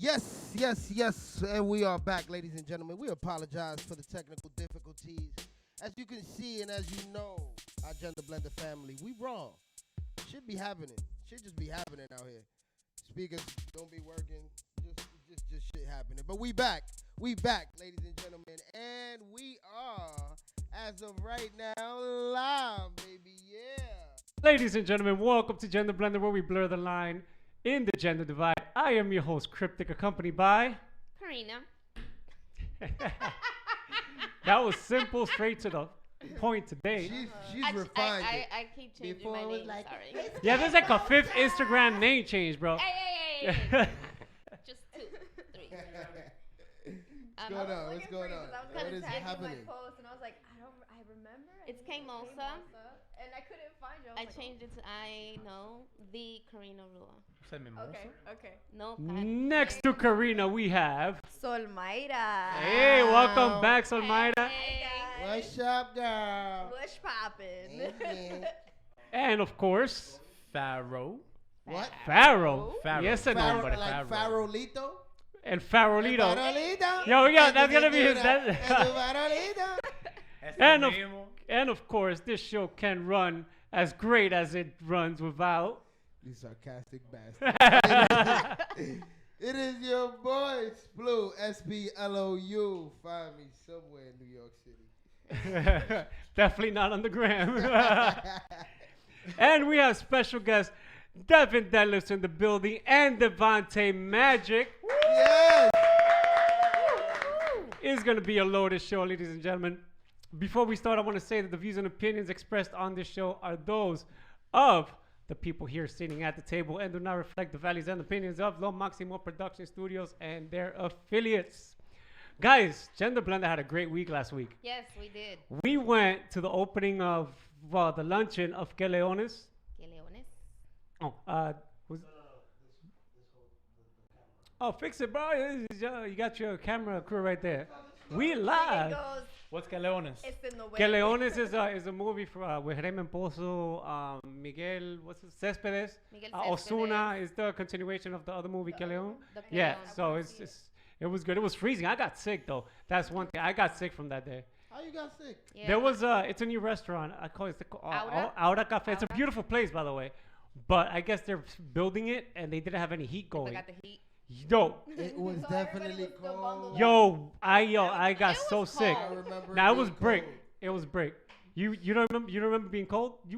Yes, and we are back, ladies and gentlemen. We apologize for the technical difficulties. As you can see and as you know, our Gender Blender family, we raw. Should be happening. Should just be happening out here. Speakers don't be working. Just shit happening. But we back. We back, ladies and gentlemen. And we are, as of right now, live, baby. Yeah. Ladies and gentlemen, welcome to Gender Blender, where we blur the line in the gender divide. I am your host, Cryptic, accompanied by Karina. That was simple, straight to the point today. She's refined. I keep changing Before my it was name. like, Sorry. Yeah, there's like a fifth Instagram name change, bro. Hey. Just 2, 3. What's going on? What's going on? I was What gonna is tag happening? my post, and I was like, I remember. It's I think K-Mosa. and I couldn't find you. I changed it to the Karina Rua. Okay. No. Next to Karina, we have. Solmaira. Hey, welcome back, Solmaira. Hey. What's up, girl? What's poppin'? And of course, Pharaoh. What? Pharaoh. Pharaoh. Yes, and no. Pharaoh. Like Farolito? And Farolito. Farolito? Yo, yeah, that's gonna be his. Farolito? And of course, this show can run as great as it runs without. You sarcastic bastard. It is your boy, Sploo, SPLOU. Find me somewhere in New York City. Definitely not on the gram. And we have special guest Devin Deadlifts in the building and Devonte Magic. Yes! It's going to be a loaded show, ladies and gentlemen. Before we start, I want to say that the views and opinions expressed on this show are those of the people here sitting at the table and do not reflect the values and opinions of Lo Maximo Production Studios and their affiliates. Guys, Gender Blender had a great week last week. Yes, we did. We went to the opening of the luncheon of Que Leones. Que leones. Oh, fix it, bro. You got your camera crew right there. We live. What's Caleones? It's in the way. Que Leones is a movie with Raymond Pozo, Miguel, what's it, Céspedes, Miguel Osuna is the continuation of the other movie, Que Leon. The Yeah, Leon. so it was good. It was freezing. I got sick though. That's one thing. I got sick from that day. How you got sick? Yeah. There was it's a new restaurant. I call it Aura? Aura Cafe. It's a Aura? beautiful place, by the way. But I guess they're building it and they didn't have any heat People going. got the heat. Yo, It was So everybody definitely was still cold. bundled I got It so was sick. I cold. remember. Now it being was brick. cold. It was brick. You don't remember being cold? It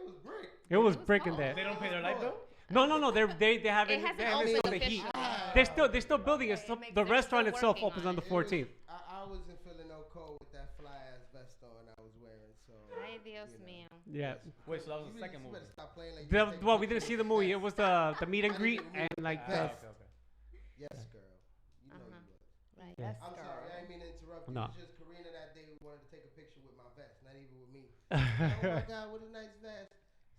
was brick. It was was brick in cold. there. They don't pay their light bill? No. They haven't It hasn't they haven't opened installed the heat. officially. They're still building it. So It makes the sense. restaurant They're itself working opens on on the it. 14th. I wasn't feeling no cold with that fly ass vest on I was wearing. So. Ay, Dios mío. Yeah. Wait, so that was You the really second movie. better stop playing like you take Well, we pictures didn't see with the movie. your It was vest. the meet and I greet didn't and even like know the. that. Okay. Yes, girl. You know Uh-huh. you would. Right. Yeah. I'm sorry, I didn't mean to interrupt you. No. It's just Karina that day wanted to take a picture with my vest, not even with me. Oh my God, what a nice vest.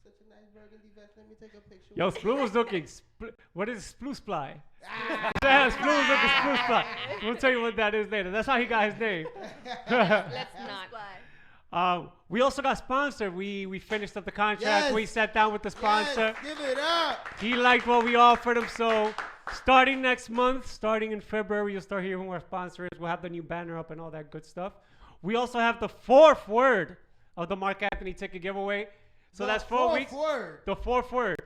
Such a nice burgundy vest. Let me take a picture. Yo, with Sploo was looking. What is Sploo Sply? Yeah, Sploo was looking Sploo Sply. We'll tell you what that is later. That's how he got his name. Let's not. We also got sponsored. We finished up the contract. Yes. We sat down with the sponsor. Yes, give it up. He liked what we offered him. So starting next month, starting in February, you'll start hearing who our sponsor is. We'll have the new banner up and all that good stuff. We also have the fourth word of the Mark Anthony ticket giveaway. So The that's 4 fourth weeks. word. The fourth word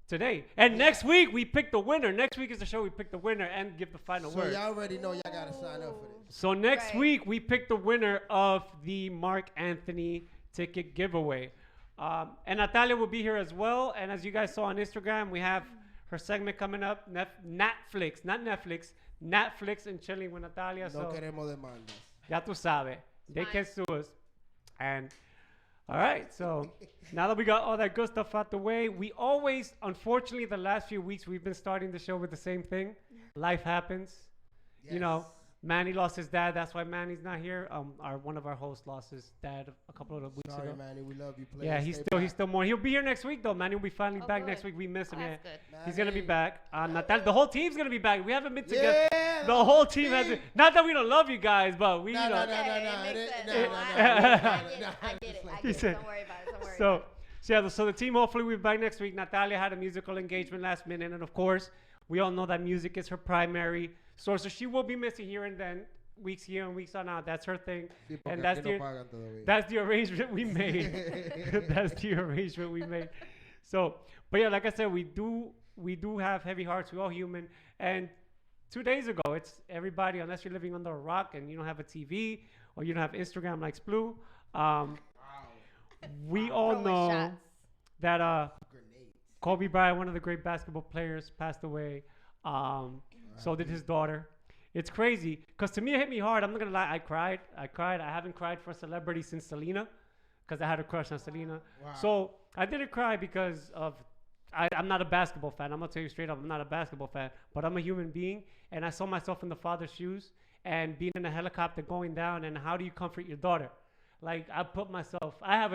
Today. and next week we pick the winner. Next week is the show. We pick the winner and give the final So word. y'all already know y'all gotta sign up for this. So next Right. week we pick the winner of the Mark Anthony ticket giveaway. And Natalia will be here as well. And as you guys saw on Instagram, we have her segment coming up. Netflix, not Netflix. Netflix and chilling with Natalia. No So queremos demandas. ya tú sabes. They Fine. can sue us. And all right, so now that we got all that good stuff out the way, we always, unfortunately, the last few weeks we've been starting the show with the same thing. Life happens. You know, Yes. Manny lost his dad. That's why Manny's not here. One of our hosts lost his dad a couple of weeks Sorry, ago. Manny, we love you. Please Yeah, he's still more. He'll be here next week though. Manny will be finally Oh, back good. next week. We miss Oh, him. Yeah. that's good. He's gonna be Manny. back. Natal, the whole team's gonna be back. We haven't been together. Yeah, The whole team has been. Not that we don't love you guys, but we, No, you know. no, Okay, it makes sense. no, No, no, I no, get no, it. no, I get it. no. I He get it. said- Don't worry about it. Don't worry So, about it. so the team hopefully will be back next week. Natalia had a musical engagement last minute, and of course, We all know that music is her primary source, so she will be missing here and then, weeks here and weeks on out. That's her thing, Sí, and porque that's aquí no the pagan todavía. that's the arrangement we made. That's the arrangement we made. So, but yeah, like I said, we do have heavy hearts. We're all human. And 2 days ago, it's everybody, unless you're living under a rock and you don't have a TV or you don't have Instagram like Sploo, we all Throwing know shots. that Grenades. Kobe Bryant, one of the great basketball players, passed away. So did his daughter. It's crazy because to me it hit me hard. I'm not gonna lie, I cried. I haven't cried for a celebrity since Selena, because I had a crush on Selena. Wow. So I didn't cry because of I'm not a basketball fan. I'm gonna tell you straight up, I'm not a basketball fan, but I'm a human being, and I saw myself in the father's shoes and being in a helicopter going down. And how do you comfort your daughter? Like I put myself. I have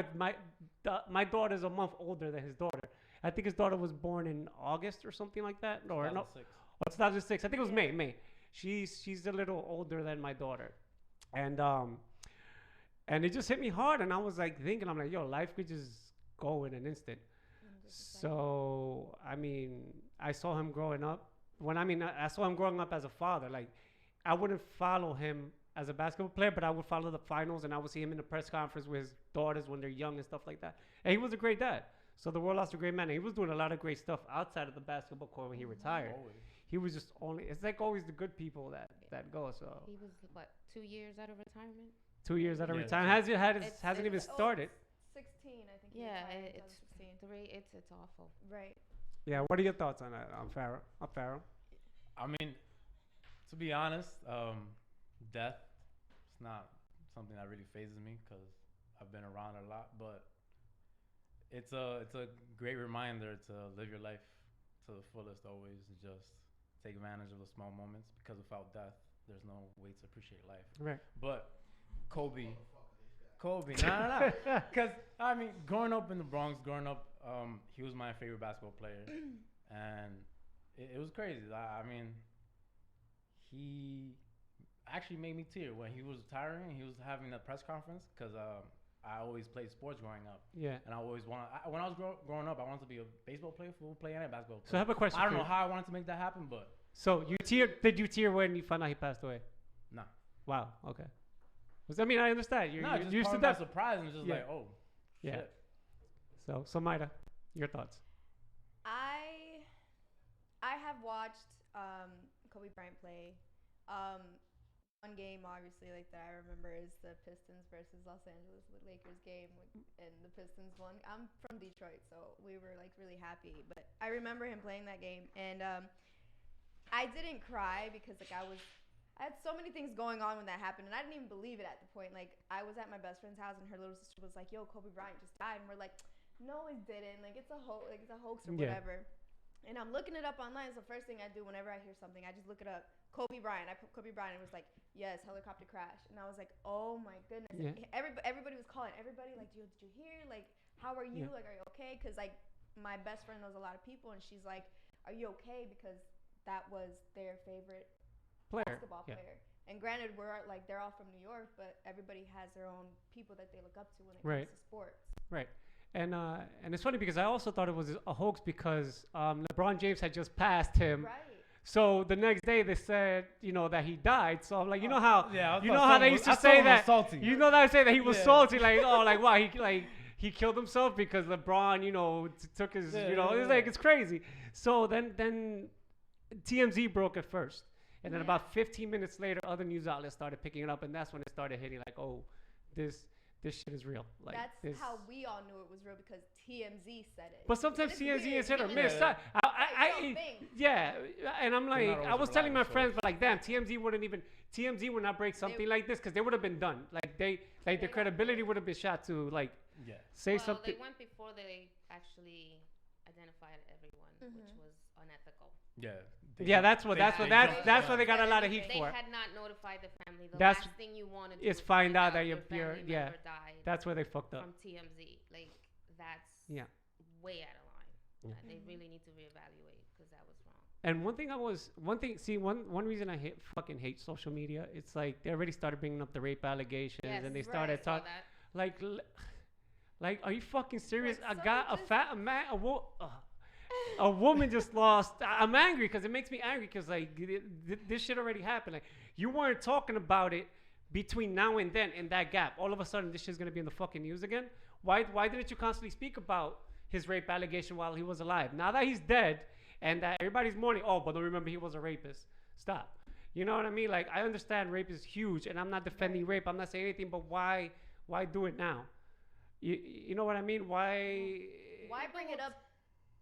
my daughter's a month older than his daughter. I think his daughter was born in August or something like that. Or no, 2006. 2006. I think it was May. She's a little older than my daughter, and it just hit me hard. And I was like thinking, I'm like, yo, life could just go in an instant. So I mean, I saw him growing up. I saw him growing up as a father. Like, I wouldn't follow him as a basketball player, but I would follow the finals, and I would see him in the press conference with his daughters when they're young and stuff like that. And he was a great dad. So the world lost a great man. And he was doing a lot of great stuff outside of the basketball court when he retired. Always. He was just it's like always the good people that go. So He was, what, 2 years out of retirement? 2 years out of Yeah. retirement. It's- Hasn't even it's- started. 16, I think. he Yeah, retired in it's 2016. it's awful. Right. Yeah, what are your thoughts on that, Pharaoh? I mean, to be honest, death, it's not something that really phases me because I've been around a lot. But it's a great reminder to live your life to the fullest always, and just take advantage of the small moments, because without death, there's no way to appreciate life. Right. But Kobe, no. Because, I mean, growing up in the Bronx, he was my favorite basketball player. And it was crazy. I mean, he actually made me tear when he was retiring. He was having a press conference because I always played sports growing up. Yeah. And I always when I was growing up, I wanted to be a baseball player, football player, and a basketball player. So I have a question I don't for know you. how I wanted to make that happen, but So did you tear when you found out he passed away? nah. Wow. Okay. I mean, I understand. You're No, just used caught to me by that. surprise, and it's just Yeah. like, oh, Yeah. shit. So Maida, your thoughts? I have watched Kobe Bryant play. One game, obviously, like that I remember is the Pistons versus Los Angeles Lakers game, and the Pistons won. I'm from Detroit, so we were like really happy. But I remember him playing that game, and I didn't cry because like I had so many things going on when that happened, and I didn't even believe it at the point. Like, I was at my best friend's house, and her little sister was like, "Yo, Kobe Bryant just died," and we're like, "No, he didn't. Like, it's a hoax or Yeah. whatever." And I'm looking it up online. It's the first thing I do whenever I hear something. I just look it up. Kobe Bryant. I put Kobe Bryant, and it was like, "Yes, helicopter crash." And I was like, "Oh my goodness!" Yeah. And everybody was calling. Everybody like, "Did you hear? Like, how are you? Yeah. Like, are you okay?" Because like my best friend knows a lot of people, and she's like, "Are you okay?" Because that was their favorite basketball Yeah. player. And granted, they're all from New York, but everybody has their own people that they look up to when it Right. comes to sports. Right. And it's funny because I also thought it was a hoax because LeBron James had just passed him. Right. So the next day they said, that he died. So I'm like, Yeah, I you thought know how they someone used to was- I say thought that, was salty. you know that I say that he was Yeah. salty, like, oh, like wow, he killed himself because LeBron, took his, it's crazy. So then TMZ broke it first. And then Yeah. about 15 minutes later, other news outlets started picking it up, and that's when it started hitting like, oh, this shit is real. Like, That's this. how we all knew it was real because TMZ said it. But sometimes And it's TMZ weird is hit or because miss. Yeah. Right, don't Yeah, and I'm like, not always I was telling my reliable friends, but like, damn, TMZ would not break something like this because they would have been done. Like their credibility would have been shot to like Yeah. say Well, something. they went before they actually identified everyone, which was unethical. Yeah. Yeah, that's what jumped they the got a gun. lot of heat They for. had not notified the family. The That's- last thing you want to do is find out that your you're family yeah. member died That's where they fucked up. from TMZ. Like, that's Yeah. way out of line. They really need to reevaluate because that was wrong. And one reason I fucking hate social media, it's like they already started bringing up the rape allegations, Yes, and they right. started I saw talking that. like, are you fucking serious? Like, A guy, a something fat, a man, a woman. a woman just lost. I'm angry because it makes me angry because like this shit already happened. Like you weren't talking about it between now and then in that gap. All of a sudden, this shit's gonna be in the fucking news again. Why didn't you constantly speak about his rape allegation while he was alive? Now that he's dead and that everybody's mourning, oh, but don't remember he was a rapist. Stop. You know what I mean? Like I understand rape is huge, and I'm not defending rape. I'm not saying anything, but why do it now? You know what I mean? Why bring it up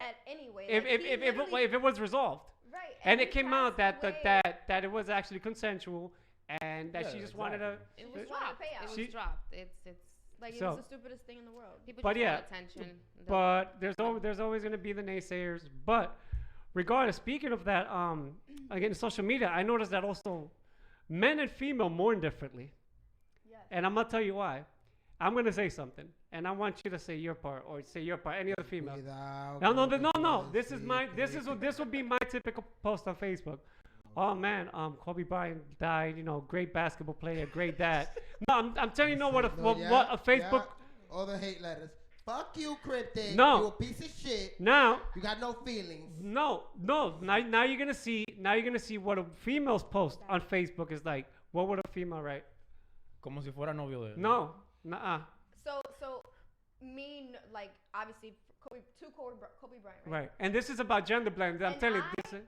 at anyway? If it was resolved, right, and he it came out passed away. that it was actually consensual, and that she just wanted to. It She was just wanted dropped. to pay out. It She- was dropped. It's Like it So- was the stupidest thing in the world. people But just yeah, want attention. But there's always going to be the naysayers. But regardless, speaking of that, again, social media, I noticed that also men and female mourn differently, Yes. and I'm gonna tell you why. I'm gonna say something, and I want you to say your part or say your part. Any other female? No. This will be my typical post on Facebook. Oh man, Kobe Bryant died. You know, great basketball player, great dad. No, I'm telling you, what a Facebook. All the hate letters. Fuck you, Cryptic. No. You a piece of shit. Now, You got no feelings. no. Now you're gonna see. Now you're gonna see what a female's post on Facebook is like. What would a female write? Como si fuera novio de él. No, nuh-uh. So like obviously Kobe Bryant, right? Right. And this is about gender blend. I'm And telling you, I- this is,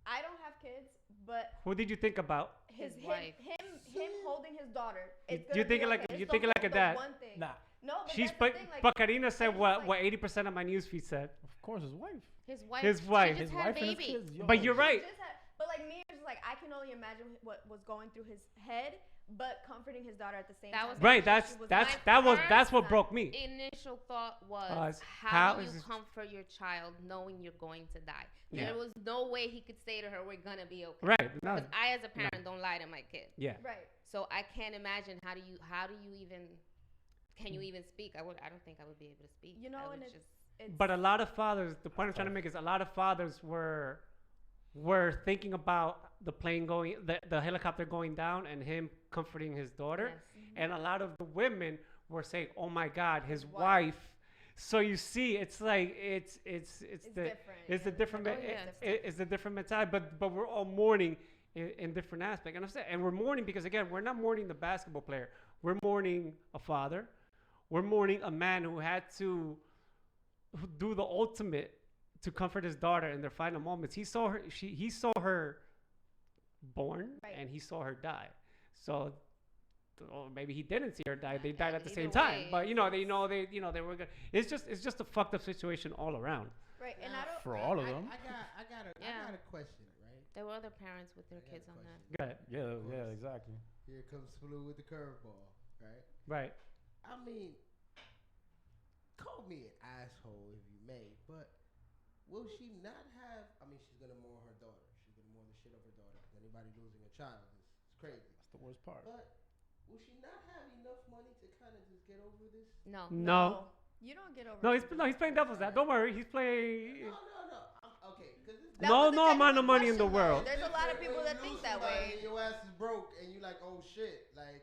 I don't have kids, but who did you think about? His wife. him holding his daughter. You- It's you gonna think be it like- okay. you It's think it the- like a the dad? One thing. Nah, No, but She's that's the thing, like, but Karina said it's what like- what 80% of my newsfeed said. of course his wife. His wife. His she wife. just His had a wife and his baby. kids. Yo. But you're right. Just had, but like me, it's just like I can only imagine what was going through his head, but comforting his daughter at the same That time. was- Right. making That's sure she was that's fine. that's what first broke me. Initial thought was, how how do is you this- comfort your child knowing you're going to die? Yeah. There was no way he could say to her, "We're gonna be okay." Right. No. Because I, as a parent, don't lie to my kid. Yeah. Right. So I can't imagine how do you even can you even speak? I don't think I would be able to speak. You know, I and would it's But a lot of fathers, the point I'm trying to make is a lot of fathers were thinking about the plane going, the helicopter going down, and him comforting his daughter. Yes. And a lot of the women were saying, "Oh my God, his His wife." wife. So you see, it's like it's the different. it's a different Oh, yeah. it's a different mentality, but we're all mourning in different aspects. And I'm saying, and we're mourning because again, we're not mourning the basketball player. We're mourning a father. We're mourning a man who had to do the ultimate to comfort his daughter in their final moments. He saw her born, Right. and he saw her die. So or maybe he didn't see her die. They died at the Either same time. way, But they were good. It's just a fucked up situation all around. right, and I don't. For all of them. I got a question, right? There were other parents with their I got kids a on that. Good. Yeah, exactly. Here comes Flu with the curveball, right? Right. I mean, call me an asshole if you may, but will she not have? I mean, she's gonna mourn her daughter. She's gonna mourn the shit of her daughter. 'Cause anybody losing a child is crazy. That's the worst part. But will she not have enough money to kind of just get over this? No. No. You don't get over. No, he's something playing like devil's that. Don't worry, he's playing. No. Okay, because this. That No, was a no amount of genuine money in the question, though. world. There's a lot of When people you that lose think that somebody way. and your ass is broke, and you like, oh shit, like.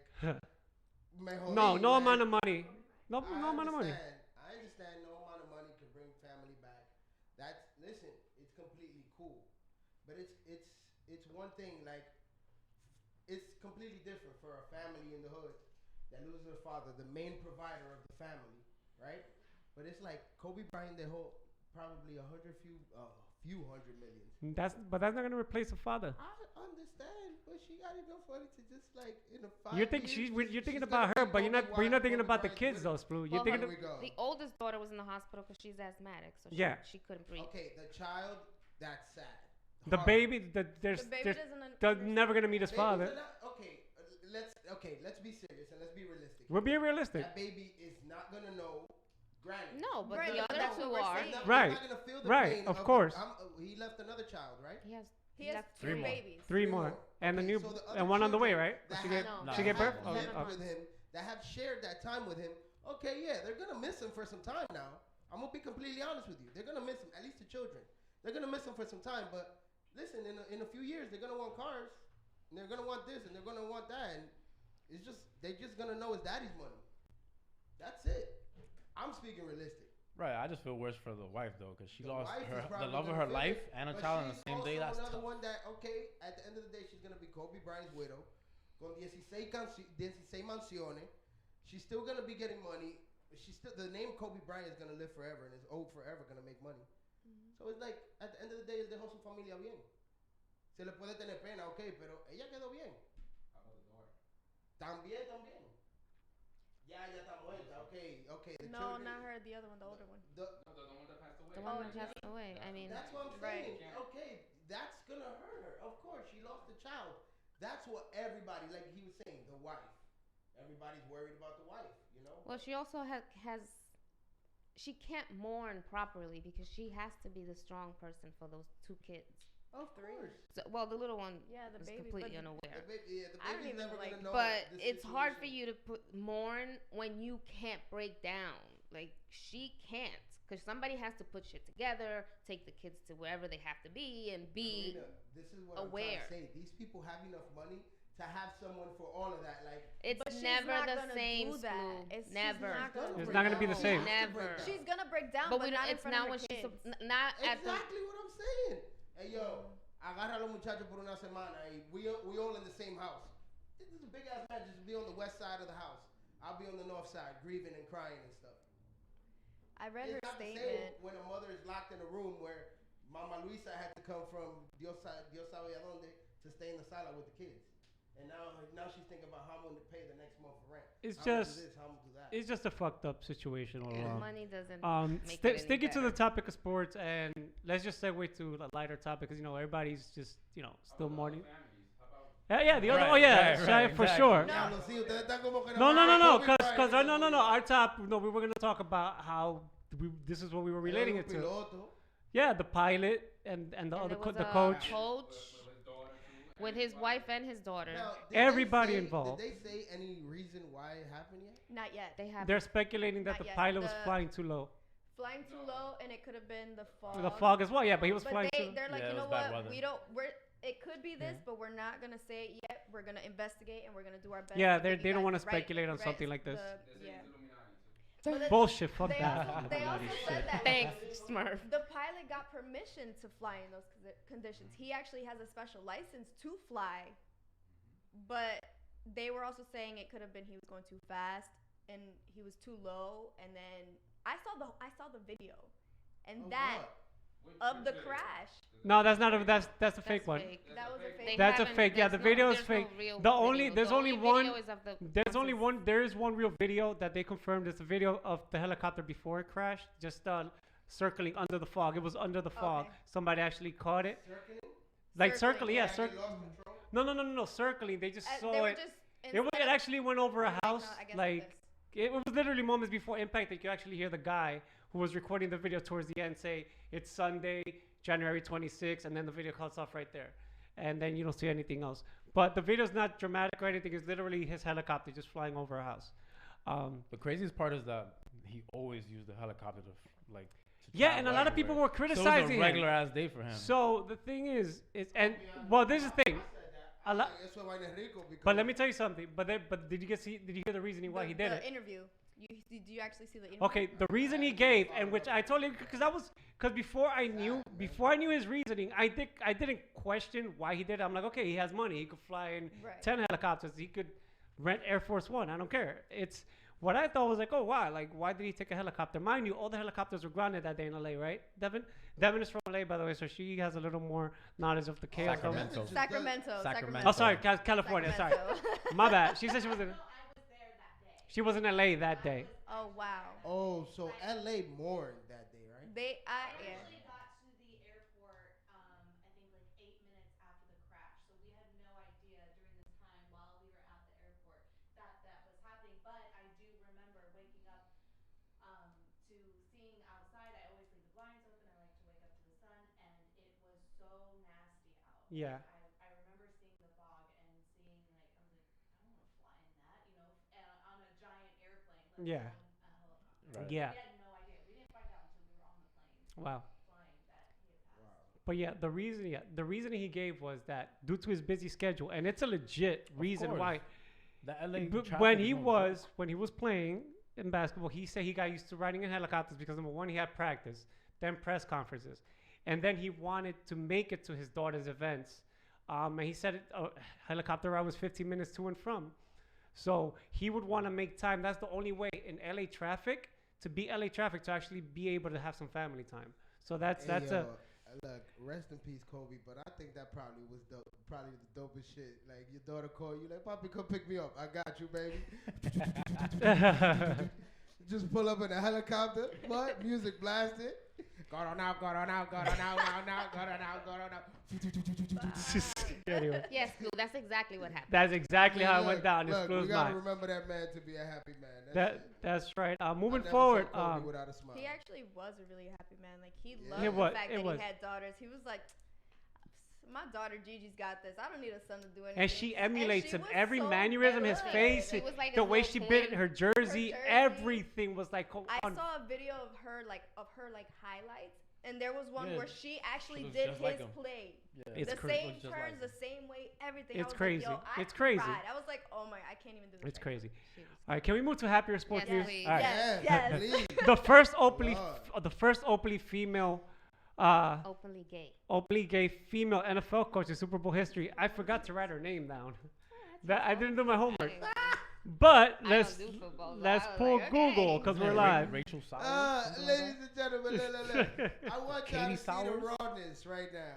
No amount of money. No I amount of money. I understand no amount of money can bring family back. Listen, it's completely cool, but it's one thing. Like, it's completely different for a family in the hood that loses their father, the main provider of the family, right? But it's like Kobe Bryant, they hold probably few hundred million. But that's not gonna replace a father. I understand, but she got enough money to just like in a 5 You're thinking years, you're thinking she's about gonna her, but make you're not thinking Kobe about the Bryant's kids with though, her. Splu. Well, You're thinking Here we go. The oldest daughter was in the hospital because she's asthmatic, so Yeah. she couldn't breathe. Okay, the child, that's sad. the Hard. baby. The baby They're never gonna meet his Babies father. are not- let's be serious and let's be realistic. We're being realistic. That baby is not gonna know granny. No, but Right, the but other that's two what we're are. saying. Right. He's not gonna feel the Right, pain of the- course. he left another child, right? He has left Three three more. babies. Three more, and the Okay, new so the other and one on the way, children right? that She gave No. she gave birth. That Oh, have lived oh. with him, that have shared that time with him. Okay, yeah, they're gonna miss him for some time now. I'm gonna be completely honest with you. They're gonna miss him, at least the children. They're gonna miss him for some time. But listen, in a few years, they're gonna want cars, and they're gonna want this, and they're gonna want that, and they're just gonna know it's daddy's money. That's it. I'm speaking realistic. Right. I just feel worse for the wife though, because she The lost wife is the probably love of gonna her feel life it, and a but child on the she's same day. also That's another tough. one that, okay, at the end of the day, she's gonna be Kobe Bryant's widow, con 16 mansiones. She's still gonna be getting money. She's still, the name Kobe Bryant is gonna live forever and is old forever, gonna make money. So it's like, at the end of the day, él dejó su familia bien. Se le puede tener pena, okay, pero ella quedó bien. How about the daughter? También. Ya está muerta, okay. The No, children, not her. The other one, the older one. No, the one that passed away. The Oh, one that yeah. passed away. I mean, that's what I'm Right. saying. Okay, that's gonna hurt her. Of course, she lost a child. That's what everybody, like he was saying, the wife. Everybody's worried about the wife, you know? well, she also has she can't mourn properly because she has to be the strong person for those two kids. Of course. So, well, the little one Yeah, the is baby, completely but unaware. The I don't baby's even, never like- gonna know. But the it's hard for situation. you to mourn when you can't break down. Like she can't, because somebody has to put shit together, take the kids to wherever they have to be, and be. Karina, this is what aware. I'm trying to say. These people have enough money to have someone for all of that. Like, It's But she's never not the gonna same. do that. Smooth. She's Never. not gonna It's break not gonna be down. the She same. has to Never. break down. she's gonna break down, But but, we not don't, in it's front not of when her she's kids. not at the. Exactly what I'm saying. Hey, yo, agarra a los muchachos por una semana. Y we all in the same house. This is a big ass man. Just be on the west side of the house. I'll be on the north side, grieving and crying and stuff. I read It's her not the same statement. when a mother is locked in a room where Mama Luisa had to come from Dios sabe a donde to stay in the sala with the kids. And now she's thinking about how I'm going to pay the next month for rent. It's how I'm just- gonna do this, how I'm gonna do that. It's just a fucked up situation all And around. money doesn't make Sti- it any sticking to the better. topic of sports, and let's just segue to a lighter topic because everybody's just still mourning. Families. How about Yeah, the other. Right, Oh yeah, right, Shai, right, for exactly. sure. No. Diablo, sí, ustedes están como que No, nada más because Kobe Bryant, no. Our top. No, we were gonna talk about how this is what we were relating it to. Piloto. Yeah, the pilot and the And other there was the a coach. coach with his daughter too? with his wife and his daughter. Now, did Everybody they say, involved. Did they say any reason why it happened yet? Not yet. They have They're speculating that Not the yet. pilot was The- flying too low. Flying too low, and it could have been the fog. The fog as well. Yeah, but he was But flying too. they're like, Yeah, you it know was bad what? weather. It could be this, Yeah. but we're not gonna say it yet. We're gonna investigate and we're gonna do our best. Yeah, to they get you don't guys wanna the speculate on right- something like this. They say Yeah. it's Illuminati too. But the- Bullshit. Fuck they that. also- they Illuminati also shit. said that- Thanks, Smurf. The pilot got permission to fly in those conditions. He actually has a special license to fly, but they were also saying it could have been he was going too fast and he was too low. And then I saw the video, and Of that what? of the Which video? crash. No, that's not a. That's a fake one. Fake. That was a fake fake. They That's a haven't- fake. Yeah, there's the video is there's no fake. real The only- video. there's The only video one- is of the There's only versus- one. There is one real video that they confirmed. It's a video of the helicopter before it crashed, just circling under the fog. It was under the fog. Okay. Somebody actually caught it, Circling? like Circling, circling. Yeah, And they circling. lost control? No, circling. They just They saw were it. just. It actually went over a like, house. no, I guess Like this. it was literally moments before impact that you actually hear the guy who was recording the video towards the end say, "It's Sunday, January 26th," and then the video cuts off right there, and then you don't see anything else. But the video's not dramatic or anything. It's literally his helicopter just flying over a house. The craziest part is that he always used the helicopter to to Yeah, and a travel lot of people everywhere. were So it was criticizing a regular him. ass day for him. So the thing is, well, this is the thing. A lot, Eso es vaina rico because but let me tell you something. But did you did you hear the reasoning why he did the it? interview. Did you actually see the interview? Okay, the reason he gave, and which I totally, because before I knew his reasoning, I didn't question why he did it. I'm like, okay, he has money, he could fly in Right. 10 helicopters, he could rent Air Force One. I don't care. It's what I thought was like, oh wow, like why did he take a helicopter? Mind you, all the helicopters were grounded that day in LA, right? Devin is from LA, by the way, so she has a little more knowledge of the chaos. Sacramento. Sacramento. Oh, sorry, California. Sorry, my bad. She said she was in. No, I was there that day. She was in LA that day. Oh wow. Oh, so LA mourned that day, right? They I yeah. actually got to the airport, I think like 8 minutes after the crash. So we had no idea during this time while we were at the airport that was happening. But I do remember waking up to seeing outside. I always leave the blinds open. I like to wake up to the sun, and it was so nasty out. Yeah. I remember seeing the fog and seeing like I was like, I don't want to fly in that, on a giant airplane. Let Yeah. alone a helicopter. Right. Yeah. We had no idea. We didn't find out until we were on the plane Wow. flying that he had passed. But yeah, the reason he gave was that due to his busy schedule, and it's a legit reason course. why. The LA When traffic he is no was playing, in basketball, he said he got used to riding in helicopters because number one, he had practice, then press conferences, and then he wanted to make it to his daughter's events. And he said a helicopter ride was 15 minutes to and from. So he would want to make time. That's the only way in LA traffic to be LA traffic to actually be able to have some family time. So that's look, rest in peace, Kobe. But I think that probably was probably the dopest shit. Like your daughter called you, like, "Papi, come pick me up. I got you, baby." Just pull up in a helicopter. What? Music blasted. Go on out, go on out, go on out, go on out, go on out, go on out. Anyway, Yes, Blue. That's exactly what happened. that's exactly how it went down. It's Look, Blue's we gotta mind. remember that man to be a happy man. That's right. Moving I never forward, saw Kobe without a smile. He actually was a really happy man. Like he Yeah. loved It the was- fact it that was. he had daughters. He was like, my daughter Gigi's got this. I don't need a son to do anything. and she emulates him. was Every so mannerism, his good. face, It was like the his way little she bit twin. her jersey, jersey. everything was like I on. saw a video of her highlights, and there was one Yeah, where she actually looks did just like his him. play. Yeah. It's The cra- same looks just turns, like the same way, everything. It's I was crazy. Like, yo, It's I crazy. cried. I was like, oh my, I can't even do this. It's right crazy. She was- All right, can we move to happier sports Yes, news? please. All right. Yes, Yeah, yes. please. The first Openly gay. openly gay female NFL coach in Super Bowl history. I forgot to write her name down. That I didn't do my homework. But I let's don't do football, so let's I was pull like, Google okay. because Yeah, we're live. Rachel Sowers. something like Ladies that? and gentlemen, look. I want y'all Katie to see Sowers? the rawness right now.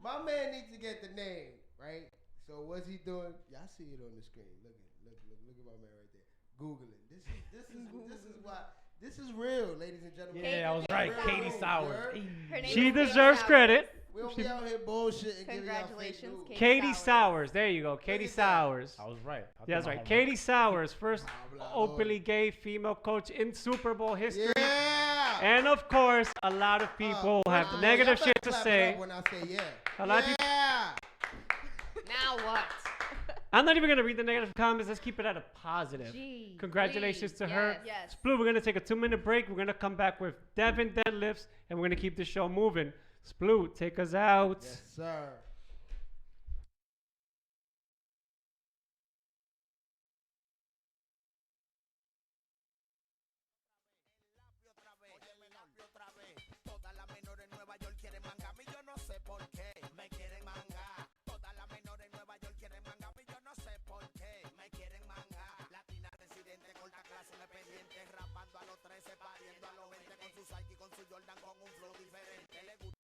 My man needs to get the name, right? So what's he doing? Y'all see it on the screen. Look at my man right there. Googling. This is why. This is real, ladies and gentlemen. Yeah, I was Katie right. Sowers. Katie Sowers. Hey. Her name She is Katie deserves Sowers. credit. We don't She- be out here bullshitting, giving y'all fake Congratulations, news. Katie Sowers. Sowers. There you go. Katie at that. Sowers. I was right. I Yeah, that's did my right. homework. Katie Sowers, first Blah, blah, openly gay female coach in Super Bowl history. Yeah. And of course, a lot of people have Y'all negative better shit to clap it say. up when I say yeah. A lot of people- yeah. Now what? I'm not even gonna read the negative comments. Let's keep it at a positive. Gee, Congratulations please, to her. yes. Yes. Splu, we're gonna take a 2-minute break. We're gonna come back with Devin Deadlifts, and we're gonna keep the show moving. Splu, take us out. Yes, sir. Todas las menores en Nueva York quieren mangarme y yo no sé por qué me quieren mangar. Todas las menores en Nueva York quieren mangarme y yo no sé por qué me quieren mangar. Latina residente, corta clase, independiente, rapando a los 13, pariendo a los 20 con su Psyche, con su Jordan, con un flow diferente. Le gusta.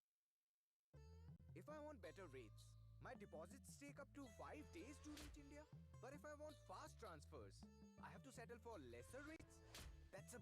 If I want better rates, my deposits take up to 5 days to reach India. But if I want fast transfers, I have to settle for lesser rates. That's a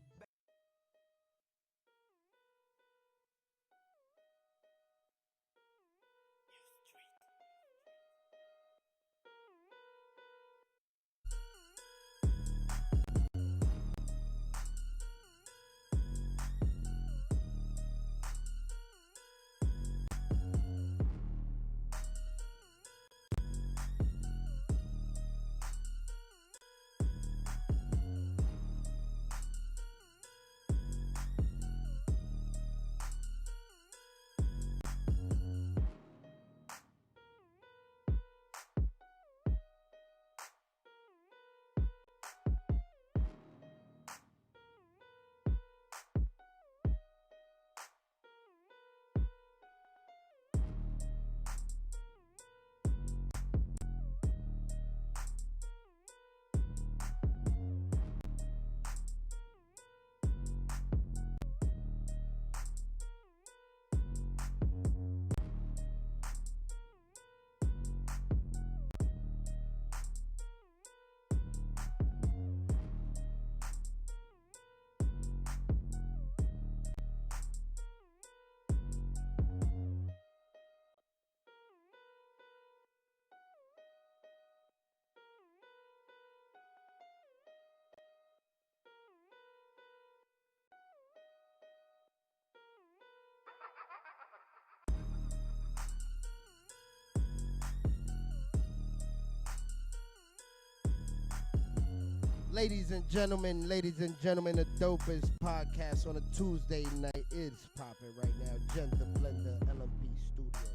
Ladies and gentlemen, the dopest podcast on a Tuesday night is popping right now. Gender Blender LMP Studios.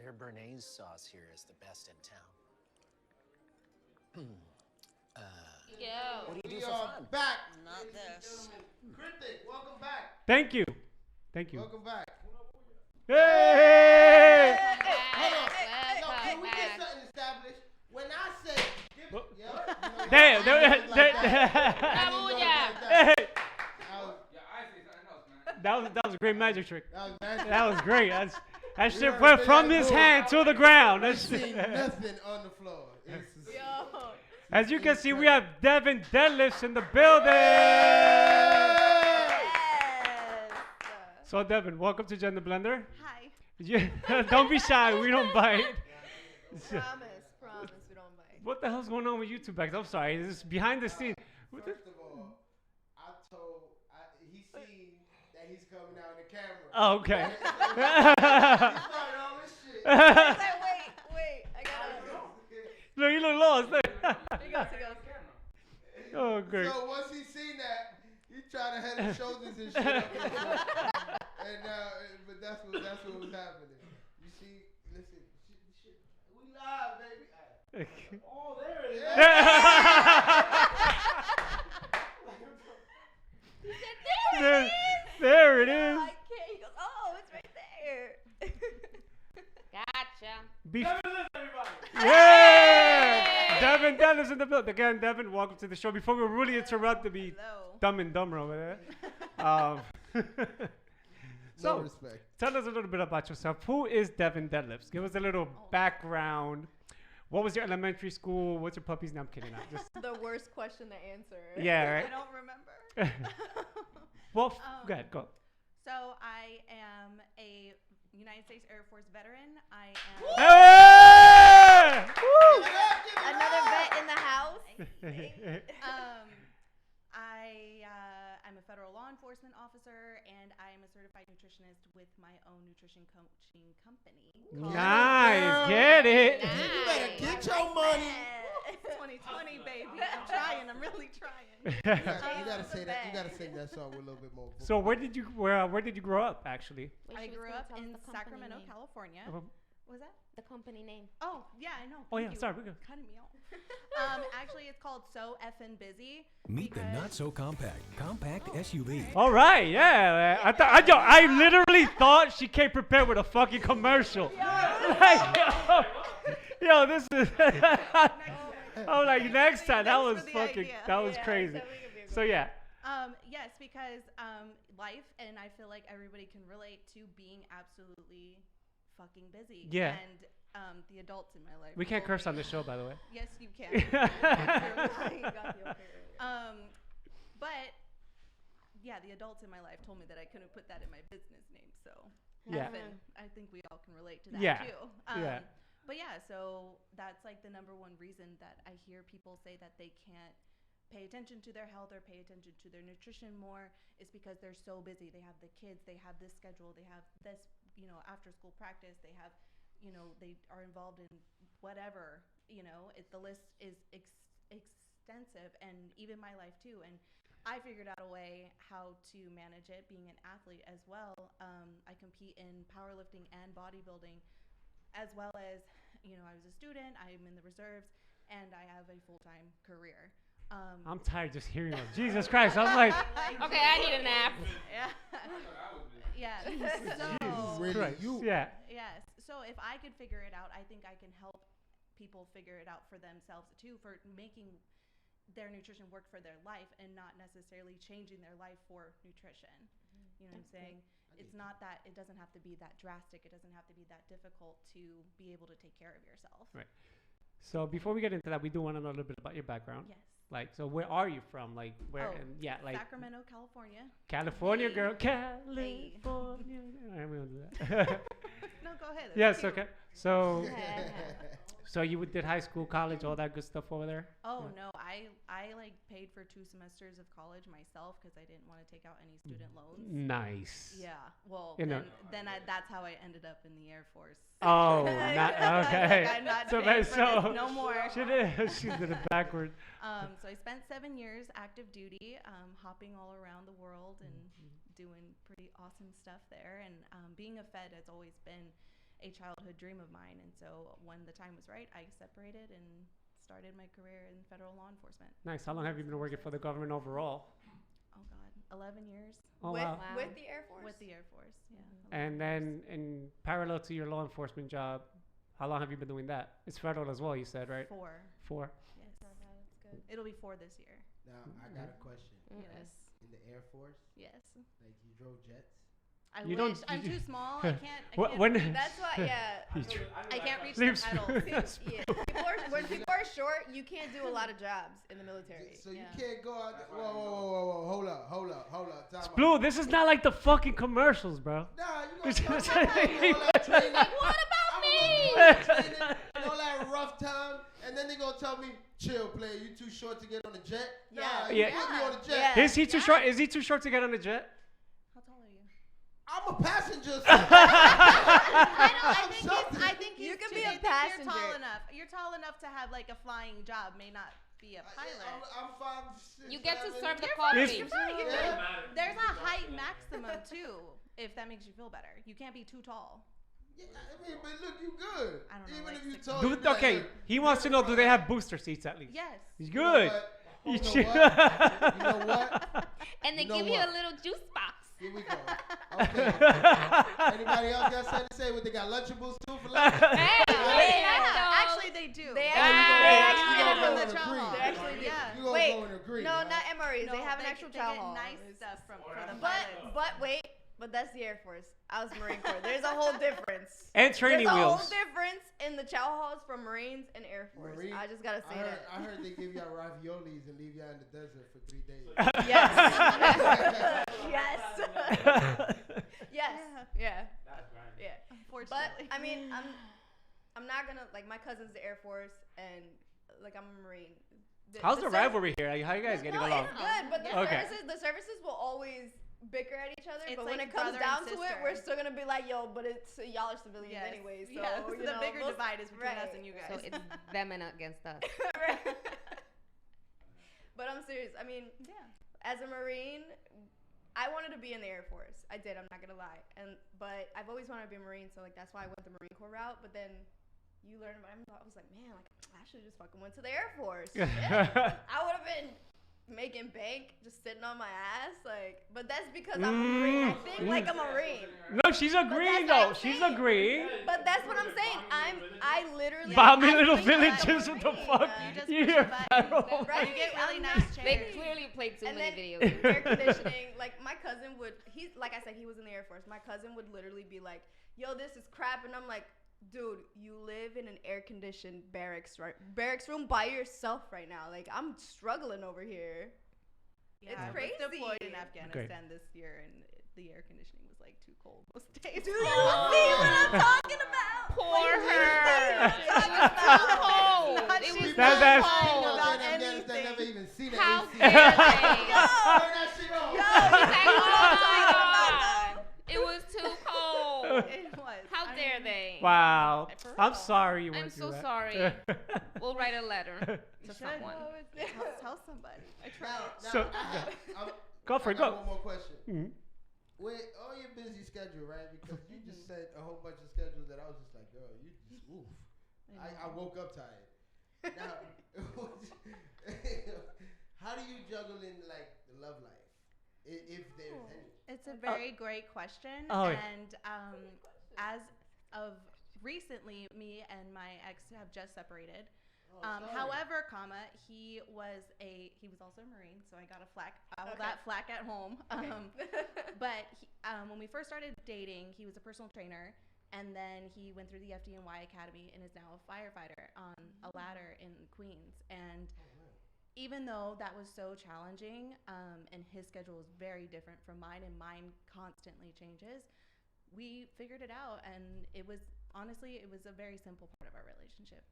Their béarnaise sauce here is the best in town. Yo. What do you do We for are fun? back. Not ladies and this. gentlemen. Critic, welcome back. Thank you. Thank you. Welcome back. Hey! Hold on. Welcome Yo, can we get back. something established? When I say, give Well- it, yeah, Damn, I didn't know it like there- that. I didn't know it like that. Hey, I was- Yeah, I say something else, man. that was a great magic trick. That was magic. That was great. That We shit heard went Big from Ass his Bull. hand to the ground. I That's seen nothing on the floor. It's just- Yo. As you can see, we have Devin Deadlifts in the building. Yes. So Devin, welcome to Gender Blender. Hi. Don't be shy. We don't bite. Promise, we don't bite. What the hell's going on with YouTube back? I'm sorry. This is behind the scenes. What the- First of all, he seen that he's coming out in the camera. Oh, okay. He started all this shit. Wait, I gotta. Look, you look lost. He goes. Oh, great. So once he seen that, he tried to head and shoulders and shit up. And but that's what was happening. You see, listen, shit, we live, baby. Oh, there it is. There it is. I can't. He goes, oh, it's right there. Gotcha. Yeah! Devin Deadlifts in the building. Again, Devin, welcome to the show. Before we really interrupt to be Hello. dumb and dumber over there. No So, respect. tell us a little bit about yourself. Who is Devin Deadlifts? Give us a little background. What was your elementary school? What's your puppy's name? I'm kidding. The worst question to answer. Yeah, right? I don't remember. Well, go ahead. Go. So I am a United States Air Force veteran. I am. Hey! Woo! Another vet in the house. I'm a federal law enforcement officer, and I am a certified nutritionist with my own nutrition coaching company. Nice. Get it. You better get your money. It's 2020, baby. I'm trying. I'm really trying. You gotta say that. You gotta sing that song with a little bit more. So where did you grow up actually? Wait, I she was grew gonna up tell us in the company Sacramento, name. California. What was that? The company name. Oh, yeah, I know. Oh, Thank yeah, you. sorry, we go. Cutting me off. Actually, it's called So Effin' Busy. Meet the because- not so compact SUV. All right, yeah. I literally thought she came prepared with a fucking commercial. Like, yo, this is. I'm like, next time. That was Thanks for the fucking. idea. That was Yeah, crazy. definitely gonna be a So good yeah. Yes, because life, and I feel like everybody can relate to being absolutely fucking busy. Yeah. And the adults in my life. We can't told curse on me- this show, by the way. Yes, you can. But yeah, the adults in my life told me that I couldn't put that in my business name. So Yeah. effing, I think we all can relate to that Yeah. too. Yeah. But yeah, so that's like the number one reason that I hear people say that they can't pay attention to their health or pay attention to their nutrition more is because they're so busy. They have the kids, they have this schedule, they have this, after school practice, they have, they are involved in whatever, the list is extensive, and even my life too. And I figured out a way how to manage it being an athlete as well. I compete in powerlifting and bodybuilding, as well as, I was a student, I'm in the reserves, and I have a full-time career. I'm tired just hearing it. Jesus Christ. I'm like. Okay, I need a nap. Yeah. Jesus Really, Christ. you- Yeah. Yes. So if I could figure it out, I think I can help people figure it out for themselves too, for making their nutrition work for their life and not necessarily changing their life for nutrition. You know what I'm saying? It's not that, it doesn't have to be that drastic. It doesn't have to be that difficult to be able to take care of yourself. Right. So before we get into that, we do want to know a little bit about your background. Yes. Like, so where are you from? Like, where? Oh, And yeah, like Sacramento, California. California Hey. girl. Hey. California. All right, we don't do that. No, go ahead. That's Yes. cute. Okay. So, so you did high school, college, all that good stuff over there. Oh Yeah. no, I like paid for 2 semesters of college myself because I didn't want to take out any student loans. Nice. Yeah, well, You know- that's how I ended up in the Air Force. Oh, not okay. Like, I'm not So, paying but- for so this no more. She did it backward. So I spent 7 years active duty, hopping all around the world and doing pretty awesome stuff there. And being a Fed has always been a childhood dream of mine. And so when the time was right, I separated and started my career in federal law enforcement. Nice. How long have you been working for the government overall? Oh God, 11 years. Oh, with, wow. with the Air Force? With the Air Force, yeah. And then in parallel to your law enforcement job, how long have you been doing that? It's federal as well, you said, right? 4. 4. Yes. Not bad, that's good. It'll be 4 this year. Now, I got a question. Yes. In the Air Force, Yes. like you drove jets? I You wish. don't- I'm you- too small. I can't. That's why, yeah. I can't reach Leaves- the pedals. Yeah. When people are short, you can't do a lot of jobs in the military. So you Yeah. can't go out there. Whoa. Hold up. Time out. Blue, this is not like the fucking commercials, bro. Nah, you gonna go all that training. What about me? And all that rough time, and then they gonna tell me, chill, player, you too short to get on the jet. Nah, Yeah. you put me on the jet. Yeah. Is he too short? Is he too short to get on the jet? How tall are you? I'm a passenger. I think You can too- be a they think passenger. You're tall enough. You're tall enough to have like a flying job. May not be a pilot. I'm 5'6". You get to 7". serve the Is- coffee. You're fine. You're Yeah. good. There's a height maximum too, if that makes you feel better. You can't be too tall. Yeah, I mean, but look, you good. I don't know, Even like if you 6 told Do, you be like, okay, look, he wants to know, do they have booster seats at least? Yes. He's you know good. what? You You know should- what? You know what? And they You know give you a what? little juice box. Here we go. Okay. Anybody else got something to say? What, they got Lunchables too for lunch? Hey, Yeah, actually they do. They actually actually go get it from and the agree. chow hall. They actually do. Yeah. You gonna Wait, go and agree, no, right? not MREs. No, they have an actual they chow get hall. nice stuff for the But pilots. wait, but that's the Air Force. I was Marine Corps. There's a whole difference. And training There's a wheels. whole difference in the chow halls from Marines and Air Force. Marine- I just gotta say that. I heard they give y'all raviolis and leave y'all in the desert for 3 days. Yes. Yes. Yes. Yeah. Yeah. But Unfortunately. I mean, I'm not gonna like my cousin's the Air Force and like I'm a Marine. How's the rivalry here? Like, how you guys getting no, along? it's good, but Okay. the services will always bicker at each other. It's But when like it comes brother and down to it, sister. we're still gonna be like, yo, but it's y'all are civilians Yes. anyway. So Yes, you the know, bigger we'll- divide is between us right. and you guys. So it's them and against us. Right. But I'm serious. I mean, yeah. as a Marine, I wanted to be in the Air Force. I did. I'm not gonna lie. But I've always wanted to be a Marine, so like that's why I went the Marine Corps route. But then you learn about it. I was like, man, like I should have just fucking went to the Air Force. Yeah. I would have been making bank, just sitting on my ass, like. But that's because I'm a Marine. I think like a Marine. No, she's agreeing though. She's agreeing. But that's what I'm saying. I literally. Bobby I Little think that Villages, what the Marine, fuck? You just You push hear a button. federal. Right? You get really I'm nice not- chairs. They clearly played too And many then video air games. conditioning, like my cousin would, like I said, he was in the Air Force. My cousin would literally be like, yo, this is crap. And I'm like, dude, you live in an air-conditioned barracks room by yourself right now. Like, I'm struggling over here. Yeah, It's I was crazy. deployed in Afghanistan this year, and the air conditioning was like too cold most days. Do you see what I'm talking about? Poor Like, her. She She was so cold. It was She's so not That's- cold. about Afghanistan anything. never even seen an How AC. dare they? Turn that shit off. Yo, you Like, know what I'm talking oh about, my though? God. It was too cold. It was. How I dare mean, they? Wow. For I'm real. sorry you I'm went so through that. sorry. We'll write a letter You to should. someone. Tell somebody. I tried. Now, So- Go for I it, got go. one more question. Mhm. With all your busy schedule, right? Because you just said a whole bunch of schedules that I was just like, girl, you just oof. I woke up tired. Now, how do you juggle in like the love life, if there's any? It's a very great question. Oh, yeah. And as of recently, me and my ex have just separated. Sorry. However, he was also a Marine, so I got all that flack at home. But when we first started dating, he was a personal trainer, and then he went through the FDNY Academy and is now a firefighter on a ladder in Queens. And even though that was so challenging, and his schedule is very different from mine, and mine constantly changes, we figured it out, and it was a very simple part of our relationship.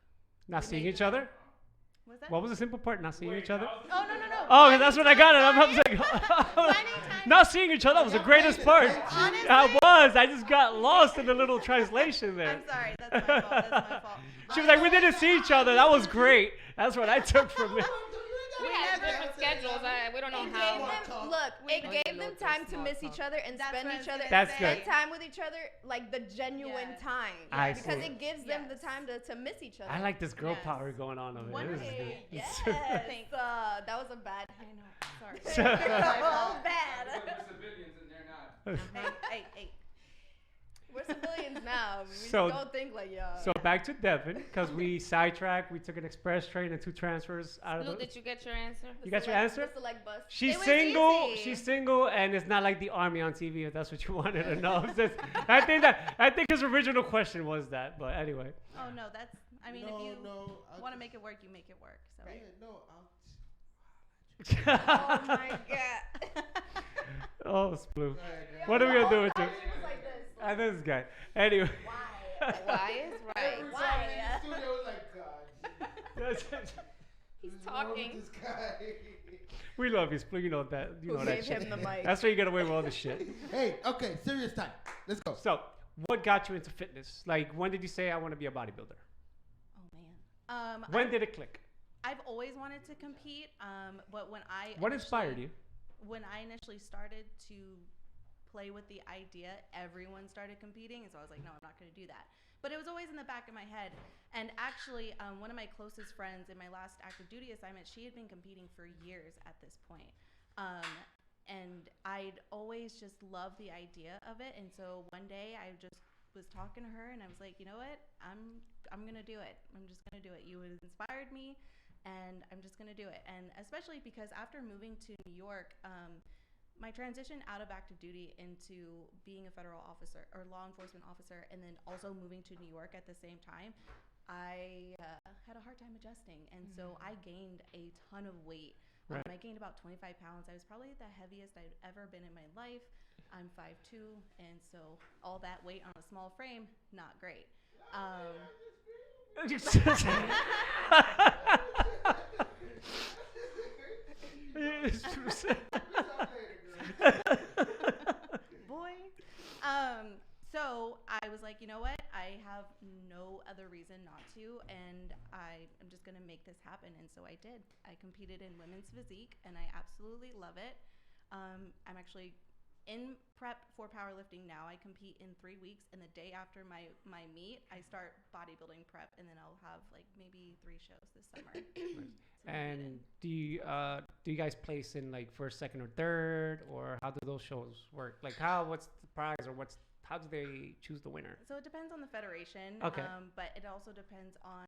Not We seeing made each other? Was that? What was the simple part? Not seeing each other? Oh, no. Oh, that's what I got it. I was like, Finding time. not seeing each other was the greatest part. Honestly? I was. I just got lost in the little translation there. I'm sorry. That's my fault. She was like, we didn't see each other. That was great. That's what I took from it. We have different schedules. We don't know how. It gave them time to miss each other and spend time with each other, like the genuine time. Because it gives them the time to miss each other. I like this girl power going on over here. Yes. That was a bad. I know. Sorry. Bad. We're civilians and they're not. Hey. We're civilians now. We So- don't think like So back to Devin, because we sidetracked. We took an express train and 2 transfers out of Lou, the. did you get your answer? You got your answer? The select bus. She's It was single. easy. She's single, and it's not like the army on TV. If that's what you wanted to know. I think his original question was that. But anyway. Oh no, that's. I mean, if you want to make it work, you make it work. So. Oh my god. Oh, Sploo. What are we gonna do with you? Like this. I know this guy. Anyway. Why is right? Every time in the studio, it's like, God. He's talking. This guy. We love you, Sploo. You know that. You know Who that gave shit. him the mic? That's why you get away with all this shit. Hey, okay, serious time. Let's go. So, what got you into fitness? Like, when did you say I want to be a bodybuilder? Oh man. When did it click? I've always wanted to compete. But when I What inspired you? When I initially started to play with the idea, everyone started competing, and so I was like, no, I'm not going to do that. But it was always in the back of my head. And actually, one of my closest friends in my last active duty assignment, she had been competing for years at this point. And I'd always just loved the idea of it. And so one day I just was talking to her, and I was like, you know what? I'm going to do it. I'm just going to do it. You inspired me, and I'm just going to do it. And especially because after moving to New York, my transition out of active duty into being a federal officer or law enforcement officer, and then also moving to New York at the same time, I had a hard time adjusting. And so I gained a ton of weight. Right. I gained about 25 pounds. I was probably the heaviest I'd ever been in my life. I'm 5'2", and so all that weight on a small frame, not great. Boy. So I was like, you know what? I have no other reason not to, and I'm just going to make this happen. And so I did. I competed in women's physique, and I absolutely love it. I'm actually in prep for powerlifting now. I compete in 3 weeks, and the day after my meet, I start bodybuilding prep, and then I'll have like maybe 3 shows this summer. And do you guys place in like first, second, or third, or how do those shows work? Like what's the prize, or how do they choose the winner? So it depends on the federation. Okay. But it also depends on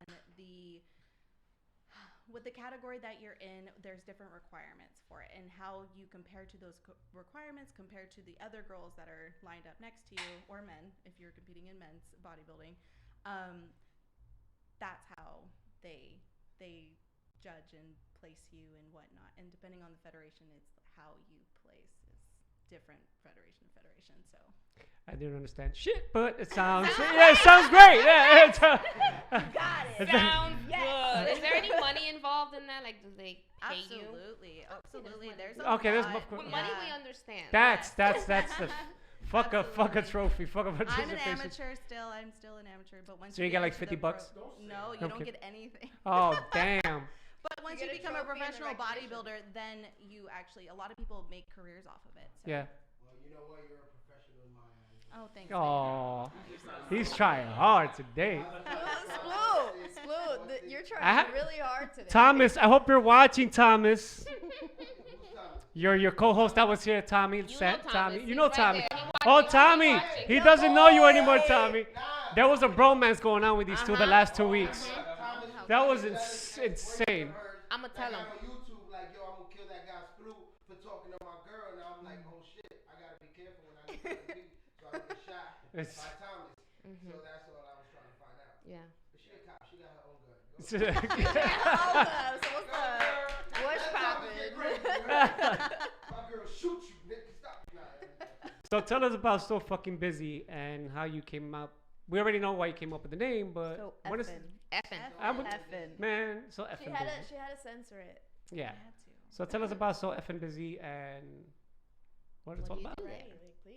with the category that you're in, there's different requirements for it, and how you compare to those requirements compared to the other girls that are lined up next to you, or men if you're competing in men's bodybuilding. That's how they judge and place you and whatnot. And depending on the federation, it's how you place is different federation to federation. So I didn't understand shit, but it sounds it sounds great. Yeah, got it. Sounds good. Is there any money involved in that? Like, do they pay you? Absolutely. There's there's money we understand. That's the fuck a trophy. Fuck a I'm participation. an amateur still. I'm still an amateur, but once So you get like 50 bucks? No, you don't get anything. Oh damn. But once you become a professional bodybuilder, then you actually, a lot of people make careers off of it. So. Yeah. Well, you know what? You're a professional in my eyes. Oh, thanks. Oh, he's trying hard today. Splu, you're trying really hard today. Thomas, I hope you're watching, Thomas. Your co-host that was here, Tommy. Tommy. You know Tommy. Oh, Tommy. He doesn't know you anymore, Tommy. There was a bromance going on with these two the last 2 weeks. That was insane. I'm going to tell him. On YouTube, like, yo, I'm going to kill that guy Splu for talking to my girl. And I'm like, oh, shit. I got to be careful when I get compete so I don't get shot by Thomas. So that's all I was trying to find out. Yeah. But she a cop. She got her own gun. So what's poppin'? My girl shoot you, Nick. Stop. So tell us about So Fucking Busy and how you came up. We already know why you came up with the name, but So what is effin'. Man, so effing busy. She had to censor it. Yeah. So tell us about So Effing Busy and what it's all about.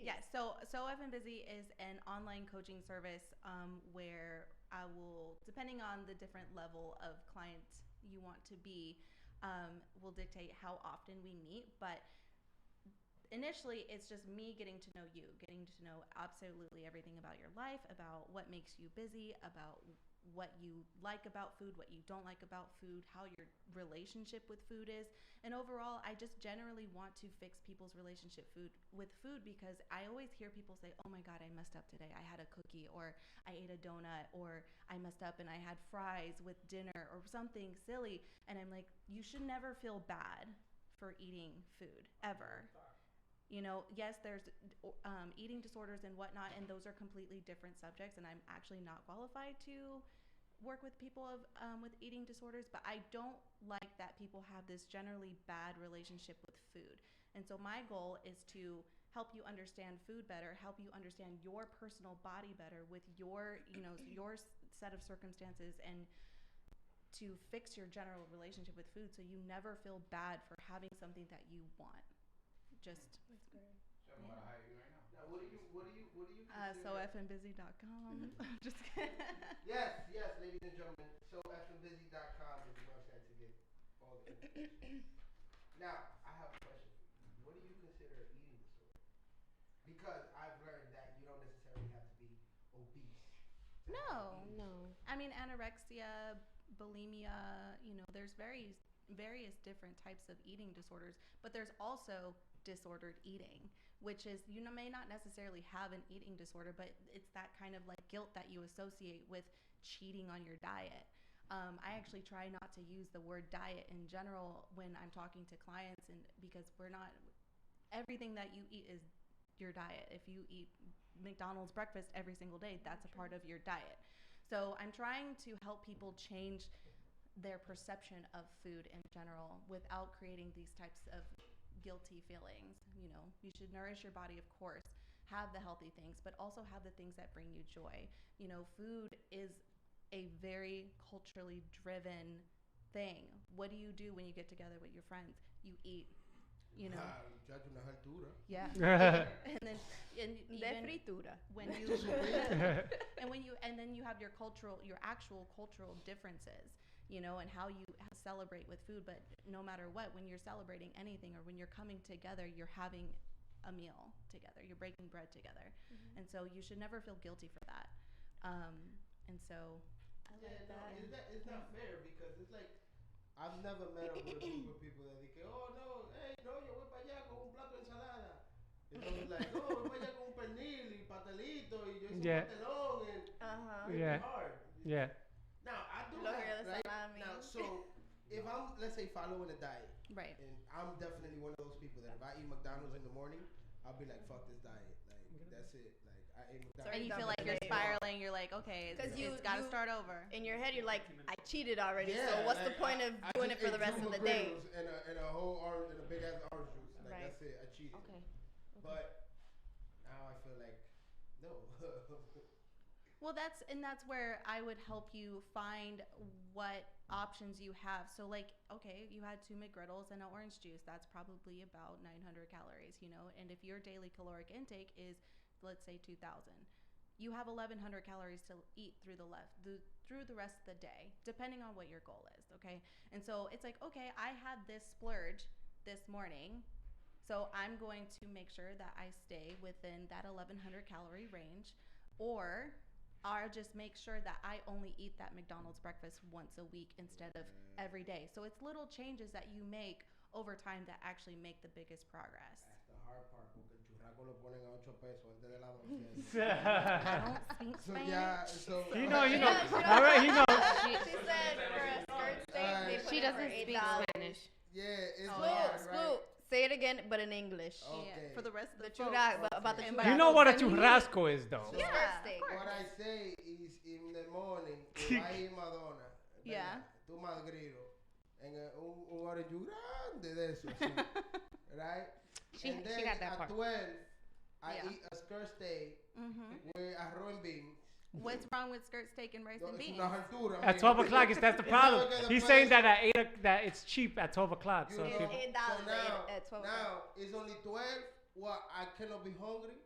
Yeah, so Devin Busy is an online coaching service where I will, depending on the different level of client you want to be, will dictate how often we meet. But initially, it's just me getting to know you, getting to know absolutely everything about your life, about what makes you busy, about what you like about food, what you don't like about food, how your relationship with food is. And overall, I just generally want to fix people's relationship with food because I always hear people say, oh my God, I messed up today. I had a cookie, or I ate a donut, or I messed up and I had fries with dinner or something silly. And I'm like, you should never feel bad for eating food, ever. You know, yes, there's eating disorders and whatnot, and those are completely different subjects, and I'm actually not qualified to work with people with eating disorders, but I don't like that people have this generally bad relationship with food. And so my goal is to help you understand food better, help you understand your personal body better with your, your set of circumstances, and to fix your general relationship with food so you never feel bad for having something that you want. Just That's great. So I'm gonna hire you right now. Now, what do you consider? SoFandBusy.com. Just kidding. Yes, ladies and gentlemen. SoFandBusy.com is the website to get all the information. Now, I have a question for you. What do you consider an eating disorder? Because I've learned that you don't necessarily have to be obese. No. No. I mean, anorexia, bulimia, there's various different types of eating disorders, but there's also disordered eating, which is you may not necessarily have an eating disorder, but it's that kind of like guilt that you associate with cheating on your diet. I actually try not to use the word diet in general when I'm talking to clients, and because everything that you eat is your diet. If you eat McDonald's breakfast every single day, that's a part of your diet. So I'm trying to help people change their perception of food in general without creating these types of guilty feelings. You should nourish your body, of course, have the healthy things, but also have the things that bring you joy. Food is a very culturally driven thing. What do you do when you get together with your friends? You eat. Judge una altura. Yeah. and then De fritura. when you and then you have your actual cultural differences, and how you celebrate with food. But no matter what, when you're celebrating anything or when you're coming together, you're having a meal together, you're breaking bread together. And so you should never feel guilty for that. And so I like that. It's not fair because it's like I've never met up with a group of people that dicen, oh no, hey, no, yo voy para allá con un plato de ensalada. And so it's like, oh, voy para allá con un pernil y pastelito y yo hice un pastelón and it's hard. Yeah. Now I do Lo have, que de right? salami. Now, so if I'm, let's say, following a diet, right, and I'm definitely one of those people that if I eat McDonald's in the morning, I'll be like, fuck this diet, like that's it, like I ate McDonald's. and you feel like you're spiraling. You're like, okay, it's got to start over. In your head, you're like, I cheated already. Yeah, so what's the like, point of doing it for the rest of the day? And a whole orange and a big ass orange juice. Like Right. that's it. I cheated. Okay. But now I feel like no. Well, that's where I would help you find what options you have. So like, okay, you had 2 McGriddles and an orange juice. That's probably about 900 calories, and if your daily caloric intake is, let's say, 2,000, you have 1,100 calories to eat through the rest of the day, depending on what your goal is. Okay. And so it's like, okay, I had this splurge this morning, so I'm going to make sure that I stay within that 1,100 calorie range, or I'll just make sure that I only eat that McDonald's breakfast once a week instead of every day. So it's little changes that you make over time that actually make the biggest progress. That's the hard part, porque el churraco lo ponen a 8 pesos antes de la 12. I don't speak So Spanish. yeah, so He know. Yeah, All right, he knows. She said for a skirt steak, they put She it for doesn't speak $8. Spanish. yeah, it's Oh, hard, yeah. right? Say it again, but in English. Okay. Yeah, for the rest of The the folks. churrasco, about the And churrasco. You know what a Send me- churrasco is, though. So Yeah, skirt of steak. course. what I say is in the morning, que va a ir Madonna, Yeah. tu madrino, en un orange juice grande de eso, así, right? She And then got that at part. 12, I Yeah. eat a skirt steak Mm-hmm. with arroz and beans. What's wrong with skirt steak and rice No, and es beans? una altura. At 12 o'clock, that's the problem. Because He's the saying place- that that it's cheap at 12 o'clock. You So know, people, $8 so at 12 now it's only 12. What, I cannot be hungry,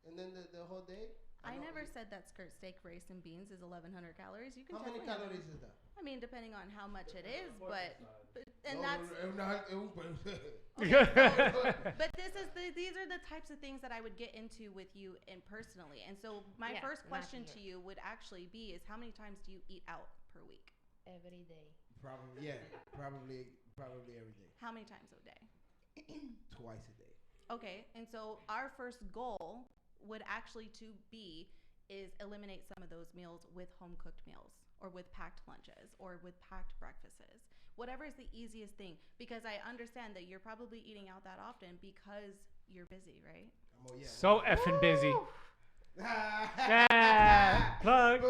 and then the whole day. I never said that skirt steak, rice, and beans is 1,100 calories. You can How many definitely have calories is that? I mean, depending on how much it is, but and No, that's okay, but these are the types of things that I would get into with you and personally. And so my Yeah, first not question here. to you would actually be is how many times do you eat out per week? Every day. Probably, yeah. Probably every day. How many times a day? Twice a day. Okay, and so our first goal would actually to be is eliminate some of those meals with home cooked meals or with packed lunches or with packed breakfasts. Whatever is the easiest thing, because I understand that you're probably eating out that often because you're busy, right? Oh, yeah. So effing busy. Yeah, plug.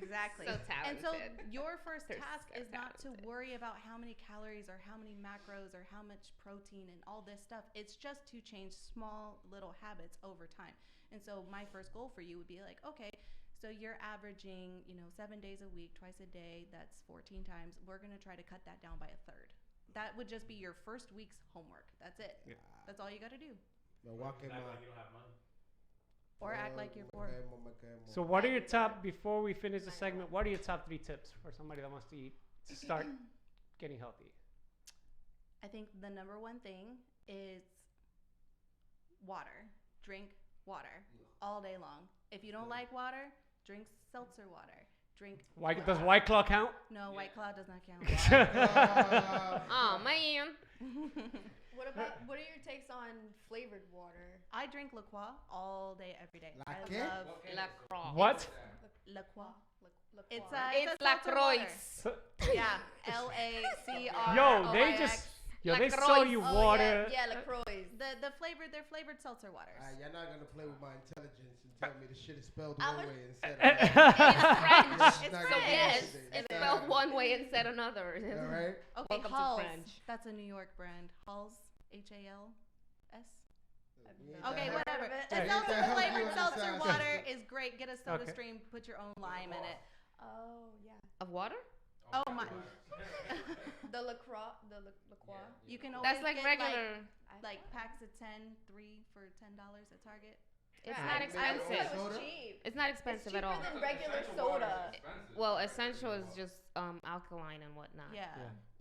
Exactly. So And so talented. your first They're task so is not to talented. worry about how many calories or how many macros or how much protein and all this stuff. It's just to change small little habits over time. And so my first goal for you would be like, okay, so you're averaging, 7 days a week, twice a day, that's 14 times. We're going to try to cut that down by a third. That would just be your first week's homework. That's it. Yeah. That's all you got to do. Milwaukee, Act like you don't have money. Or act like you're poor. So what are your top, before we finish the segment, what are your top 3 tips for somebody that wants to eat, to start getting healthy? I think the number one thing is water. Drink water all day long. If you don't like water, drink seltzer water. Drink. Does White Claw count? No, White Claw does not count. Oh man. What are your takes on flavored water? I drink La Croix all day, every day. I Laque? love La Croix. What? La Croix. It's It's a La seltzer Croix. water. Yeah, LACR. Yo, they just, they sell you water. Yeah, LaCroix. They're flavored seltzer waters. You're not gonna play with my intelligence and tell me the shit is spelled I one was- way instead of It's French. It's not So gonna be yes, today. it's spelled one way and said another. All right. Okay, Welcome to Halls. French. That's a New York brand. Halls, HALS. We ain't Okay, that whatever. help- The Hey, seltzer that help you flavored on the seltzer side. water is great. Get a soda Okay. stream, put your own lime in it. Oh yeah. Of water? Oh my. The LaCroix. You can always That's like get regular. like packs of 10, 3 for $10 at Target. It's Yeah, not I expensive. thought it Soda? was cheap. It's not It's expensive cheaper at all. than regular soda. Well, essential is just alkaline and whatnot. Yeah.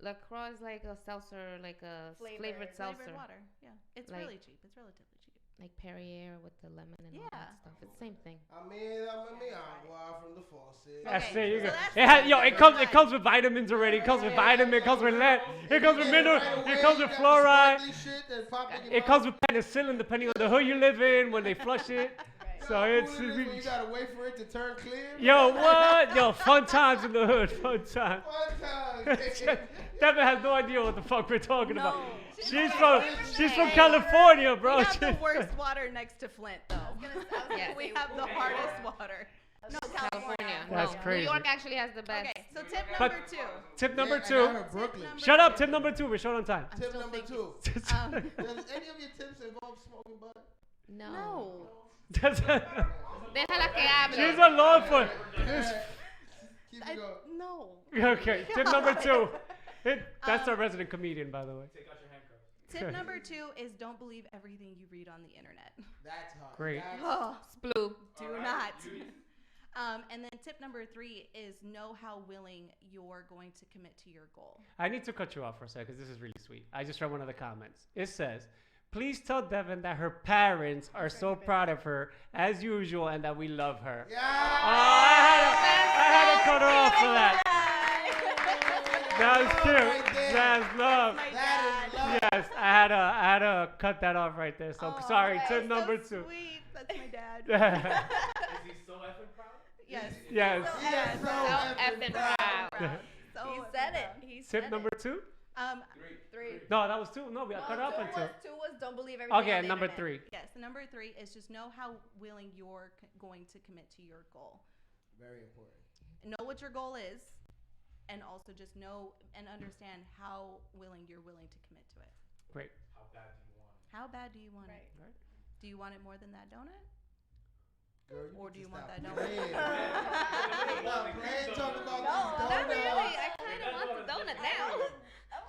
La Croix is like a seltzer, like a Flavored. flavored seltzer, Flavored water. Yeah. It's Like- really cheap. It's relatively cheap. like Perrier with the lemon and all Yeah. that stuff. It's the same thing. I mean, agua from the faucet. That's Okay, there you so go. that's It has, really it comes nice. it comes with vitamins already. It comes with vitamin. It comes with lead. It comes with Yeah, mineral. right away, It comes you with got the fluoride. sparkly shit that pop in your It comes mouth. with penicillin depending on the hood you live in when they flush it. Right. So You know it's how cool it is when you gotta wait for it to turn clear. yo what yo fun times in the hood. Fun times. Fun times. Devin has no idea what the fuck we're talking about. No. She's from California, bro. We have the worst water next to Flint, though. Yeah. We have the hardest water. No, California. That's no. crazy. New York actually has the best. Okay, so tip But- number 2. Tip number Yeah, and I 2. heard Brooklyn. number Shut up. two. Tip number 2. We're short on time. I'm Tip still number thinking. 2. Um, Does any of your tips involve smoking butter? No. no. Déjala que hable. She's a law for. Keep I, it going. no. Okay. Tip number 2. That's our resident comedian, by the way. Take out your handcuffs. Tip number 2 is don't believe everything you read on the internet. That's hard. Great. That's Oh, Sploo. do not. And then tip number 3 is know how willing you're going to commit to your goal. I need to cut you off for a second. This is really sweet. I just read one of the comments. It says, "Please tell Devin that her parents are so proud of her as usual and that we love her." Yeah. I had to cut her off for that. That was Right cute. there. That's love. That is love. Yes, I had to cut that off right there. So sorry. Tip number 2. Sweet. That's my dad. Is he so effing proud? Yes. Yes. So He is effing so proud. effing proud. So He effing said it. proud. He said Tip number 2? 3. No, that was 2. No, we got cut off on 2. Two was don't believe everything. Okay, on and the number internet. 3. Yes, the number 3 is just know how willing you're going to commit to your goal. Very important. Know what your goal is, and also just know and understand how willing you're willing to commit to it. Great. How bad do you want it? How bad do you want Right. it? Do you want it more than that donut? Girl, Or need do you to want stop that donut? playing. Stop playing, talking about No, these Not donuts. really. I kind of want the donut now.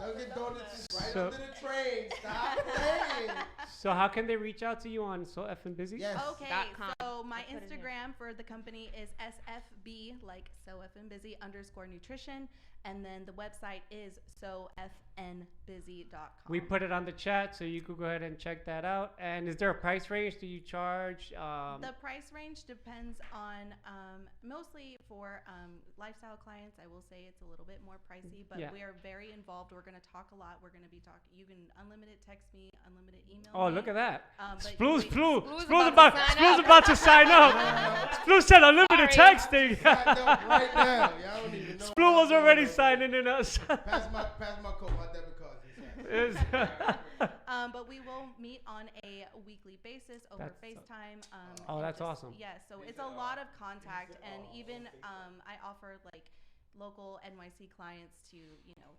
Dunkin' Donuts is right So- under the train. Stop playing. So how can they reach out to you on So Effin' Busy? Yes. Okay, .com. so my I'll put it here. Instagram for the company is SFB, like so effin busy _nutrition, and then the website is sofnbusy.com. We put it on the chat, so you could go ahead and check that out. And is there a price range? Do you charge? The price range depends on mostly for lifestyle clients. I will say it's a little bit more pricey, but Yeah. we are very involved. We're going to talk a lot. We're going to be talking. You can unlimited text me, unlimited email. Oh, me. look at that. But Splu's about to sign about up. to sign up. Splu said unlimited Sorry. texting. Signed up right now. Y'all don't even know. Splu what was I'm already doing. signing in us. Pass my code, my debit card. But we will meet on a weekly basis over That's- FaceTime. Oh, and that's awesome. Yeah, so it's a lot of contact, and even I offer like local NYC clients to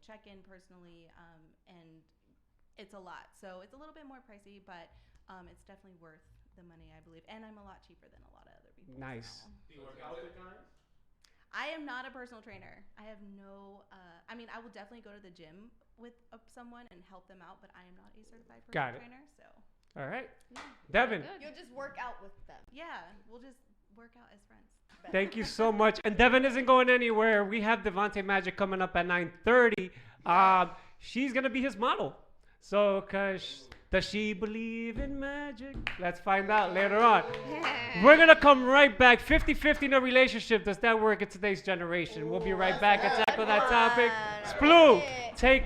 check in personally, and it's a lot. So it's a little bit more pricey, but it's definitely worth the money, I believe, and I'm a lot cheaper than a lot of other people. Nice. so. Do you work out with clients? I am not a personal trainer. I have no. I mean, I will definitely go to the gym with someone and help them out, but I am not a certified Got personal it. trainer. So All right. yeah. Devin, You'll just work out with them. Yeah, we'll just work out as friends. thank you so much. And Devin isn't going anywhere. We have Devonte Magic coming up at 9:30. She's going to be his model. So, does she believe in magic? Let's find out later on. We're going to come right back. 50-50 in a relationship. Does that work in today's generation? We'll be right back and tackle that topic. Splu, take...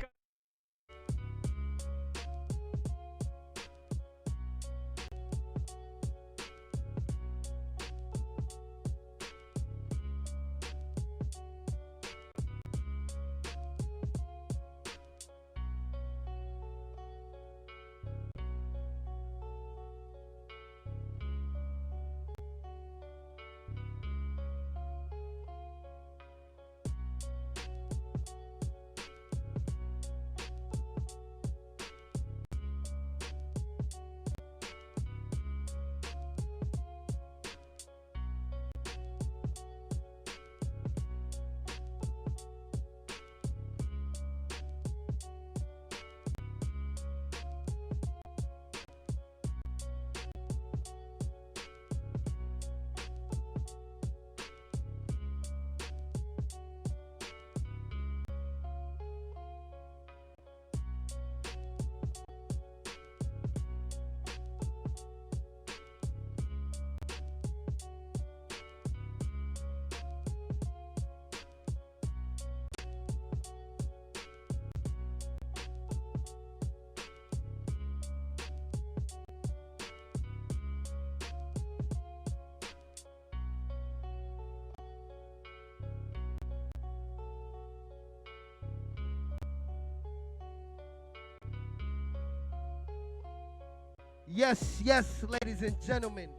Yes, yes, ladies and gentlemen,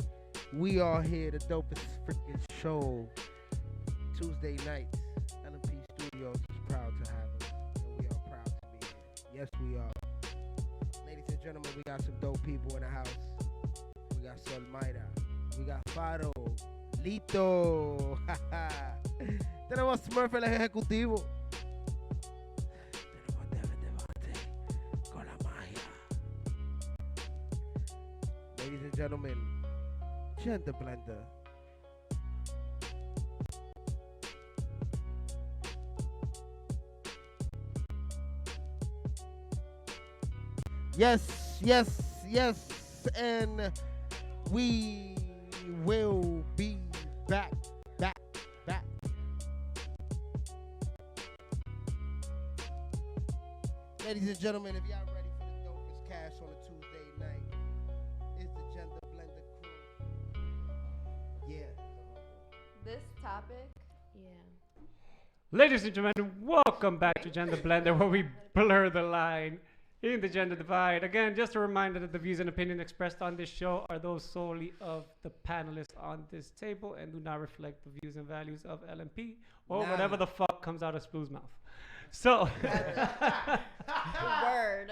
we are here, the dopest freaking show. Tuesday nights, LMP Studios is proud to have us, and we are proud to be here. Yes, we are. Ladies and gentlemen, we got some dope people in the house. We got Solmaida, we got Faro, Lito, tenemos Smurf el ejecutivo. Tenemos Devin Deadlifts con la magia. Ladies and gentlemen, Gender Blender. Yes, yes, yes, and we will be back. Ladies and gentlemen, if y'all ready for the dopest cash on a Tuesday night, it's the Gender Blender crew. Yeah. This topic. Yeah. Ladies and gentlemen, welcome back to Gender Blender, where we blur the line in the gender divide. Again, just a reminder that the views and opinions expressed on this show are those solely of the panelists on this table and do not reflect the views and values of LMP or whatever the fuck comes out of Spoo's mouth. So, Word.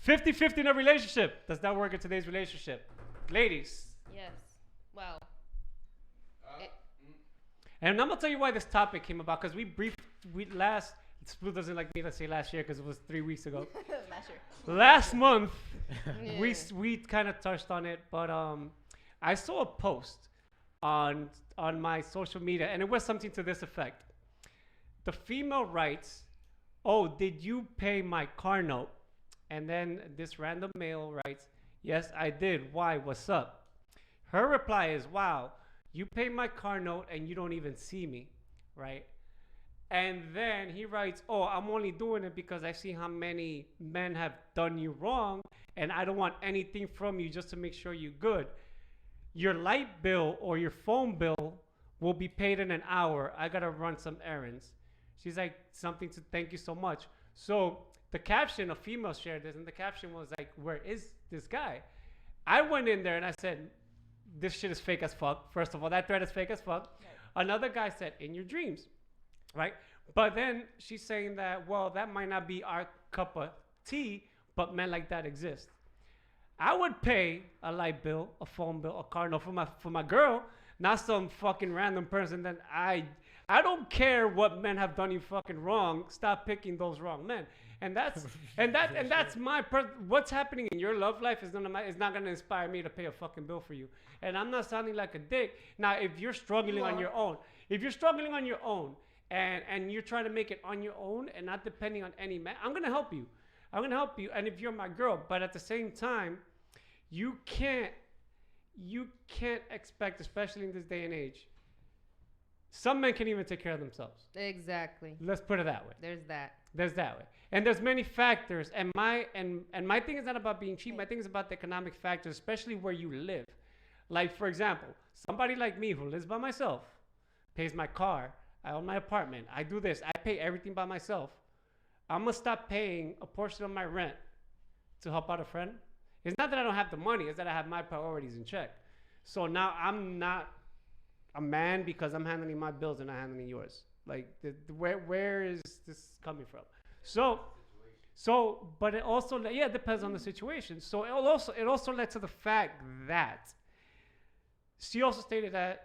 50-50 in a relationship. Does that work in today's relationship? Ladies. Yes. Well. And I'm gonna tell you why this topic came about, because we Splu doesn't like me to say last year because it was 3 weeks ago. Last year. Last month, Yeah. we kind of touched on it, but I saw a post on my social media, and it was something to this effect. The female writes, "Oh, did you pay my car note?" And then this random male writes, "Yes, I did. Why? What's up?" Her reply is, "Wow, you pay my car note and you don't even see me," right? And then he writes, "Oh, I'm only doing it because I see how many men have done you wrong, and I don't want anything from you just to make sure you're good. Your light bill or your phone bill will be paid in an hour. I gotta run some errands." She's like, "Something to thank you so much." So the caption, a female shared this, and the caption was like, "Where is this guy?" I went in there and I said, "This shit is fake as fuck." First of all, that thread is fake as fuck. Right. Another guy said, "In your dreams." Right? But then she's saying that, well, that might not be our cup of tea, but men like that exist. I would pay a light bill, a phone bill, a car note for my girl, not some fucking random person that I don't care what men have done you fucking wrong. Stop picking those wrong men. And that's my what's happening in your love life is not gonna inspire me to pay a fucking bill for you. And I'm not sounding like a dick. Now, if you're struggling on your own, and you're trying to make it on your own and not depending on any man, I'm gonna help you. And if you're my girl, but at the same time, you can't expect, especially in this day and age. Some men can even take care of themselves. Exactly. Let's put it that way. There's that way. And there's many factors. And my thing is not about being cheap. My thing is about the economic factors, especially where you live. Like, for example, somebody like me who lives by myself, pays my car, I own my apartment, I do this, I pay everything by myself. I'm going to stop paying a portion of my rent to help out a friend. It's not that I don't have the money, it's that I have my priorities in check. So now I'm not a man because I'm handling my bills and not handling yours. Like, where is this coming from? So, but it also, it depends on the situation. So it also led to the fact that she also stated that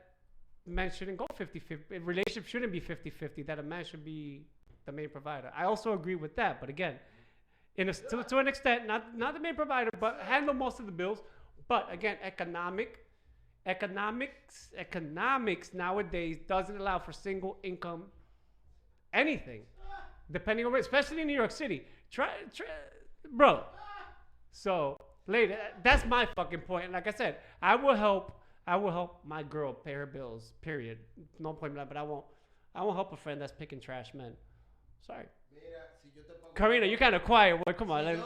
men shouldn't go 50-50. Relationship shouldn't be 50-50, that a man should be the main provider. I also agree with that, but again, to an extent, not the main provider, but handle most of the bills. But again, economics nowadays doesn't allow for single income anything, depending on where, especially in New York City. Bro. So, lady, that's my fucking point. And like I said, I will help my girl pay her bills. Period. No point blank. But I won't help a friend that's picking trash men. Sorry. Karina, you're kind of quiet. Well, come on. Listen.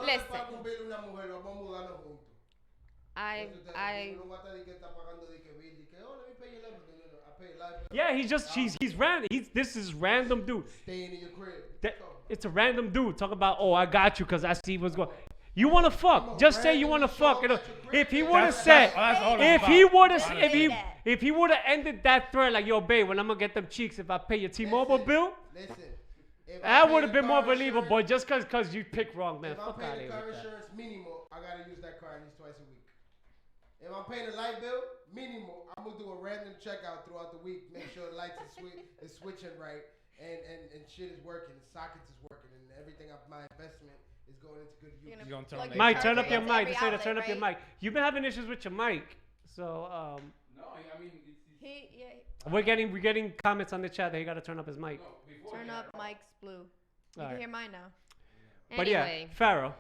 Yeah, he's random. This is random dude. Staying in your crib. It's a random dude. Talk about, oh, I got you because I see what's going. You want to fuck? Just say you want to fuck. If he would have said, if he would have ended that thread like, yo, babe, when I'm gonna get them cheeks if I pay your T-Mobile bill, that would have been more believable. Just because you pick wrong, man. If I'm paying the car insurance minimal, I gotta use that car at least twice a week. If I'm paying a light bill minimal, I'm gonna do a random checkout throughout the week, make sure the lights is switching right, and shit is working, the sockets is working, and everything of my investment is going into good use. Mike, turn up your mic. They say to turn up your mic. You've been having issues with your mic, so no, I mean we're getting comments on the chat that he got to turn up his mic. No, turn up Mike's blue. You can hear mine now. But yeah, Pharaoh.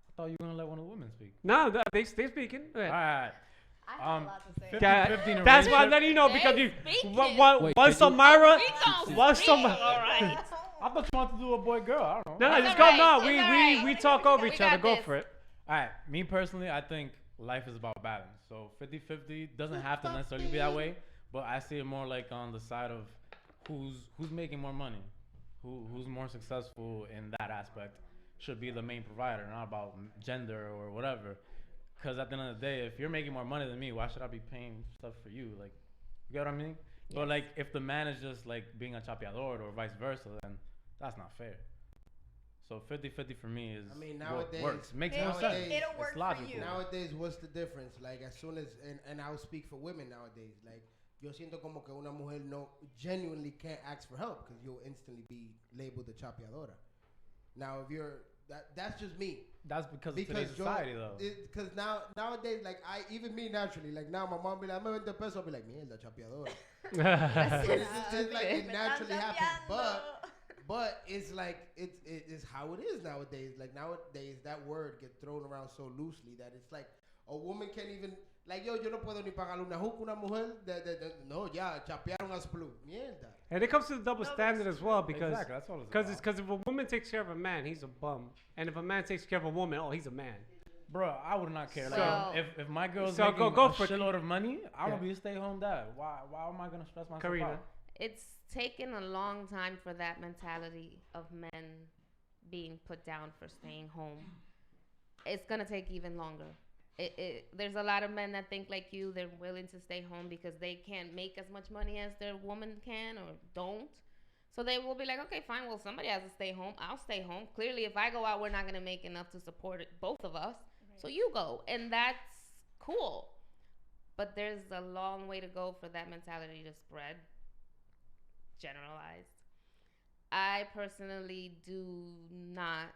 I thought you were gonna let one of the women speak. No, they speaking. All right. I have a lot to say. 50-50 that's why I'm letting you know because you once Samara, once Samara. All right. I thought you wanted to do a boy girl. I don't know. No, just go. No, we talk over each other. Go for it. All right. Me personally, I think life is about balance. So 50-50 doesn't have to necessarily be that way, but I see it more like on the side of who's making more money, who's more successful in that aspect should be the main provider, not about gender or whatever. Because at the end of the day, if you're making more money than me, why should I be paying stuff for you? Like, you get what I mean? Yes. But like, if the man is just like being a chapeador or vice versa, then that's not fair. So 50-50 for me is nowadays works. Makes more sense. It'll work it's logical. for you. Nowadays, what's the difference? Like, as soon as, and I'll speak for women nowadays, like, yo siento como que una mujer no genuinely can't ask for help because you'll instantly be labeled a chapeadora. Now, if you're that's just me. That's because of today's society, though. Because nowadays, like even me naturally, like now my mom be like, "Me 20 pesos," I'll be like, "Mierda, chapeadora." It's like it naturally happens, but it's like it's how it is nowadays. Like nowadays, that word gets thrown around so loosely that it's like a woman can't even like yo no puedo ni pagarle una hook una mujer no ya chapearon a splu mierda. And it comes to the double standard as well because exactly, that's all it's about. because if a woman takes care of a man, he's a bum, and if a man takes care of a woman, oh, he's a man. Bro, I would not care. So- Like, if my girl's So making go a for it. shitload of money, I'm Yeah. gonna be a stay-home dad. Why am I gonna stress myself Karina. out? It's taken a long time for that mentality of men being put down for staying home. It's gonna take even longer. There's a lot of men that think like you. They're willing to stay home because they can't make as much money as their woman can or don't. So they will be like, okay, fine. Well, somebody has to stay home. I'll stay home. Clearly, if I go out, we're not going to make enough to support it, both of us. Right. So you go. And that's cool. But there's a long way to go for that mentality to spread, generalized. I personally do not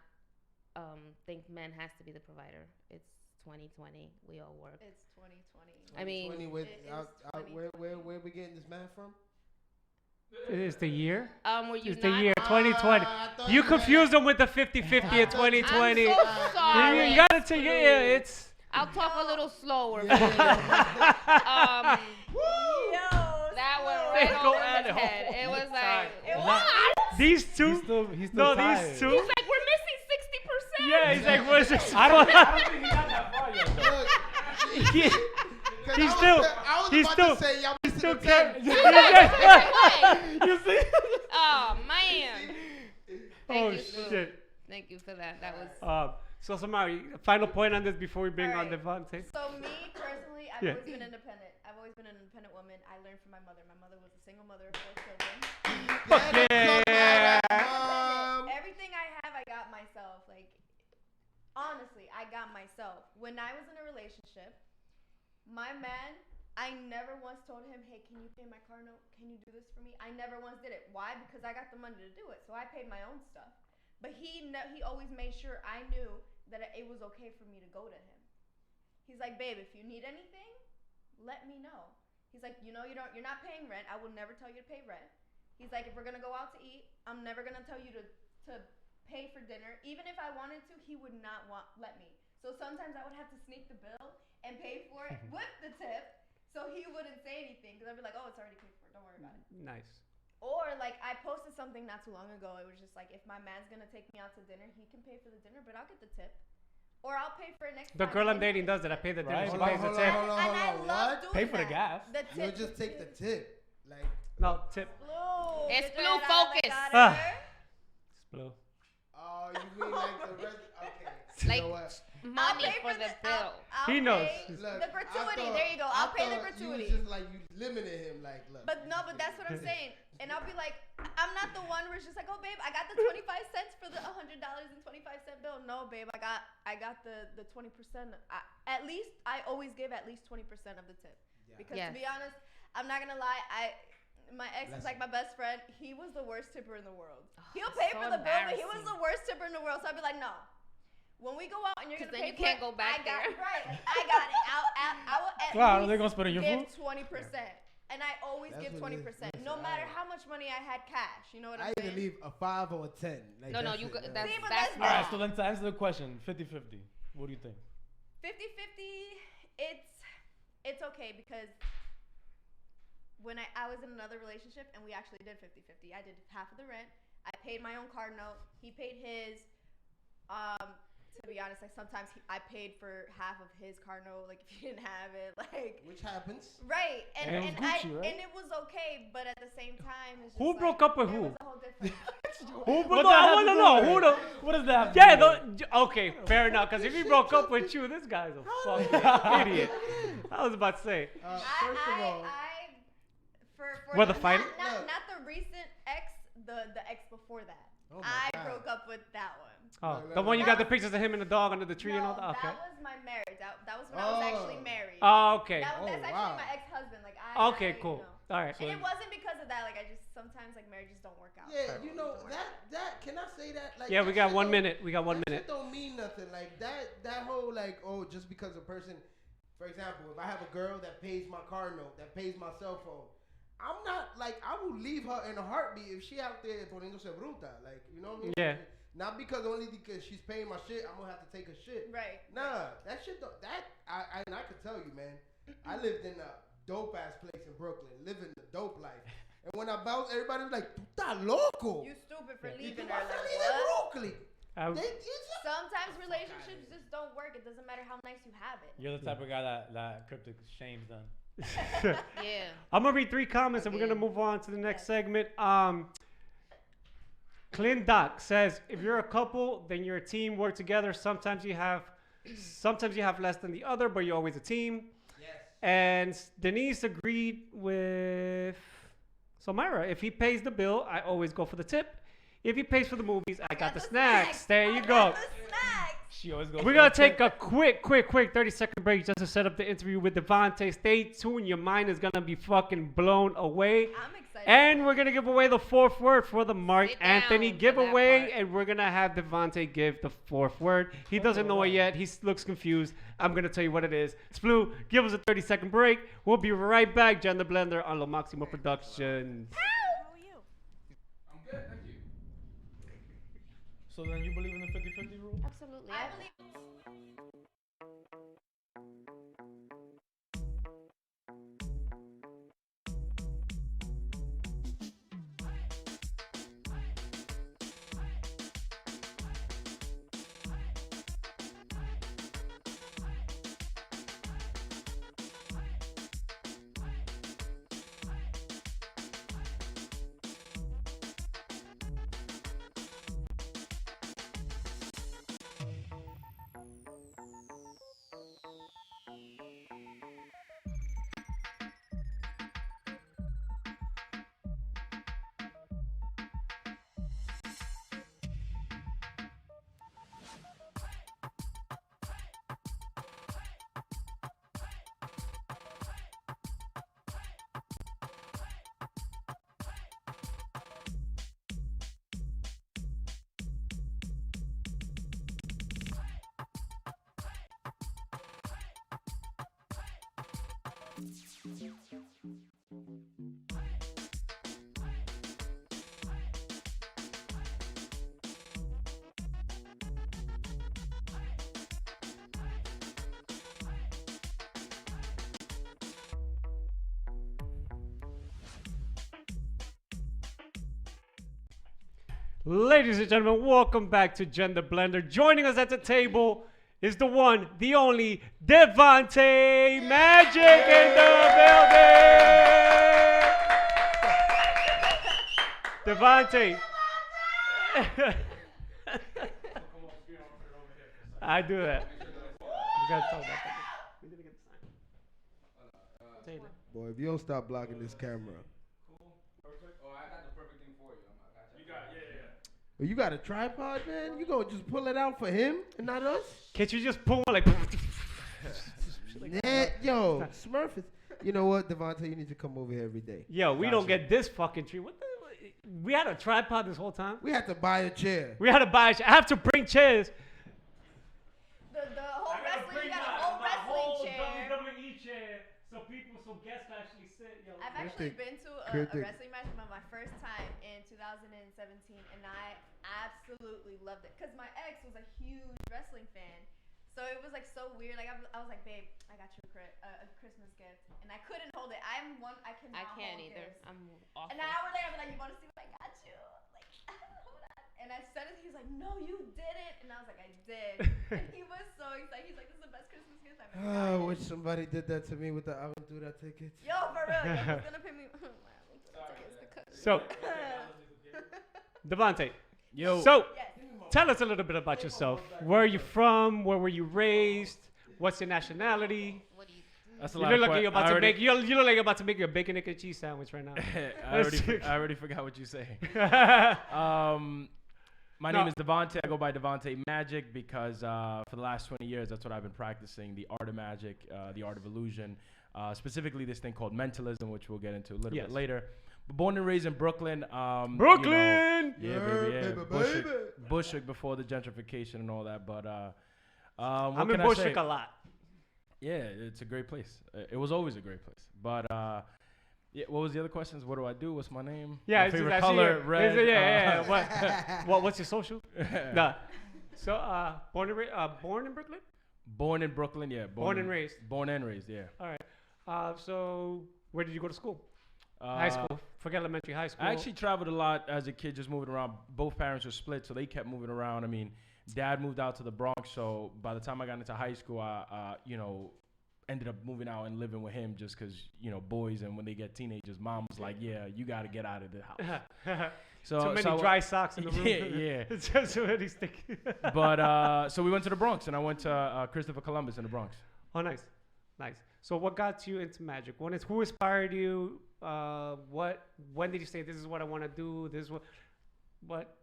think men has to be the provider. It's 2020. We all work. It's 2020. I mean, where we getting this math from? It's the year? Were you It's the not- year 2020. You confused them with the 50-50 in 2020. I'm so sorry. You gotta take it. It's. I'll talk a little slower. Yeah. That went They right go over at his it. head. It was like, Sorry. what? These two? He's still No, tired. these two? He's like, we're missing 60%. Yeah, he's like, where's this? I don't think he got that far yet, though. He's still. I was He's about still. to say y'all He's still missing can't. You see? Oh, man. Oh, you, Sue. shit. Thank you for that. That was... So, Samari, final point on this before we bring on Alright. Devonte. So me personally, I've Yeah. always been independent. I've always been an independent woman. I learned from my mother. My mother was a single mother of 4 children. Yeah. Everything I have, I got myself. Like, honestly, I got myself. When I was in a relationship, my man, I never once told him, hey, can you pay my car note? Can you do this for me? I never once did it. Why? Because I got the money to do it. So I paid my own stuff. But he always made sure I knew that it was okay for me to go to him. He's like, babe, if you need anything, let me know. He's like, you're not paying rent. I will never tell you to pay rent. He's like, if we're gonna go out to eat, I'm never gonna tell you to pay for dinner. Even if I wanted to, he would not let me. So sometimes I would have to sneak the bill and pay for it with the tip, so he wouldn't say anything because I'd be like, oh, it's already paid for. Don't worry about it. Nice. Or like I posted something not too long ago. It was just like, if my man's gonna take me out to dinner, he can pay for the dinner, but I'll get the tip. Or I'll pay for it next The time. girl I'm And dating does that. I pay the dinner. Right. She Hold pays the tip. And I love What? doing Pay for the that. gas. The You tip. just take the tip. Like, No, tip. Blue. It's Get blue that out of the focus. gutter. It's blue. oh, you mean like the rest? Okay. Like, You know what? money pay for the bill. I'll He knows. pay Look, the gratuity. I thought- There you go. I I'll pay the thought gratuity. You was just like you limited him. Like, look. But that's what I'm saying. And I'll be like, I'm not the one where it's just like, oh babe, I got the 25 cents for the $100.25 bill. No, babe, I got the 20%. At least I always give at least 20% of the tip. Yeah. Because Yes. to be honest, I'm not gonna lie, my ex is like my best friend. He was the worst tipper in the world. He'll pay so for the bill, but he was embarrassing. the worst tipper in the world. So I'd be like, no. When we go out and you're 'Cause gonna then pay you can't for go it, back I got there. it. Right. I got it. I will at Wow, least they're gonna spit on your give food? 20%. And I always That's give what it 20%. is. Listen, No matter how much money I had cash. You know what I I'm either saying? leave a 5 or a 10. Like, No, that's you it, go- yeah. that's See, but that's that's All right, not. so then to answer the question, 50-50. What do you think? 50-50, it's okay because when I was in another relationship and we actually did 50-50. I did half of the rent. I paid my own car note. He paid his. To be honest, like sometimes I paid for half of his car note. Like if he didn't have it, like Which happens. right. And And it was Gucci, right? and it was okay, but at the same time, it's just Who like, broke up with there who? was a whole difference. Who? What No, that I have want to to do know. with Who it? the? What does that have to Yeah, do with it? okay, fair enough. Because if he broke up with you, this guy's a fucking idiot. I was about to say. First of all, for What, the fight? not the recent ex, the ex before that. Oh my I God. broke up with that one. Oh, Like, the one you got the that pictures of him and the dog under the tree and all that? Okay. that was my marriage. That was when I was actually married. Oh, okay. That's Oh, actually wow. my ex-husband. Like I. Okay, I, cool. You know. All right. And it wasn't because of that. Like I just sometimes like marriages don't work out. Yeah, So you know it don't work out. that. Can I say that? Like, Yeah, we that got shit 1 don't- minute. We got 1 that minute. shit don't mean nothing. Like that whole like, oh, just because a person, for example, if I have a girl that pays my car note, that pays my cell phone, I'm not like, I will leave her in a heartbeat if she out there poniéndose bruta. Like, you know what I mean? Yeah. Not only because she's paying my shit, I'm gonna have to take her shit. Right. Nah, that shit don't, I could tell you, man. I lived in a dope ass place in Brooklyn, living the dope life. And when I bounced, everybody was like, "Tu estás loco? You stupid for Y leaving tú her. vas a Like, salir de what? Brooklyn." I- Sometimes relationships just don't work. It doesn't matter how nice you have it. You're the type of guy that cryptic shames them. Yeah. I'm gonna read 3 comments and we're gonna move on to the next segment. Clint Doc says, if you're a couple, then you're a team. Work together. Sometimes you have less than the other, but you're always a team. Yes. And Denise agreed with Myra. If he pays the bill, I always go for the tip. If he pays for the movies, I got the snacks. There you go. She always goes. We're going to take a quick 30-second break just to set up the interview with Devonte. Stay tuned. Your mind is going to be fucking blown away. I'm excited. And we're going to give away the 4th word for the Mark Sit Anthony down for that giveaway. part. And we're going to have Devonte give the 4th word. He doesn't know it yet. He looks confused. I'm going to tell you what it is. Splu, give us a 30-second break. We'll be right back. Gender Blender on Lo Maximo Productions. How are you? I'm good, thank you. So then you believe in the 50-50 rule? Absolutely. I believe. Ladies and gentlemen, welcome back to Gender Blender. Joining us at the table is the one, the only, Devonte Magic in the building. Devonte. I do that. We gotta talk about that. We didn't get the sign. Say that. Boy, if you don't stop blocking this camera. Oh, I got the perfect thing for you. You got Oh, you got a tripod, man? You gonna just pull it out for him and not us? Can't you just pull one like? Nah, yo, Smurf is. You know what, Devonte? You need to come over here every day. Yo, we don't get this fucking tree. What the? We had a tripod this whole time. We had to buy a chair. We had to buy. I have to bring chairs. The whole wrestling, you got a whole wrestling chair. WWE chair, so guests can actually sit. Yo, I've actually been to a wrestling match for my first time in 2017, and I absolutely loved it. Because my ex was a huge wrestling fan. So it was like so weird. Like I was like, babe, I got you a Christmas gift, and I couldn't hold it. I can't either. Gifts. I'm awful. And an hour later, I'm like, you want to see what I got you? Like, hold on. And I said it. He's like, no, you didn't. And I was like, I did. And he was so excited. He's like, this is the best Christmas gift I've ever I gotten. wish somebody did that to me with the Aventura tickets. Yo, for real. He's gonna pay me my Aventura tickets because. So, Devonte. Yo. So, tell us a little bit about yourself. Where are you from? Where were you raised? What's your nationality? That's a You lot look of like que- you're about I to already- make. You look like you're about to make your bacon, egg, and cheese sandwich right now. I already forgot what you say. My name is Devonte. I go by Devonte Magic because for the last 20 years, that's what I've been practicing, the art of magic, the art of illusion, specifically this thing called mentalism, which we'll get into a little bit later. But born and raised in Brooklyn. Brooklyn! You know, Bushwick before the gentrification and all that. But I'm in Bushwick a lot. Yeah, it's a great place. It was always a great place. But yeah, what was the other questions? What do I do? What's my name? Yeah, my favorite color, red. What's your social? Nah. So born in Brooklyn? Born in Brooklyn, yeah. Born and raised. Born and raised, yeah. All right. So where did you go to school? High school. Forget elementary, high school. I actually traveled a lot as a kid, just moving around. Both parents were split, so they kept moving around. I mean, Dad moved out to the Bronx, so by the time I got into high school, I ended up moving out and living with him just because, boys, and when they get teenagers, mom was like, yeah, you got to get out of the house. Too many dry socks in the room. Yeah. It's just too many sticky. But so we went to the Bronx, and I went to Christopher Columbus in the Bronx. Oh, nice. So what got you into magic? Who inspired you? When did you say, this is what I want to do? This is what?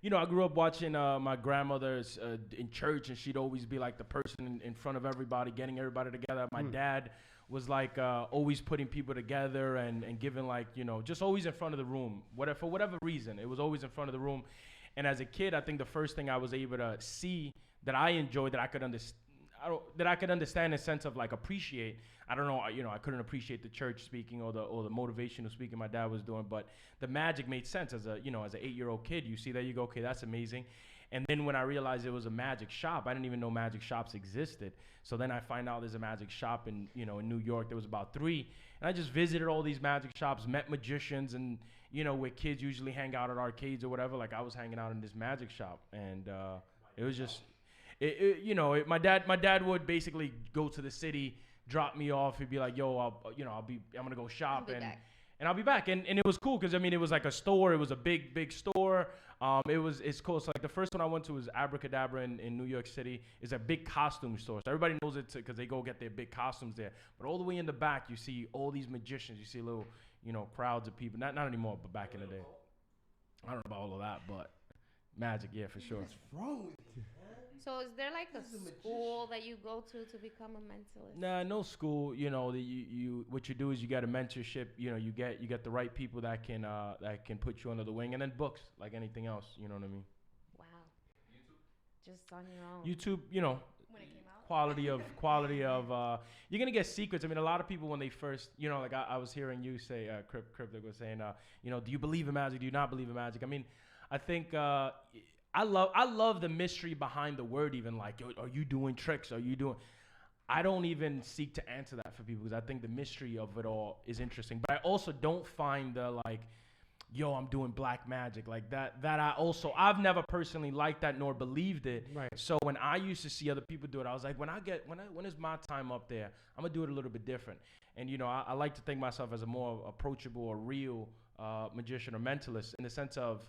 I grew up watching my grandmother's in church, and she'd always be like the person in front of everybody, getting everybody together. My dad was like always putting people together and giving just always in front of the room. For whatever reason, it was always in front of the room. And as a kid, I think the first thing I was able to see that I enjoyed, that I could understand in a sense of appreciate. I don't know, I couldn't appreciate the church speaking or the motivational speaking my dad was doing, but the magic made sense as an 8-year-old kid. You see that, you go, okay, that's amazing. And then when I realized it was a magic shop, I didn't even know magic shops existed. So then I find out there's a magic shop in New York. There was about 3, and I just visited all these magic shops, met magicians, and where kids usually hang out at arcades or whatever. Like I was hanging out in this magic shop, and it was just. My dad would basically go to the city, drop me off. He'd be like, "Yo, I'm gonna go shop and I'll be back." And it was cool because it was like a store. It was a big store. It's cool. So the first one I went to was Abracadabra in New York City. It's a big costume store. So everybody knows it because they go get their big costumes there. But all the way in the back, you see all these magicians. You see little crowds of people. Not anymore, but back in the day. I don't know about all of that, but magic, yeah, for sure. What's wrong with you? So is there a school that you go to become a mentalist? Nah, no school. What you do is you get a mentorship. You get the right people that can put you under the wing, and then books like anything else. You know what I mean? Wow. YouTube? Just on your own. YouTube, When it came out. quality of. You're gonna get secrets. I mean, a lot of people when they first, I was hearing you say, Cryptic was saying, do you believe in magic? Do you not believe in magic? I mean, I think. I love the mystery behind the word, even are you doing tricks? Are you doing? I don't even seek to answer that for people because I think the mystery of it all is interesting. But I also don't find the I'm doing black magic like that. I've never personally liked that nor believed it. Right. So when I used to see other people do it, I was like, when is my time up there, I'm gonna do it a little bit different. And I like to think myself as a more approachable or real magician or mentalist in the sense of.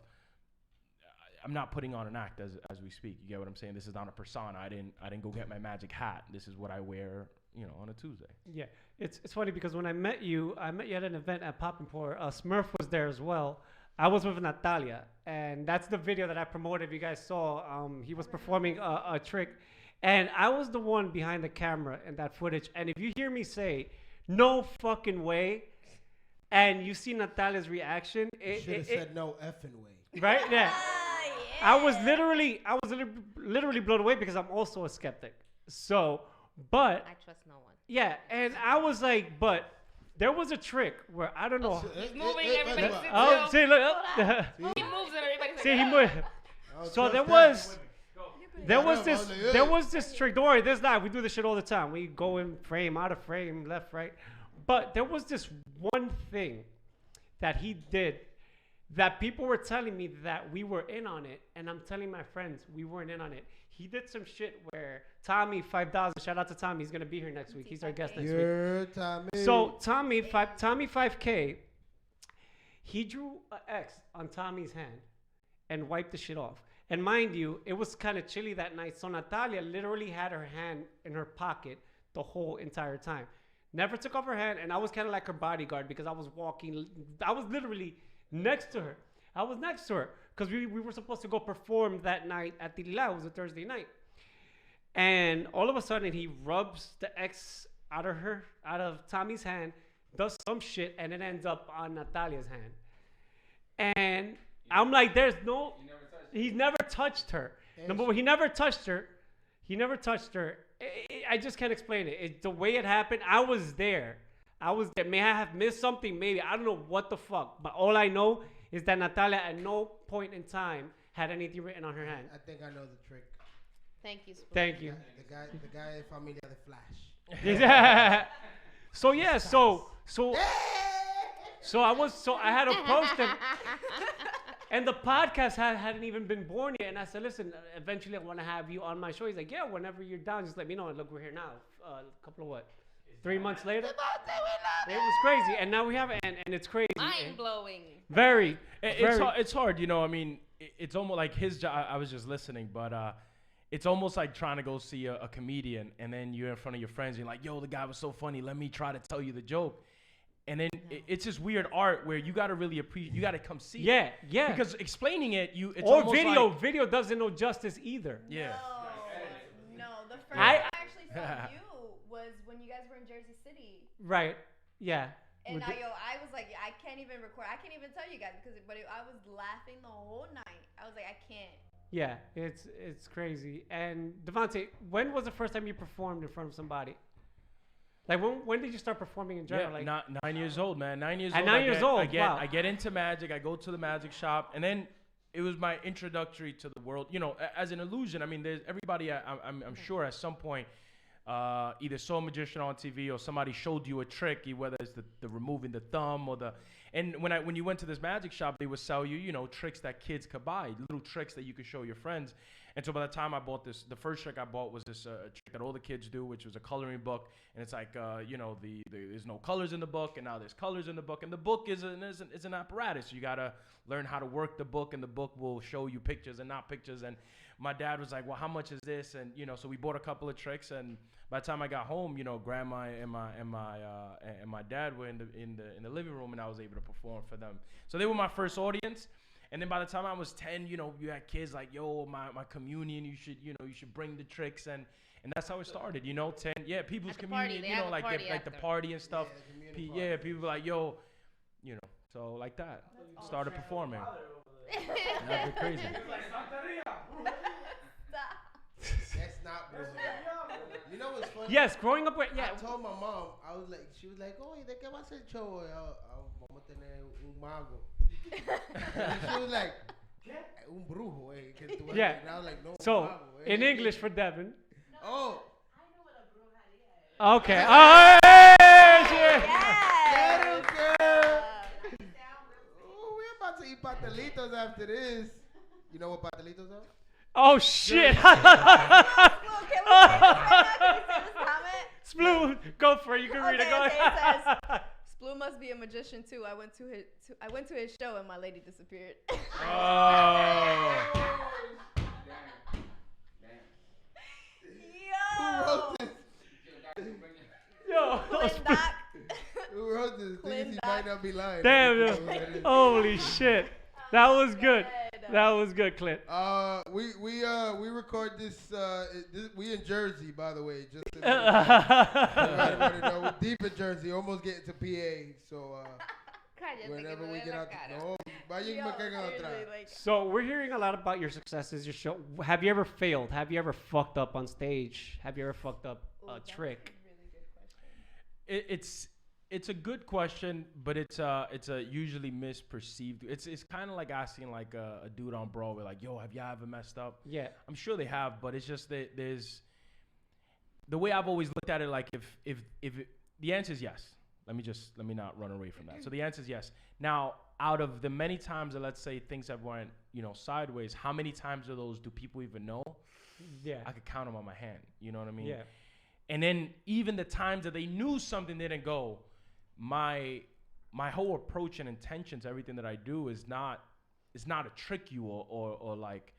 I'm not putting on an act as we speak. You get what I'm saying? This is not a persona. I didn't go get my magic hat. This is what I wear, on a Tuesday. Yeah, it's funny because when I met you at an event at Poppin' Pour. Smurf was there as well. I was with Natalia, and that's the video that I promoted. If you guys saw, he was performing a trick, and I was the one behind the camera in that footage. And if you hear me say, "No fucking way," and you see Natalia's reaction, you should have said no effing way. Right? Yeah. I was literally blown away because I'm also a skeptic. So, but I trust no one. Yeah, and I was like, but there was a trick where I don't know. He's moving, everybody sits Oh, see, look. He moves and everybody's See, he like, moved. So there was this trick. Don't worry, there's not. We do this shit all the time. We go in frame, out of frame, left, right. But there was this one thing that he did that people were telling me that we were in on it, and I'm telling my friends we weren't in on it. He did some shit where Tommy 5000. Shout out to Tommy. He's gonna be here next week. He's our guest next week. Tommy. So Tommy 5K. He drew an X on Tommy's hand and wiped the shit off. And mind you, it was kind of chilly that night. So Natalia literally had her hand in her pocket the whole entire time. Never took off her hand, and I was kind of like her bodyguard because I was literally next to her. I was next to her because we were supposed to go perform that night at Tilila. It was a Thursday night. And all of a sudden, he rubs the X out of Tommy's hand, does some shit, and it ends up on Natalia's hand. And I'm like, there's no... He's never touched her. Number one, he never touched her. I just can't explain it. The way it happened, I was there. May I have missed something? Maybe. I don't know what the fuck. But all I know is that Natalia at no point in time had anything written on her hand. I think I know the trick. Thank you. Thank you. The guy Familia de Flash. Yeah. So I had approached him, and the podcast hadn't even been born yet. And I said, listen, eventually I want to have you on my show. He's like, yeah, whenever you're down, just let me know. And look, we're here now. A couple of 3 months later. It was crazy, and now we have it, and it's crazy. Mind blowing. Very. It's hard, you know. I mean, it's almost like his job. I was just listening, but it's almost like trying to go see a comedian, and then you're in front of your friends, and you're like, yo, the guy was so funny. Let me try to tell you the joke. And then it's this weird art where you got to really appreciate. You got to come see. Yeah. Because explaining it, it's or almost video. like, Video doesn't know justice either. Yeah. No. The first time I actually saw you was when you guys were in Jersey City. Right. Yeah. And I was like, I can't even record. I can't even tell you guys I was laughing the whole night. I was like, I can't. Yeah, it's crazy. And Devonte, when was the first time you performed in front of somebody? Like when did you start performing in general? Yeah, like 9 years old, man. 9 years at old. 9 years old. I get into magic. I go to the magic shop, and then it was my introductory to the world. You know, as an illusion. I mean, there's everybody. I'm sure at some point, either saw a magician on TV or somebody showed you a trick, whether it's the removing the thumb or the. And when you went to this magic shop, they would sell you, tricks that kids could buy, little tricks that you could show your friends. And so by the time I bought this, the first trick I bought was this trick that all the kids do, which was a coloring book. And it's like, there's no colors in the book, and now there's colors in the book. And the book is an apparatus. You got to learn how to work the book, and the book will show you pictures and not pictures. And my dad was like, well, how much is this? And, so we bought a couple of tricks. And by the time I got home, grandma and my dad were in the living room, and I was able to perform for them. So they were my first audience. And then by the time I was 10, you had kids like, yo, my communion, you should bring the tricks. And that's how it started, 10. Yeah, people's communion, like the party and stuff. Yeah, people were like, yo, so like that. Awesome. Started performing. That'd be crazy. That's not brutal. You know what's funny? Yes, growing up with, I told my mom, she was like, oh, ¿de qué va a ser show? Vamos a tener un mago. And she was like, un brujo, eh. Yeah. And I was like, no, so, mago, in English for Devin. Oh. Okay. Oh, hey, shit. Yes. Oh, we're about to eat patelitos after this. You know what patelitos are? Oh, shit. Splu, go for it. You can read it. Go ahead. Splu must be a magician too. I went to his show and my lady disappeared. Oh. Who wrote this? Yo. Who wrote this? Thinks he might not be lying. Damn. Holy shit. That was good. That was good, Clint. We record this. We in Jersey, by the way. Just so everybody know, we're deep in Jersey, almost getting to PA. So whenever we get out, So we're hearing a lot about your successes, your show. Have you ever failed? Have you ever fucked up on stage? Have you ever fucked up a trick? That's a really good question. It's a good question, but it's a usually misperceived. It's kind of like asking like a dude on Broadway, like, yo, have you ever messed up? Yeah, I'm sure they have, but it's just that there's the way I've always looked at it. Like if the answer is yes, let me not run away from that. So the answer is yes. Now, out of the many times that let's say things have went sideways, how many times of those do people even know? Yeah, I could count them on my hand. You know what I mean? Yeah. And then even the times that they knew something didn't go. My whole approach and intentions, everything that I do is not to trick you or like,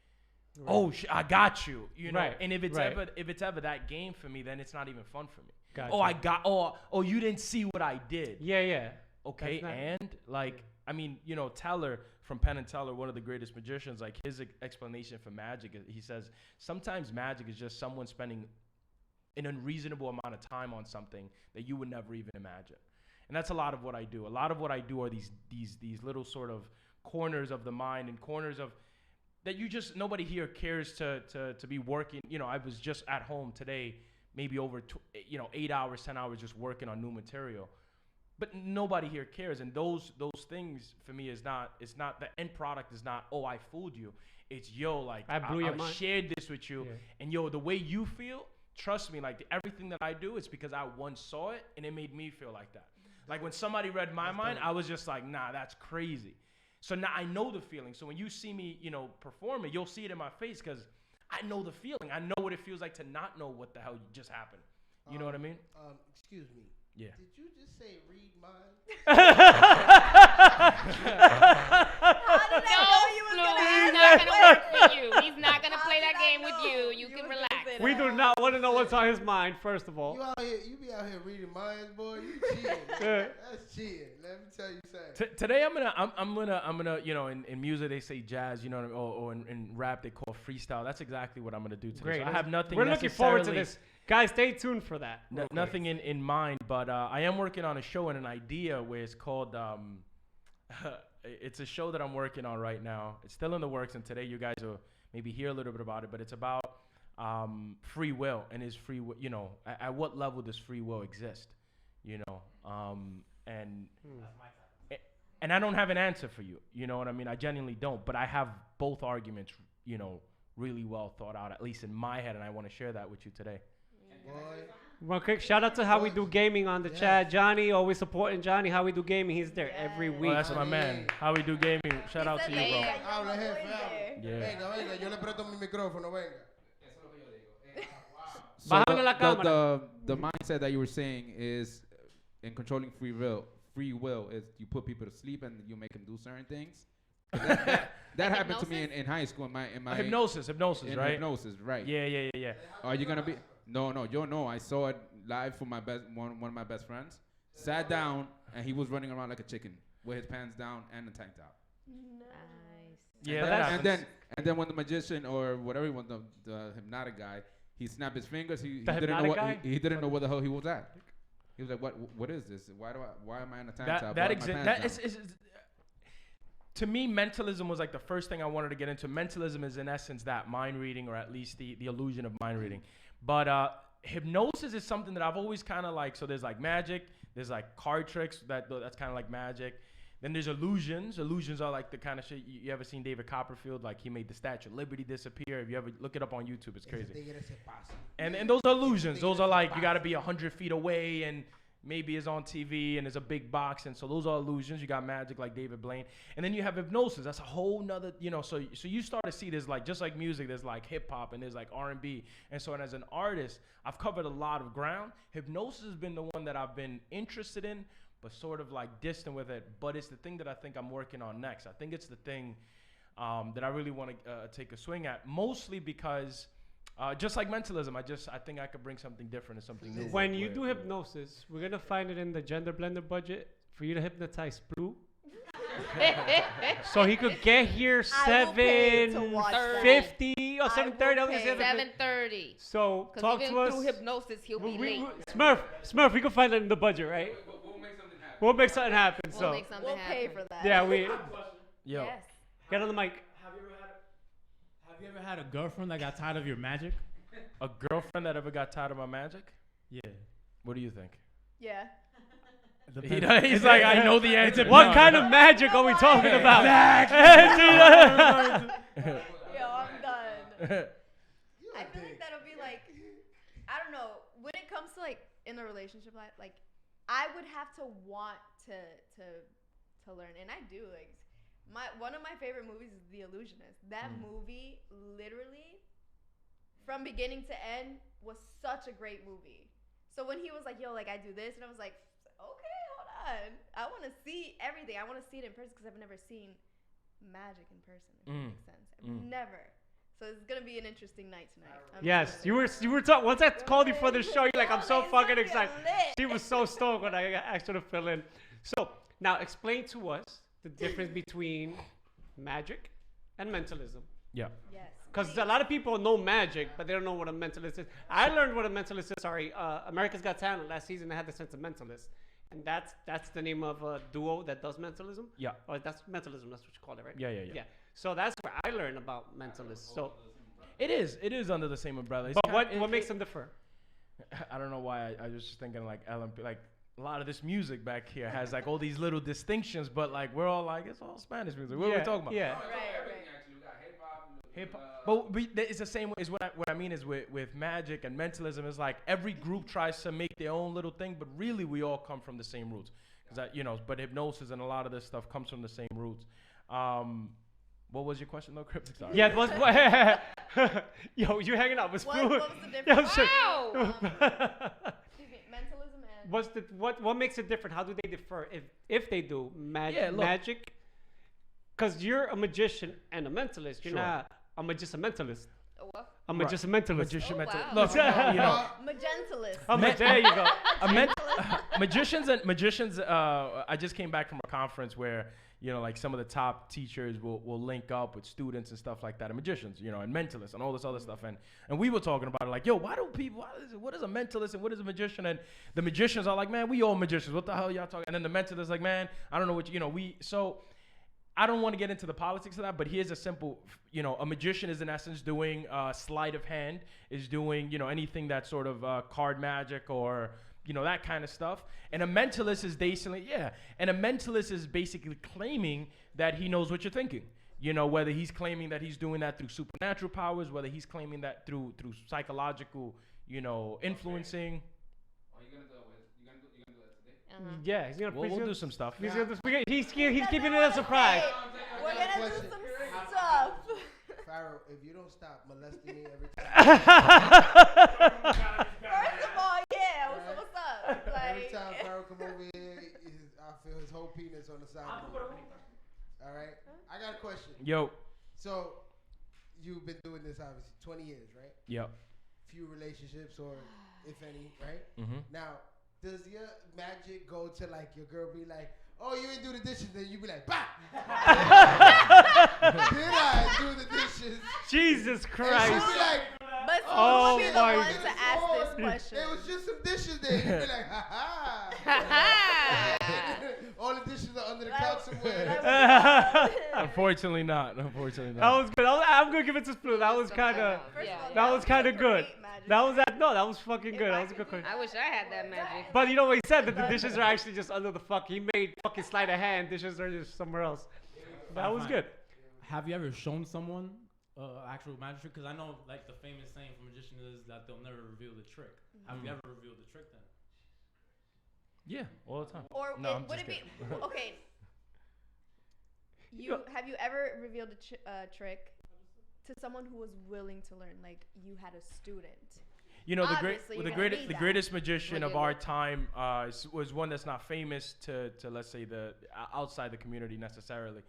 right. Oh, I got you, Right. And if it's right. ever that game for me, then it's not even fun for me. Gotcha. Oh, you didn't see what I did. Yeah. okay, That's not- and like, I mean, you know, Teller from Penn and Teller, one of the greatest magicians, like his explanation for magic, he says sometimes magic is just someone spending an unreasonable amount of time on something that you would never even imagine. And that's a lot of what I do. A lot of what I do are these little sort of corners of the mind and corners of that you just, nobody here cares to be working. You know, I was just at home today, maybe over 8 hours, 10 hours just working on new material. But nobody here cares. And those things for me it's not the end product is not, oh, I fooled you. It's like I blew your mind. shared this with you. Yeah. And the way you feel, trust me, like everything that I do, it's because I once saw it and it made me feel like that. Like when somebody read my mind, I was just like, nah, that's crazy. So now I know the feeling. So when you see me, perform it, you'll see it in my face because I know the feeling. I know what it feels like to not know what the hell just happened. You know what I mean? Excuse me. Yeah. Did you just say read minds? He's not gonna work for you. He's not gonna play that game with you. You can relax. We do not want to know what's on his mind, first of all. You be out here reading minds, boy. You cheating. That's cheating. Let me tell you something. Today I'm gonna in music they say jazz, or in rap they call freestyle. That's exactly what I'm gonna do today. Great. So I have nothing. We're looking forward to this. Guys, stay tuned for that. Nothing in mind, but I am working on a show and an idea where it's called it's a show that I'm working on right now. It's still in the works, and today you guys will maybe hear a little bit about it, but it's about free will, and is free will, at what level does free will exist, and I don't have an answer for you, you know what I mean? I genuinely don't, but I have both arguments, really well thought out, at least in my head, and I want to share that with you today. Well, quick shout out to How We Do Gaming on the chat. Johnny, always supporting Johnny. How We Do Gaming, he's there every week. Oh, that's my man. How We Do Gaming. Shout out to you, bro. Habla, jefe, habla. Yeah. Venga, yo le presto mi micrófono, venga. So the mindset that you were saying is in controlling free will. Free will is you put people to sleep and you make them do certain things. That happened to me in high school. In my hypnosis, right? Hypnosis, right? Yeah. Are you gonna be? No. I saw it live from one of my best friends. Sat down and he was running around like a chicken with his pants down and the tank top. Nice. Yeah, and then when the magician or whatever the hypnotic guy, he snapped his fingers. He didn't know what the hell he was at. He was like, "What is this? Why am I in a tank top?" To me, mentalism was like the first thing I wanted to get into. Mentalism is in essence that mind reading, or at least the illusion of mind reading. But hypnosis is something that I've always kind of like. So there's like magic, there's like card tricks that's kind of like magic. Then there's illusions. Illusions are like the kind of shit you ever seen David Copperfield, like he made the Statue of Liberty disappear. If you ever look it up on YouTube, it's crazy. And those are illusions. Those are like you got to be 100 feet away and maybe it's on TV and there's a big box, and so those are illusions. You got magic like David Blaine, and then you have hypnosis. That's a whole nother, so you start to see there's like, just like music, there's like hip hop and there's like R&B, and so as an artist, I've covered a lot of ground. Hypnosis has been the one that I've been interested in, but sort of like distant with it. But it's the thing that I think I'm working on next. I think it's the thing that I really want to take a swing at, mostly because. Just like mentalism, I think I could bring something different and something new. When you do hypnosis, we're gonna find it in the Gender Blender budget for you to hypnotize Blue. So he could get here 7:50 or 7:30. 7:30. So talk to us. Through hypnosis, he'll be late. Smurf, we can find it in the budget, right? We'll make something happen. We'll pay for that. Yeah, we. Yo. Yes. Get on the mic. Have you ever had a girlfriend that got tired of your magic? A girlfriend that ever got tired of my magic? Yeah. What do you think? Yeah. He's like, I know the answer. What kind of magic are we talking about? Yo, I'm done. I feel like that'll be like, I don't know. When it comes to like in a relationship, like I would have to want to learn, and I do. Like one of my favorite movies is The Illusionist. That movie, literally, from beginning to end, was such a great movie. So when he was like, "Yo, like I do this," and I was like, "Okay, hold on. I want to see everything. I want to see it in person because I've never seen magic in person. If that makes sense. I've never." So it's gonna be an interesting night tonight. Yes, you were talking. Once I called you for the show, you're like, "I'm so fucking excited." She was so stoked when I asked her to fill in. So Now explain to us the difference between magic and mentalism. Yeah. Yes. Because a lot of people know magic, but they don't know what a mentalist is. I learned what a mentalist is. Sorry, America's Got Talent last season. They had the sense of mentalist, and that's the name of a duo that does mentalism. Yeah. Or that's mentalism. That's what you call it, right? Yeah. So that's where I learned about mentalists. So It is under the same umbrella. It's but what makes them differ? I don't know why I was just thinking like LMP, like a lot of this music back here has like all these little distinctions, but like we're all like it's all Spanish music. What are we talking about? Yeah. Hip hop. But it's the same way. Is what I mean is with magic and mentalism is like every group tries to make their own little thing, but really we all come from the same roots. Because but hypnosis and a lot of this stuff comes from the same roots. What was your question though, Cryptic? Sorry. Yeah, it was. Yo, you hanging out with What food? was the difference? Wow. Excuse me, mentalism and. What makes it different? How do they differ if they do Yeah, look. magic? Because you're a magician and a mentalist. You're Sure. not. I'm just a mentalist. What? I'm just a mentalist. Magician, Oh, mental. wow. Look, Magentalist. There you go. Magicians. I just came back from a conference where like some of the top teachers will link up with students and stuff like that, and magicians, and mentalists and all this other stuff, and we were talking about it like, yo, what is a mentalist and what is a magician? And the magicians are like, man, we all magicians. What the hell y'all talking? And then the mentalist like, man, I don't know what so. I don't want to get into the politics of that, but here's a simple, a magician is in essence doing sleight of hand, is doing, anything that's sort of card magic or, that kind of stuff. And a mentalist is basically claiming that he knows what you're thinking. Whether he's claiming that he's doing that through supernatural powers, whether he's claiming that through psychological, influencing. Yeah, he's gonna. We'll do some stuff. He's keeping it a surprise. We're gonna do some stuff. Pharaoh, if you don't stop molesting me every time. First of all, yeah. What's up? Every time Pharaoh come over here, I feel his whole penis on the side. All right. I got a question. Yo. So, you've been doing this obviously 20 years, right? Yep. Few relationships, or if any, right? Mm-hmm. Now, does your magic go to like your girl be like, oh, you didn't do the dishes, then you be like, bah! Did I do the dishes? Jesus And Christ. she'll be like, But Oh who would be the my one to ask this question? it was just some dishes there. You'd be like, ha ha. All the dishes are under the couch somewhere. Unfortunately not. That was good. I'm gonna give it to Splu. That was kind of. That was kind of good. That was fucking good. That was a good question. I wish I had that magic. But you know what he said, that the dishes are actually just under the He made fucking sleight of hand. Dishes are just somewhere else. That was good. Have you ever shown someone actual magic trick? Because I know like the famous saying from magician is that they'll never reveal the trick. Have you ever revealed the trick then? Yeah, all the time. Or would it be okay? Have you ever revealed a trick to someone who was willing to learn? Like you had a student. The greatest magician of our time was one that's not famous to let's say the outside the community necessarily,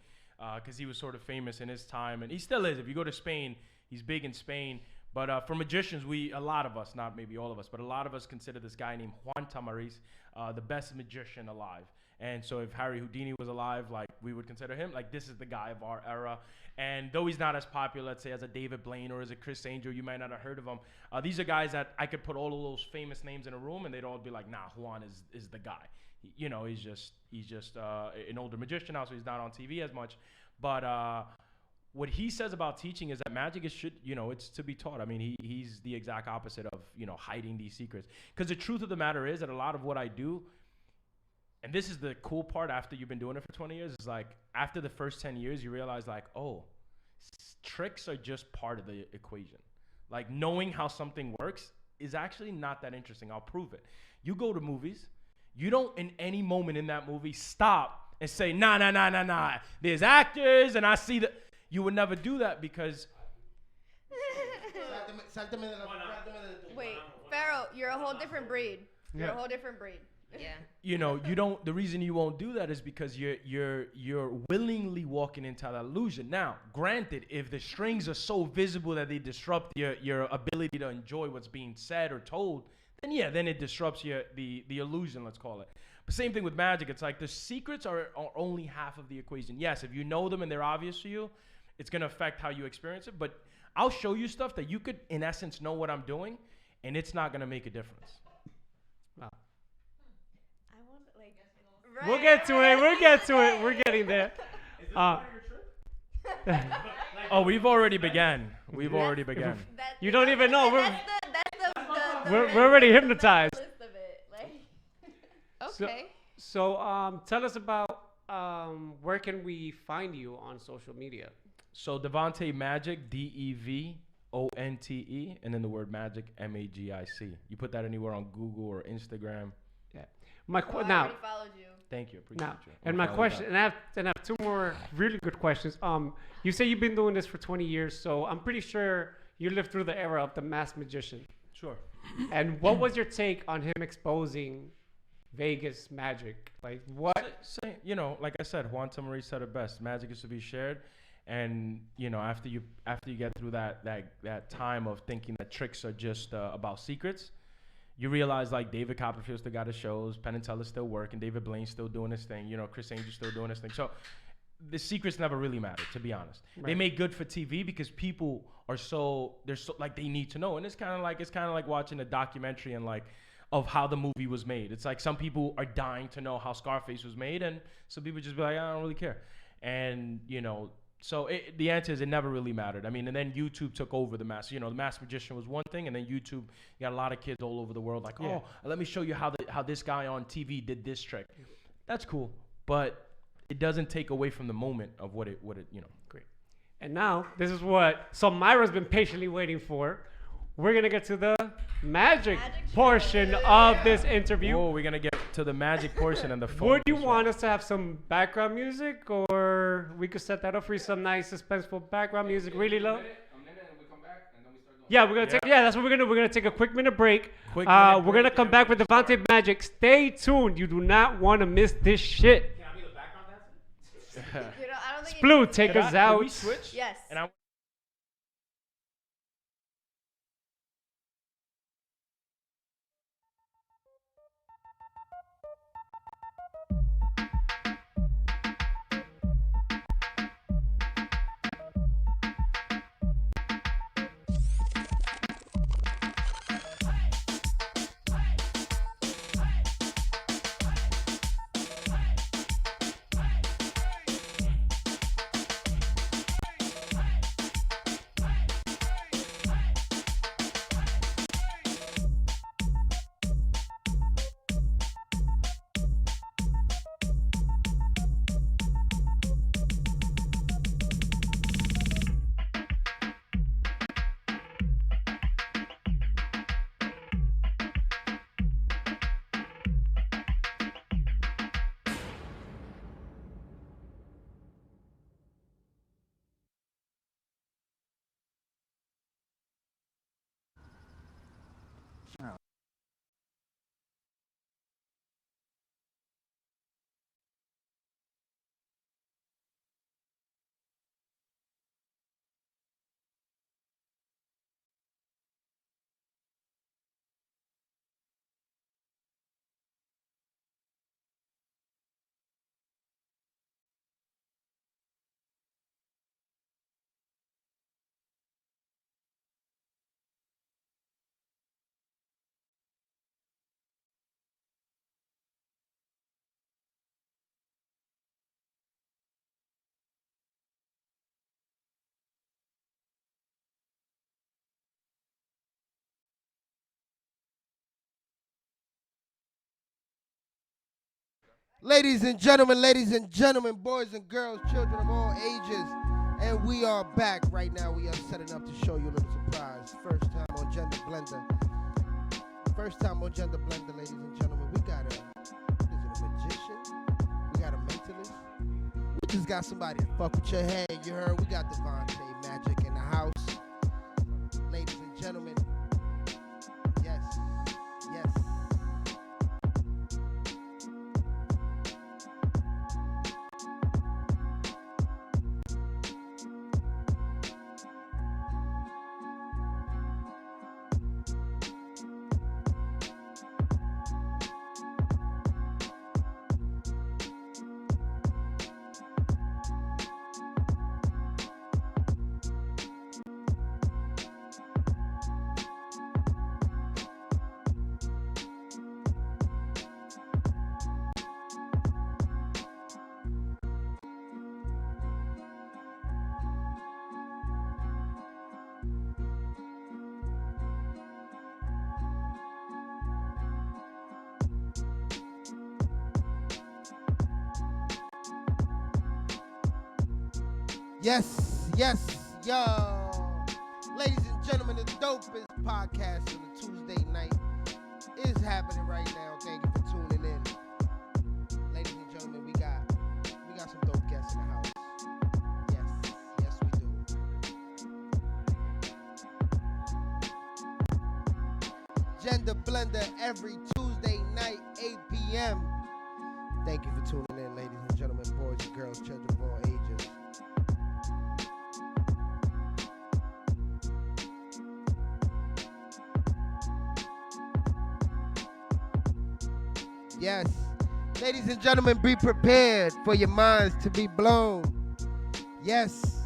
because he was sort of famous in his time, and he still is. If you go to Spain, he's big in Spain. But for magicians, a lot of us, not maybe all of us, but a lot of us consider this guy named Juan Tamariz the best magician alive. And so if Harry Houdini was alive, like we would consider him, like this is the guy of our era. And though he's not as popular, let's say, as a David Blaine or as a Chris Angel, you might not have heard of him. These are guys that I could put all of those famous names in a room and they'd all be like, nah, Juan is the guy. He's just an older magician now, so he's not on TV as much. But what he says about teaching is that magic it's to be taught. I mean, he's the exact opposite of, hiding these secrets. Because the truth of the matter is that a lot of what I do, and this is the cool part after you've been doing it for 20 years, is like after the first 10 years, you realize like, oh, tricks are just part of the equation. Like knowing how something works is actually not that interesting. I'll prove it. You go to movies, you don't in any moment in that movie stop and say, nah. There's actors and I see that. You would never do that because. Wait, Pharaoh, you're a whole different breed. You're a whole different breed. Yeah. You don't. The reason you won't do that is because you're willingly walking into that illusion. Now, granted, if the strings are so visible that they disrupt your ability to enjoy what's being said or told, then it disrupts the illusion. Let's call it. Same thing with Magic. It's like the secrets are only half of the equation. Yes, if you know them and they're obvious to you, it's going to affect how you experience it. But I'll show you stuff that you could, in essence, know what I'm doing, and it's not going to make a difference. Wow. I want like. We'll get to it. We'll get to it. We're getting there. Is this part of your trip? Oh, we've already began. We've already began. You don't even know. That's We're already hypnotized. list of it. Like. Okay. So tell us about where can we find you on social media? So Devonte Magic, Devonte, and then the word Magic, Magic. You put that anywhere on Google or Instagram. Yeah. I already followed you. Thank you. Appreciate you. And my question, and I have two more really good questions. You say you've been doing this for 20 years, so I'm pretty sure you lived through the era of the masked magician. Sure. And what was your take on him exposing Vegas magic? Like what? You know, like I said, Juan Tamariz said it best. Magic is to be shared. And you know, after you get through that time of thinking that tricks are just about secrets, you realize like David Copperfield still got his shows, Penn and Teller's still working, David Blaine's still doing his thing, you know, Chris Angel's still doing his thing. So the secrets never really mattered, to be honest. Right. They make good for TV because people are so like they need to know, and it's kind of like watching a documentary and like of how the movie was made. It's like some people are dying to know how Scarface was made, and some people just be like, I don't really care, and you know. So the answer is it never really mattered. I mean, and then YouTube took over the mask. You know, the masked magician was one thing, and then YouTube, you got a lot of kids all over the world like, oh, let me show you how this guy on TV did this trick. That's cool, but it doesn't take away from the moment of what it you know. Great. And now this is what Myra's been patiently waiting for. We're gonna get to the magic portion of this interview. Oh, we're gonna get to the magic portion and the phone. Would you want us to have some background music, or we could set that up for you, some nice suspenseful background music, really low? Yeah, we're gonna take. Yeah, that's what we're gonna do. We're gonna take a quick minute break. We're gonna come back with Devonte Magic. Stay tuned. You do not want to miss this shit. Can I be the background dancer? You know, I don't think Splu, take us out. Can we switch? Yes. And I Ladies and gentlemen, boys and girls, children of all ages, and we are back right now. We are setting up to show you a little surprise. First time on Gender Blender, ladies and gentlemen. We got a magician? We got a mentalist? We just got somebody to fuck with your head, you heard? We got Devonte Magic in the house. Ladies and gentlemen, yes. Yes, yo. Ladies and gentlemen, the dopest podcast on a Tuesday night is happening right now. Thank you for tuning in. Ladies and gentlemen, we got some dope guests in the house. Yes, we do. Gender Blender every Tuesday night, 8 p.m. Thank you for tuning in, ladies and gentlemen, boys and girls, children of all ages. Yes. Ladies and gentlemen, be prepared for your minds to be blown. Yes.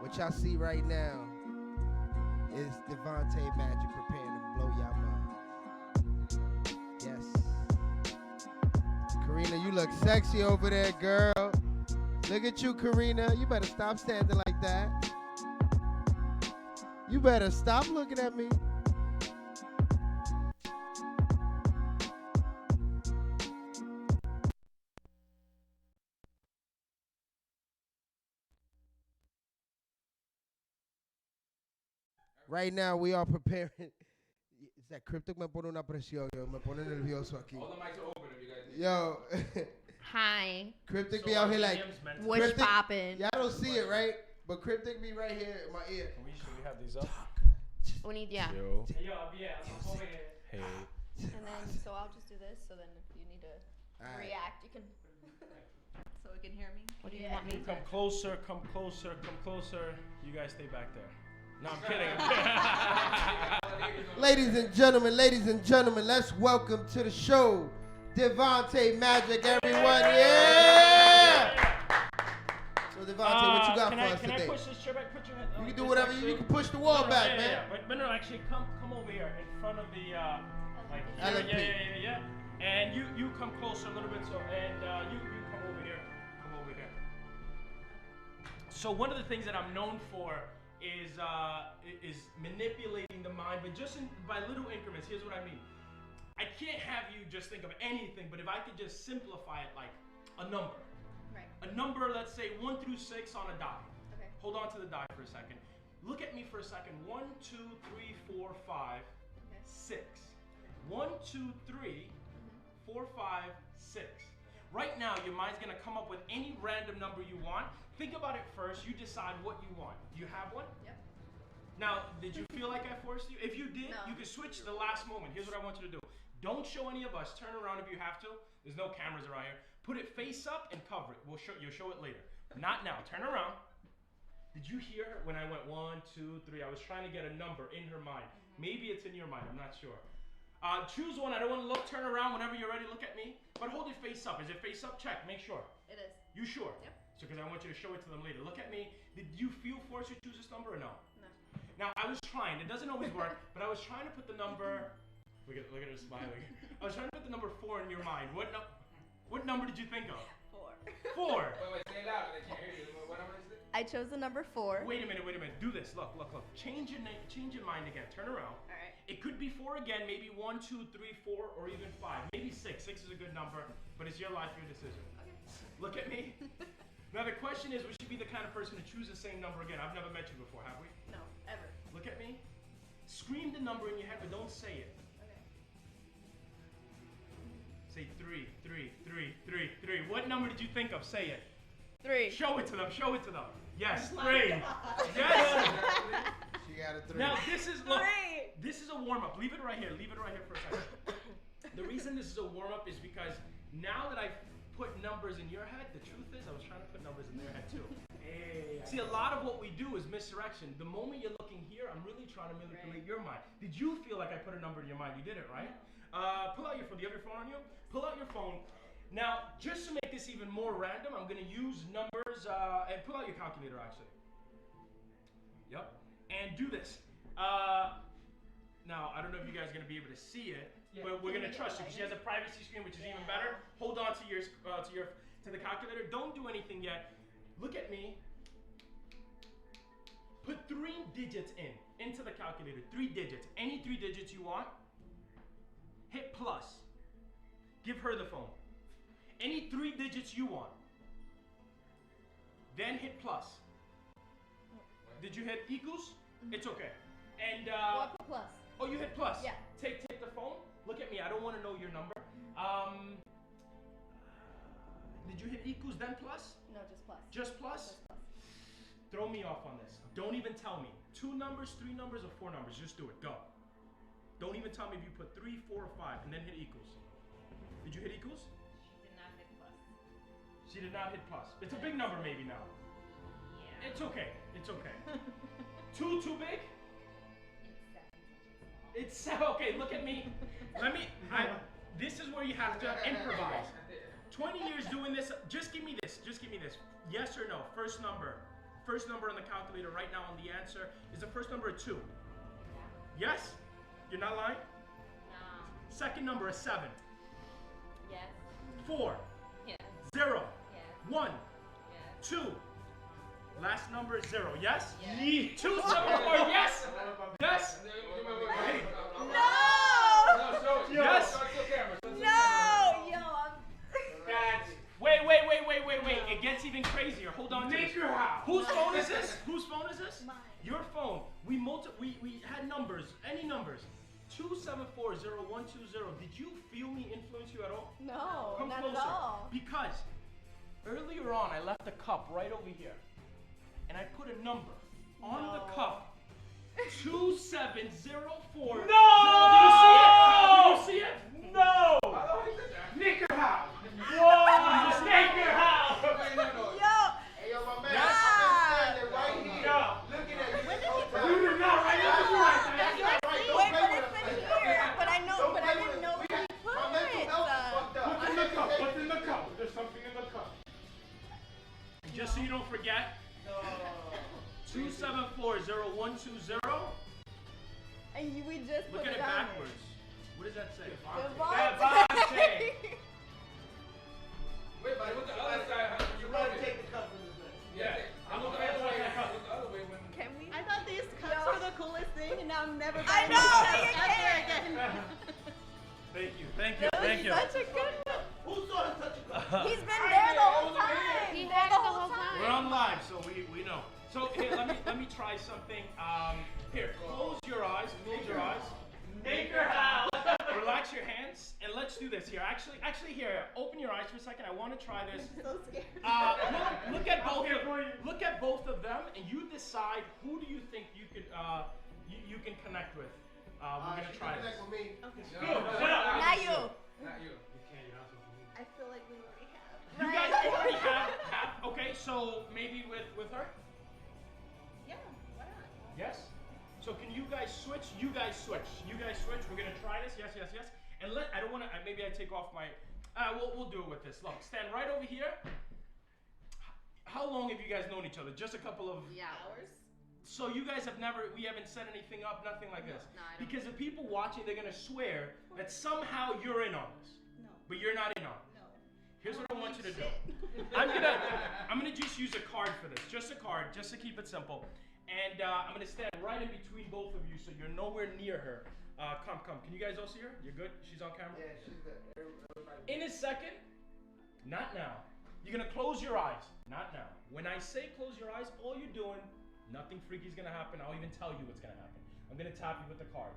What y'all see right now is Devonte Magic preparing to blow y'all mind. Yes. Karina, you look sexy over there, girl. Look at you, Karina. You better stop standing like that. You better stop looking at me. Right now, we are preparing. Is that Cryptic? Me pone una presión, yo. Me pone nervioso aquí. All the mics are open if you guys need. Yo. Hi. Cryptic be out here like. What's poppin'? Y'all don't see it, right? But Cryptic be right here in my ear. Should we have these up? We need, yeah. Yo. Hey, I'm over here. Hey. And then, so I'll just do this. So then, if you need to react, you can. So it can hear me. What do you want me to Come closer. You guys stay back there. No, I'm kidding. Ladies and gentlemen, let's welcome to the show Devonte Magic, everyone. Yeah! So Devonte, what you got for us today? Can I push this chair back? Put your head. You can do whatever you can push the wall back, man. Yeah. But no, actually, come over here in front of the LMP. Yeah. And you come closer a little bit, so and you come over here. So one of the things that I'm known for is manipulating the mind, but just by little increments. Here's what I mean. I can't have you just think of anything, but if I could just simplify it like a number. Right. A number, let's say 1 through 6 on a die. Okay. Hold on to the die for a second. Look at me for a second. 1, 2, 3, 4, 5, 6. 1, 2, 3, 4, 5, 6. Right now, your mind's gonna come up with any random number you want. Think about it first. You decide what you want. Do you have one? Yep. Now, did you feel like I forced you? If you did, No. you can switch the last moment. Here's what I want you to do. Don't show any of us. Turn around if you have to. There's no cameras around here. Put it face up and cover it. You'll show it later. Not now. Turn around. Did you hear her when I went 1, 2, 3? I was trying to get a number in her mind. Maybe it's in your mind. I'm not sure. Choose one. I don't want to look. Turn around whenever you're ready. Look at me. But hold it face up. Is it face up? Check. Make sure. It is. You sure? Yep. So, because I want you to show it to them later. Look at me. Did you feel forced to choose this number or no? No. Now, I was trying. It doesn't always work, but I was trying to put the number. Look at her smiling. I was trying to put the number 4 in your mind. What number did you think of? 4. 4. Wait, say it loud. They can't hear you. What number is it? I chose the number 4. Wait a minute. Do this. Look. Change your mind again. Turn around. All right. It could be 4 again, maybe 1, 2, 3, 4, or even 5. Maybe 6. 6 is a good number, but it's your life, your decision. Okay. Look at me. Now the question is, would you be the kind of person to choose the same number again? I've never met you before, have we? No, ever. Look at me. Scream the number in your head, but don't say it. Okay. Say 3, 3, 3, 3, 3. What number did you think of? Say it. 3. Show it to them. Yes, Oh 3. my Yes. She got a 3. Now this is look. 3. This is a warm up. Leave it right here for a second. The reason this is a warm up is because now that I've put numbers in your head, the truth is I was trying to put numbers in their head too. Hey. See, a lot of what we do is misdirection. The moment you're looking here, I'm really trying to manipulate your mind. Did you feel like I put a number in your mind? You did it, right? Pull out your phone. Do you have your phone on you? Pull out your phone. Now, just to make this even more random, I'm going to use numbers and pull out your calculator, actually. Yep. And do this. Now, I don't know if you guys are going to be able to see it, but we're going to trust you because she has a privacy screen, which is even better. Hold on to the calculator. Don't do anything yet. Look at me. Put 3 digits into the calculator. 3 digits. Any 3 digits you want. hit plus. Give her the phone. Any 3 digits you want. Then hit plus. Did you hit equals? It's okay. And What plus? oh, you hit plus. Yeah. Take the phone. Look at me. I don't want to know your number. Did you hit equals then plus? No, just plus. Just plus? Just plus. Throw me off on this. Don't even tell me. 2 numbers, 3 numbers, or 4 numbers. Just do it. Go. Don't even tell me if you put 3, 4, or 5, and then hit equals. Did you hit equals? She did not hit plus. She did not hit plus. It's a big number maybe now. Yeah. It's okay. It's okay. 2 too big? It's 7 digits long. It's okay. Look at me. This is where you have to improvise. 20 years doing this. Just give me this. Just give me this. Yes or no? First number. First number on the calculator right now on the answer is the first number a 2. Yes? You're not lying? No. Second number a 7. Yes. 4. Yes. 0. Yes. 1. Yes. 2. Last number is 0. Yes? Yes. 2, 7, 4. Yes? Yes? No! Yes? No! Yo, Wait. It gets even crazier. Hold on to this. Whose phone is this? Whose phone is this? Mine. Your phone. We had numbers. Any numbers. 2740120. Did you feel me influence you at all? No, Come not closer. at all. Because earlier on I left a cup right over here. And I put a number on the cup. 2704. No! Did you see it? Did you see it? No! Nicker how? Whoa! Nicker how? Yo! Hey, yo, my man. Yes. I'm standing right here. Yo. Looking at you. When did the whole he time. You did not write That's this right. right. That's Wait, right. wait, Don't but play it's with been us. here. But I know, Don't but I play didn't with know us. where he put My mental it. health is fucked up. What's in the cup? What's in the cup? There's something in the cup. Just so you don't forget. 2740120. And we just Look put at it on backwards. What does that say? Devonte. Wait, but what's the other side? You gotta take the cup from this man. Yeah. I'm Look looking at at the cup. the other way when. Can we? I thought these cups were the coolest thing, and now I'm never I buying know, these you cups ever can't. again. Thank you. Thank you. That was Thank you. such a good one. Who saw the touch of cup? He's been there the whole time. He There had it the whole time. We're on live, so we know. So here, let me try something. Here, close your eyes. Close your eyes. Nicker how? Relax your hands, and let's do this here. Actually, here, open your eyes for a second. I want to try this. So scared. Look at both of them, and you decide who do you think you you can connect with. We're gonna try this. Connect with me. Shut up. Not you. Not you. I feel like we already have. You guys already have. Okay, so maybe with her. Yeah, why not? Yes. So can you guys switch? You guys switch. We're gonna try this. Yes. And I don't want to. Maybe I take off my. We'll do it with this. Look, stand right over here. How long have you guys known each other? Just a couple of Hours. So you guys we haven't set anything up, nothing like this. No, I don't. Because the people watching, they're gonna swear that somehow you're in on this, No. but you're not in on it. No. Here's what I want you to do. I'm gonna just use a card for this, just a card, just to keep it simple. And I'm gonna stand right in between both of you, so you're nowhere near her. Come. Can you guys all see her? You're good? She's on camera? Yeah, she's good. In a second, not now. You're gonna close your eyes. Not now. When I say close your eyes, all you're doing, nothing freaky is gonna happen. I'll even tell you what's gonna happen. I'm gonna tap you with the card.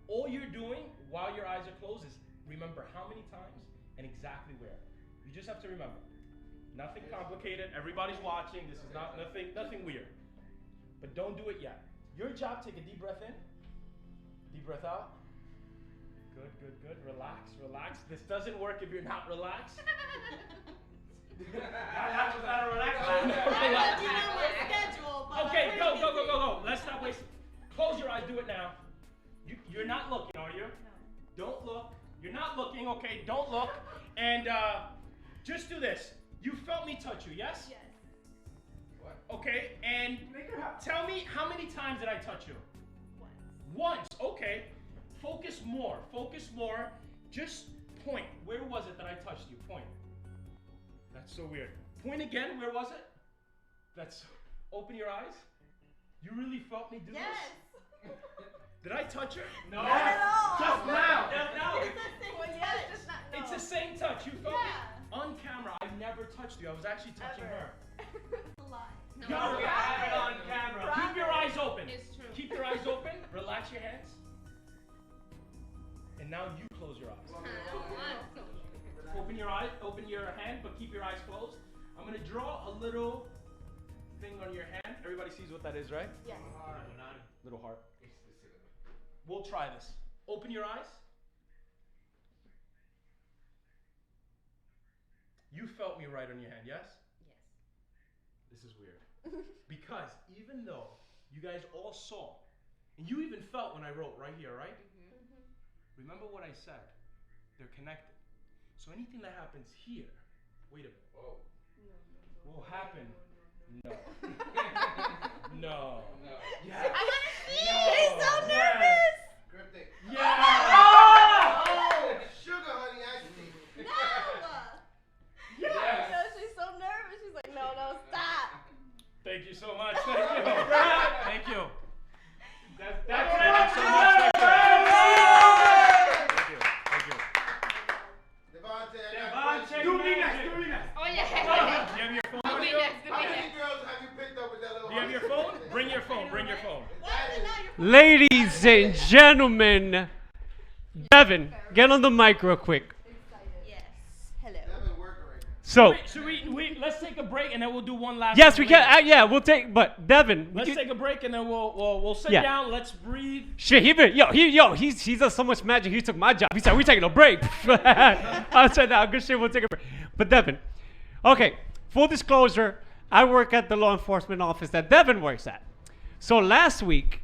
All you're doing while your eyes are closed is remember how many times and exactly where. You just have to remember. Nothing complicated. Everybody's watching. This is not nothing weird. But don't do it yet. Your job, take a deep breath in. Deep breath out. Good. Relax. This doesn't work if you're not relaxed. That was not a relaxed I let you know my schedule, but Okay, I'm go. pretty Let's not waste. Close your eyes. Do it now. You're not looking, are you? No. Don't look. You're not looking. Okay, don't look. And just do this. You felt me touch you, yes? Yes. What? Okay, and tell me how many times did I touch you? Once. Okay. Focus more. Just point. Where was it that I touched you? Point. That's so weird. Point again. Where was it? Open your eyes. You really felt me do Yes. this? Did I touch her? No. Not at all. Just now. No. It's the same. you. I was actually touching her. It's a lie. No, You it's have it not. on camera. Keep your eyes open. It's true. Keep your eyes open. Relax your hands. And now you close your eyes. Open your eyes. Open your hand, but keep your eyes closed. I'm gonna draw a little thing on your hand. Everybody sees what that is, right? Yes. Little heart. We'll try this. Open your eyes. You felt me right on your hand, yes? Yes. This is weird. Because even though you guys all saw, and you even felt when I wrote right here, right? Remember what I said. They're connected. So anything that happens here, wait a minute. Whoa. Will happen. No. No. Yes. I want to see No. it. He's so nervous. Cryptic. Yeah. Oh, sugar, honey, iced tea. No. Yes. No, she's so nervous. She's like, no, stop. Thank you so much. Thank you. Thank you. That's Thank it. you so much. Thank you. Thank you. Devonte, Do me next. Oh, yeah. Do you have your phone Do on me you? next. Do How me many next. girls have you picked up with that little Do you have your phone? Bring your phone. Bring your phone. Ladies and gentlemen, Devin, get on the mic real quick. Yes. Hello. Devin working right now. So, Should we let's take a break and then we'll do one last. yes, one we can. later. Yeah, we'll take. But Devin, we Let's can- take a break and then we'll sit Yeah. down. Let's breathe. shit, he does so much magic. He took my job. He said, "We taking a break." I said, "No, good shit. We'll take a break." But Devin, okay. Full disclosure, I work at the law enforcement office that Devin works at. So last week,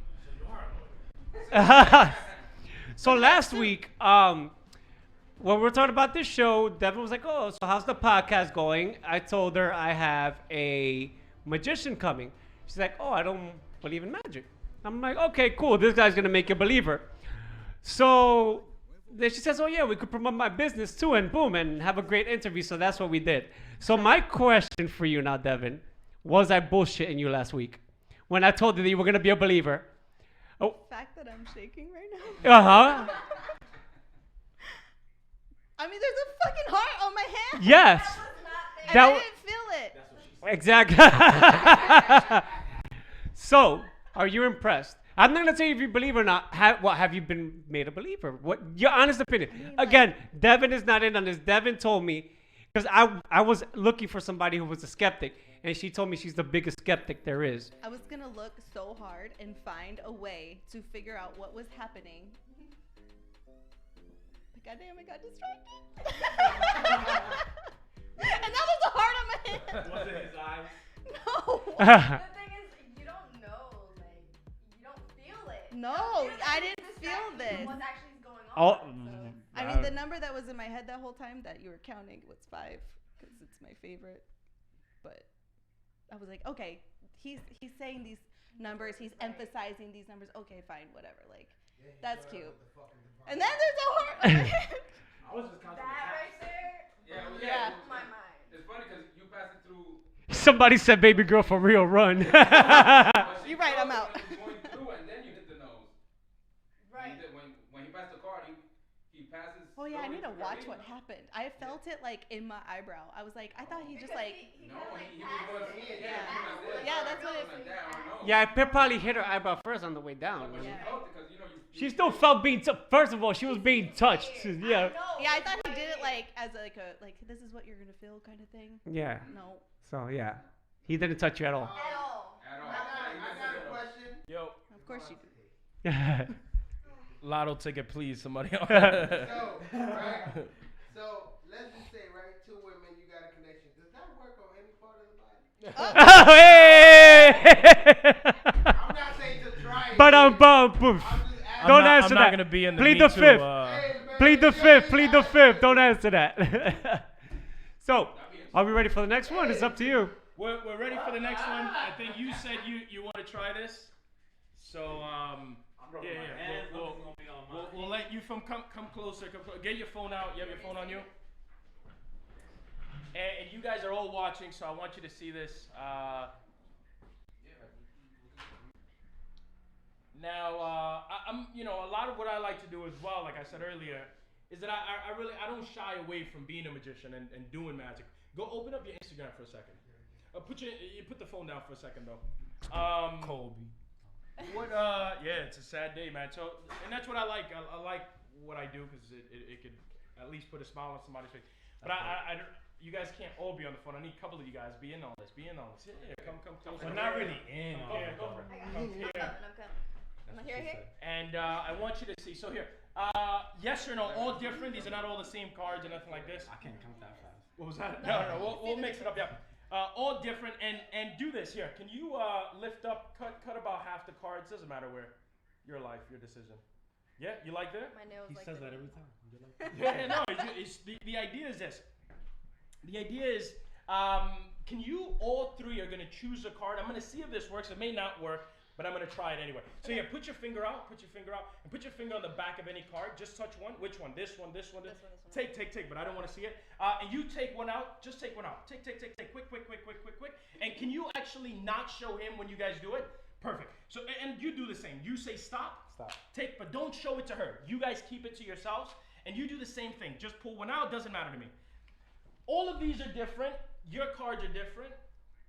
when we were talking about this show, Devin was like, "Oh, so how's the podcast going?" I told her I have a magician coming. She's like, "Oh, I don't believe in magic." I'm like, "Okay, cool. This guy's gonna make you a believer." So then she says, "Oh yeah, we could promote my business too," and boom, and have a great interview. So that's what we did. So my question for you now, Devin, was I bullshitting you last week when I told you that you were gonna be a believer? Oh, The fact that I'm shaking right now. uh-huh. I mean, there's a fucking heart on my hand. Yes. And I didn't feel it. Exactly. So, are you impressed? I'm not gonna say if you believe or not. Have you been made a believer? What your honest opinion? Again, Devin is not in on this. Devin told me because I was looking for somebody who was a skeptic, and she told me she's the biggest skeptic there is. I was gonna look so hard and find a way to figure out what was happening. But goddamn, I got distracted. And now there's a heart on my hand. Was it his eyes? No. The thing is, you don't know, like, you don't feel it. No, I didn't feel this. What's actually going Oh, on? I mean, the number that was in my head that whole time that you were counting was 5 because it's my favorite. But I was like, okay, he's saying these numbers, he's emphasizing these numbers. Okay, fine, whatever. Like, that's cute. And then there's a heart on my hand. I was just counting That right there. Yeah. My mind. It's funny because you pass it through. Somebody said, "Baby girl, for real, run." You're right, I'm out. Going through and then you hit the nose. Right. When he passed the card, he passes. Oh yeah, I slowly need to through watch your what happened. I felt it like in my eyebrow. I was like, I thought he just like. No, he was going. Yeah, that's what it. Yeah, it probably hit her eyebrow first on the way down. But you felt it because She still felt being first of all, she was being touched. Yeah. Yeah, I thought he did it like as like this is what you're gonna feel kind of thing. Yeah. No. So yeah, he didn't touch you at all. At all. I got a question. Yo. Of course you do. Lotto ticket, please. Somebody else. So, right? So, let's just say, right, 2 women, you got a connection. Does that work on any part of the body? Oh, hey! I'm not saying to try it. But don't answer I'm that. not gonna be in the Plead Me the Too, fifth. Plead the fifth. Plead the fifth. Don't answer that. So, are we ready for the next one? It's up to you. We're ready for the next one. I think you said you want to try this. So we'll let you come closer. Get your phone out. You have your phone on you. And you guys are all watching, so I want you to see this. Now, I'm a lot of what I like to do as well, like I said earlier, is that I don't shy away from being a magician and doing magic. Go open up your Instagram for a second. You put the phone down for a second though. Kobe. What? Yeah, it's a sad day, man. So, and that's what I like. I like what I do because it could at least put a smile on somebody's face. But you guys can't all be on the phone. I need a couple of you guys be in on this. Be in on this. Yeah, come closer. We're not really in. Go for it. I'm coming. Here. And I want you to see. So here, yes or no, all different. These are not all the same cards or nothing like this. I can't count that fast. What was that? No. We'll mix it up. Yeah. All different. And do this here. Can you lift up, cut about half the cards? Doesn't matter where. Your life, your decision. Yeah, you like that? My nails. He like says the that every time. Yeah, no. The idea is this. The idea is, can you all three are gonna choose a card? I'm gonna see if this works. It may not work, but I'm gonna try it anyway. So yeah, put your finger out, and put your finger on the back of any card. Just touch one. Which one? This one. Take. But I don't want to see it. And you take one out. Just take one out. Take. Quick. And can you actually not show him when you guys do it? Perfect. So and you do the same. You say stop. Take, but don't show it to her. You guys keep it to yourselves, and you do the same thing. Just pull one out. Doesn't matter to me. All of these are different. Your cards are different.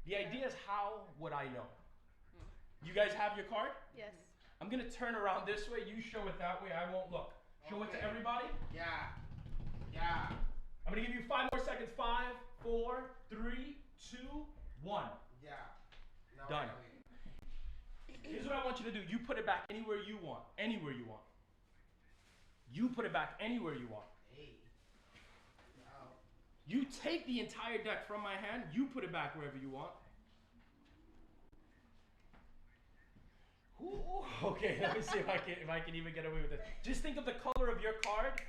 The idea is, how would I know? You guys have your card? Yes. I'm going to turn around this way. You show it that way. I won't look. Show it to everybody. Yeah. I'm going to give you 5 more seconds. 5, 4, 3, 2, 1. Yeah. No, Done. Here's what I want you to do. You put it back anywhere you want. You put it back anywhere you want. You take the entire deck from my hand. You put it back wherever you want. Ooh, okay, let me see if I can even get away with this. Just think of the color of your card.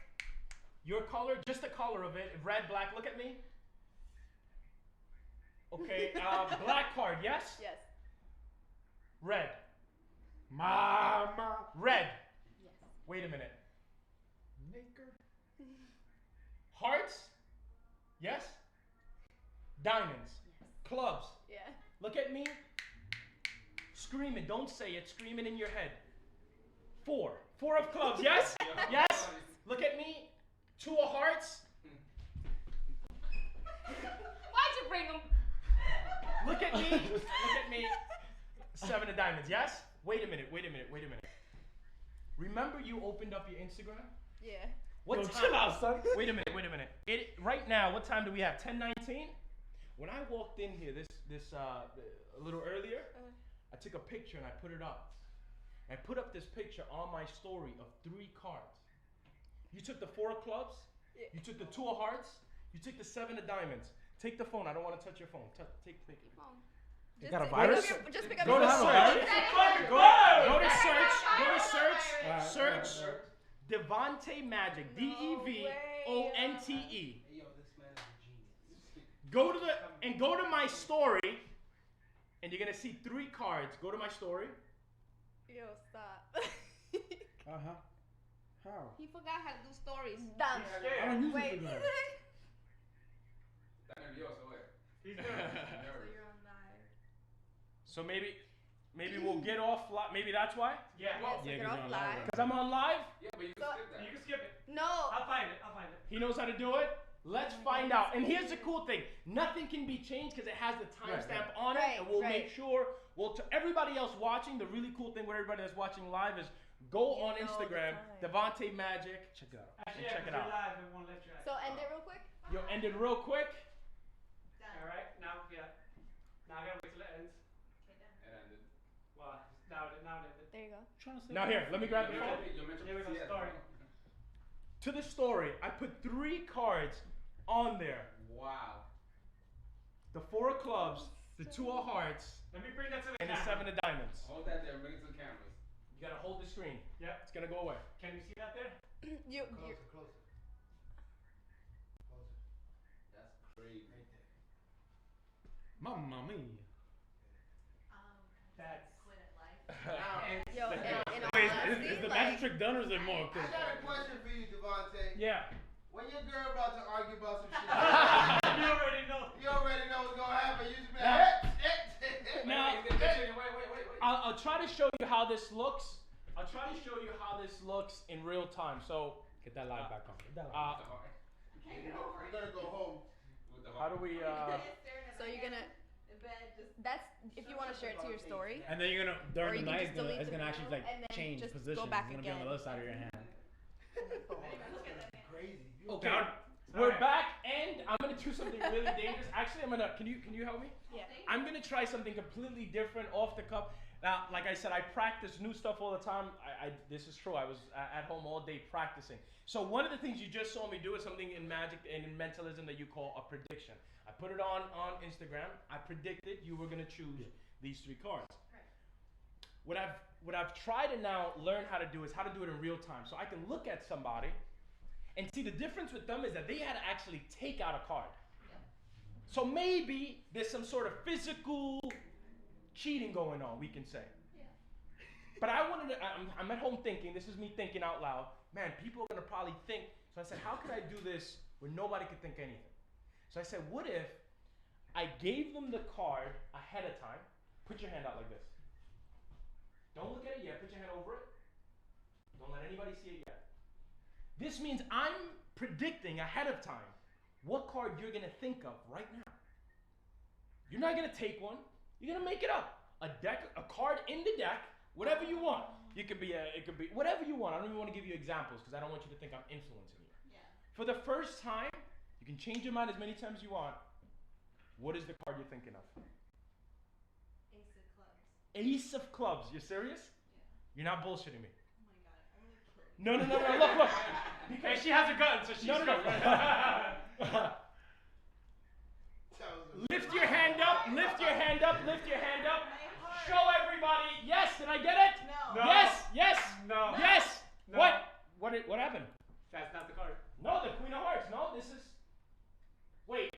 Your color, just the color of it. Red, black. Look at me. Okay, black card. Yes. Yes. Red. Mama. Red. Yes. Wait a minute. Hearts. Yes? Diamonds. Yes. Clubs. Yeah. Look at me. Scream it. Don't say it. Scream it in your head. 4. 4 of clubs. Yes? Yes? Look at me. 2 of hearts. Why'd you bring them? Look at me. Look at me. 7 of diamonds. Yes? Wait a minute. Remember you opened up your Instagram? Yeah. What Yo, time? chill out, son. Wait a minute. Right now, what time do we have? 10:19. When I walked in here a little earlier, I took a picture and I put it up. I put up this picture on my story of 3 cards. You took the 4 of clubs. Yeah. You took the 2 of hearts. You took the 7 of diamonds. Take the phone. I don't want to touch your phone. Take. You got a virus? Just pick up Go to your search. phone. Go to search. Search. Devonte Magic. Devonte. Hey, yo, this man is a genius. Go to my story, and you're gonna see 3 cards. Go to my story. Yo, stop. How? He forgot how to do stories. Dumb. I don't use Wait. Instagram. He's So you're on live. So maybe we'll get off. Maybe that's why. Yeah. So Yeah, get 'cause off you're on live. live. Because I'm on live. You can skip it. No. I'll find it. He knows how to do it. Let's find out. And here's the cool thing: nothing can be changed because it has the timestamp on it, and we'll make sure. To everybody else watching, the really cool thing with everybody that's watching live is go on Instagram, Devonte Magic. Check it out. Actually, check it out. Live, it won't let you So end it real quick. You'll end it real quick. All right. Now I gotta wait till it ends. Well, now it ended. There you go. Now here, let me grab the phone. Here we go. Story. To the story, I put 3 cards on there. Wow. The 4 of clubs, the 2 of hearts, Let me bring that to the and the camera. 7 of diamonds. Hold that there. Bring it to the cameras. You gotta hold the screen. Yep. It's gonna go away. Can you see that there? You. Closer. That's crazy. Right there. Mamma mia. That's. Quit at life. Yo, in all Wait, honesty, is the like, magic trick done or is there more? I got a question for you, Devonte. Yeah. When your girl about to argue about some shit, You already know. you already know what's gonna happen. You just be Now- like, Now, wait. I'll try to show you how this looks. In real time. So Get that live back on. We're gonna go home. How do we? So you're gonna. That's if you want to share it to your story. And then you're gonna Or during you the can night just it's gonna, delete it's the gonna actually video like and then change just position. go back It's gonna be on the again. other side of your hand. Okay, we're back, and I'm gonna do something really dangerous. Actually, I'm gonna. Can you help me? Yeah. I'm gonna try something completely different, off the cuff. Now, like I said, I practice new stuff all the time. This is true. I was at home all day practicing. So one of the things you just saw me do is something in magic and in mentalism that you call a prediction. I put it on Instagram. I predicted you were gonna choose these 3 cards. What I've tried to now learn how to do is how to do it in real time. So I can look at somebody and see the difference with them is that they had to actually take out a card. So maybe there's some sort of physical cheating going on, we can say. But I'm at home thinking, this is me thinking out loud, man, people are gonna probably think, so I said, how could I do this where nobody could think anything? So I said, what if I gave them the card ahead of time? Put your hand out like this. Don't look at it yet, put your hand over it. Don't let anybody see it yet. This means I'm predicting ahead of time what card you're gonna think of right now. You're not gonna take one, you're gonna make it up. A card in the deck, whatever you want. It could be whatever you want. I don't even want to give you examples because I don't want you to think I'm influencing you. Yeah. For the first time, you can change your mind as many times as you want. What is the card you're thinking of? Ace of clubs. Ace of clubs. You're serious? Yeah. You're not bullshitting me. Oh my god, I'm gonna kill you. No. Look. Hey, she has a gun, so she's No. Lift your hand up. Show everybody. Yes, did I get it? No. Yes. No. Yes. No. What happened? That's not the card. No, the Queen of Hearts. No, this is. Wait,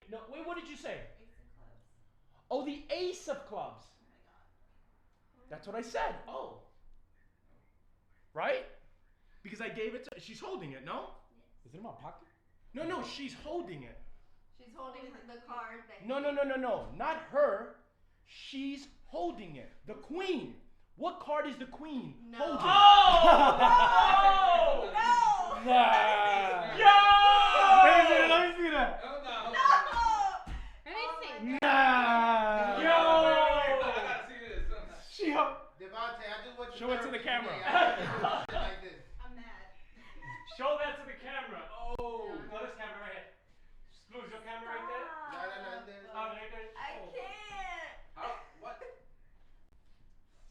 what did you say? Ace of clubs. Oh, the Ace of clubs. Oh my god. That's what I said. Oh. Right? Because I gave it to. She's holding it, no? Is it in my pocket? No, she's holding it. She's holding the card that. No. Not her. She's holding it. The Queen. What card is the Queen holding? Oh! No! Yo! Let me see that. Let me see. Nah! Yo! I gotta see this. Devonte, I just want you Show it to the camera. like this. I'm mad. Show that to the camera. Oh, this camera right here. Lose your camera right there. No. Oh, right there. I can't. What?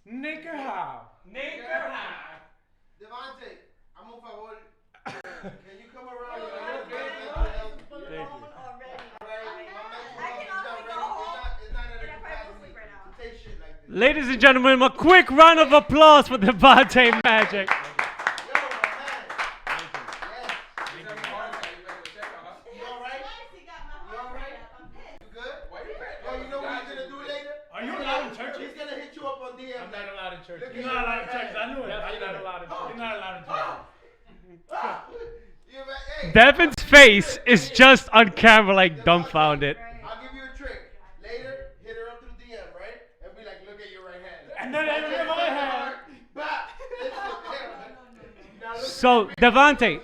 Nigger how? Devonte, I'm on favor. Can you come around? Thank you. I can honestly go home. And I probably will sleep right now. Take shit like this. Ladies and gentlemen, a quick round of applause for Devonte Magic. Are you allowed in churches? He's gonna hit you up on DM. I'm not allowed in churches. You're not allowed in churches. I knew it. Definitely not allowed in churches. You're not allowed in churches. Devin's face is just on camera like dumbfounded. I'll give you a trick. Later, hit her up through DM, right? And be like, look at your right hand. And then I look at my hand. Bap. So, Devonte.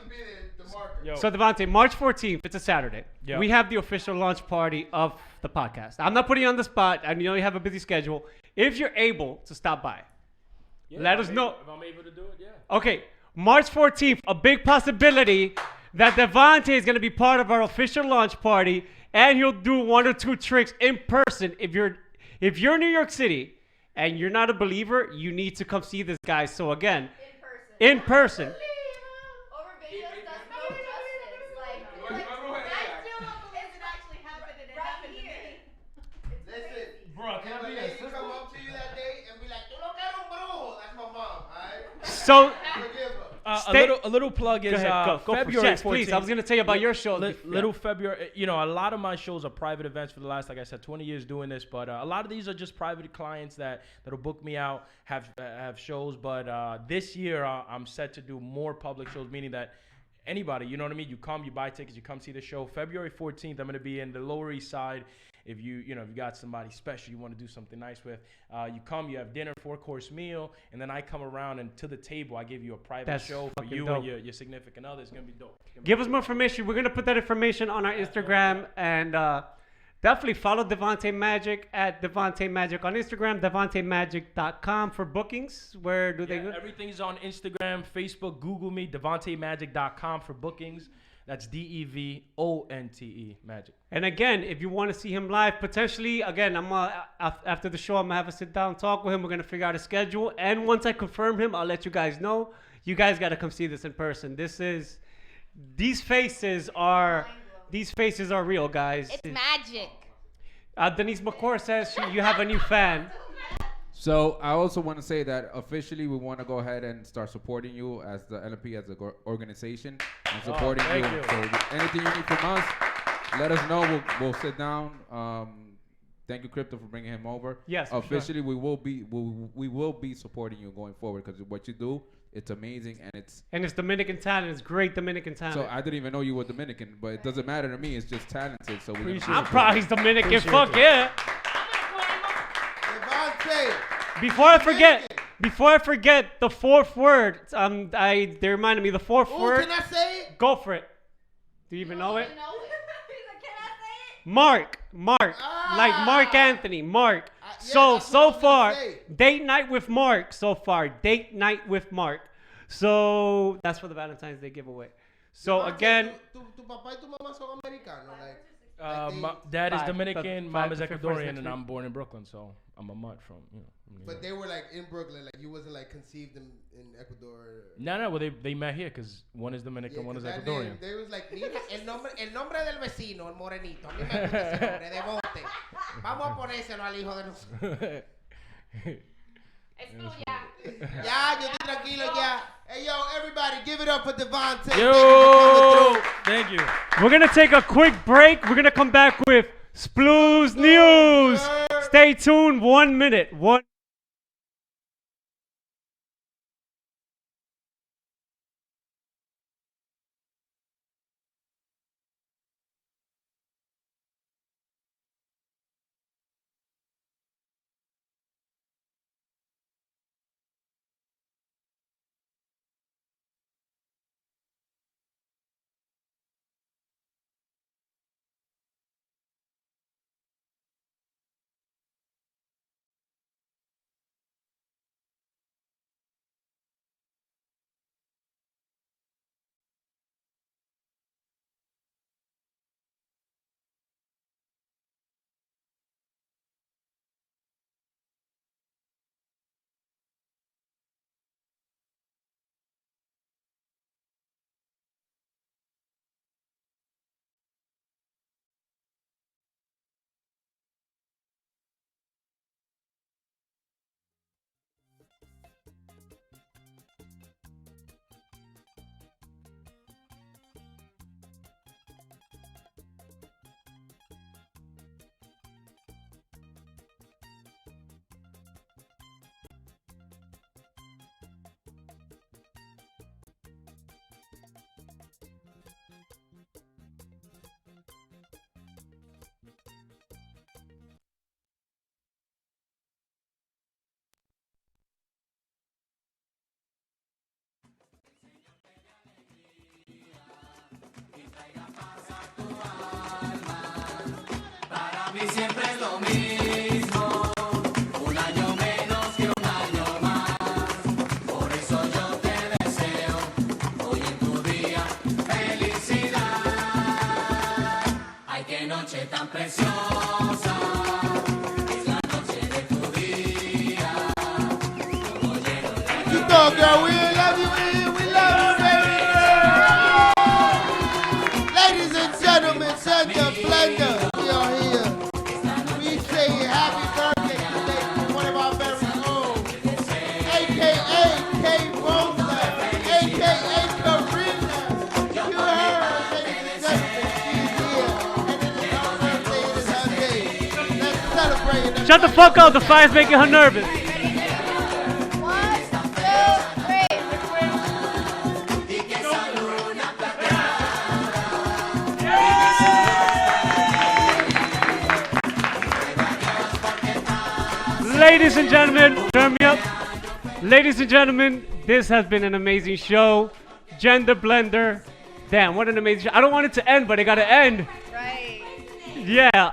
Yo. So, Devonte, March 14th, it's a Saturday. Yeah. We have the official launch party of the podcast. I'm not putting you on the spot. I know you have a busy schedule. If you're able to stop by, let us know. If I'm able to do it, yeah. Okay, March 14th, a big possibility that Devonte is going to be part of our official launch party, and he'll do 1 or 2 tricks in person. If you're in New York City and you're not a believer, you need to come see this guy. So again, in person. Over videos does no justice. Like I still don't believe it actually happened and it happened to me. Listen, Bro, can if I a be lady a come up to you that day and be like, "Tú no quieres un brujo," that's my mom, alright? So, Forgive her. A little plug is go ahead, go February for it. Yes, 14th. please. I was going to tell you about your show. Little February, a lot of my shows are private events for the last, like I said, 20 years doing this. But a lot of these are just private clients that'll book me out, have shows. But this year I'm set to do more public shows, meaning that anybody, you know what I mean? You come, you buy tickets, you come see the show. February 14th, I'm going to be in the Lower East Side if you got somebody special you want to do something nice with, you come, you have dinner, 4-course meal, and then I come around and to the table I give you a private That's show for fucking you dope. and your significant other. It's gonna be dope. Give us more information. We're gonna put that information on our Instagram, and definitely follow Devonte Magic at Devonte Magic on Instagram, DevonteMagic.com for bookings. Where do they go? Everything's on Instagram, Facebook. Google me, DevonteMagic.com for bookings. That's DEVONTE Magic. And again, if you want to see him live, potentially, again, after the show, I'm gonna have a sit down talk with him. We're gonna figure out a schedule, and once I confirm him, I'll let you guys know. You guys gotta come see this in person. These faces are real, guys. It's magic. Denise McCord says you have a new fan. So I also want to say that officially we want to go ahead and start supporting you as the LMP as an organization and supporting you. Thank you. So anything you need from us, let us know. We'll sit down. Thank you, Crypto, for bringing him over. Yes, officially we will be supporting you going forward because what you do, it's amazing and it's Dominican talent. It's great Dominican talent. So I didn't even know you were Dominican, but it doesn't matter to me. It's just talented. So I'm proud he's Dominican. Fuck yeah. Before I forget the fourth word. They reminded me the fourth word. Can I say it? Go for it. Do you even know it? Mark, like Mark Anthony, Mark. So far, date night with Mark. So that's for the Valentine's Day giveaway. So again, Tu papá y tu mamá son americanos, like Dad is Five, Dominican, five Mom is to fifth Ecuadorian, next and week. I'm born in Brooklyn, so I'm a mutt from But they were like in Brooklyn, like you wasn't like conceived in Ecuador. No, well they met here because one is Dominican, one is Ecuadorian. They was like, mira, el nombre del vecino, el morenito. A mí me gusta ese nombre, Devonte. Vamos a ponérselo al hijo de nosotros. Ya, yo estoy tranquilo ya. Hey, yo, everybody, give it up for Devonte. Yo, thank you. we're gonna take a quick break. We're gonna come back with Sploo's News. Stay tuned. 1 minute. Y siempre es lo mismo, un año menos que un año más. Por eso yo te deseo hoy en tu día felicidad. Ay, qué noche tan preciosa, es la noche de tu día. Todo lleno de You know, girl, we love you, we love you, baby girl. Ladies and gentlemen, Santa Splendor, we are here. We say happy birthday today to one of our very own, a.k.a. Kate Rosa, a.k.a. Karina. You heard, ladies and gentlemen, she's here, and it is her birthday, it is her day. Let's celebrate it. Shut the fuck up. The fire's making her nervous. Ladies and gentlemen, turn me up. Ladies and gentlemen, this has been an amazing show. Gender Blender. Damn, what an amazing show. I don't want it to end, but it got to end. Right. Yeah.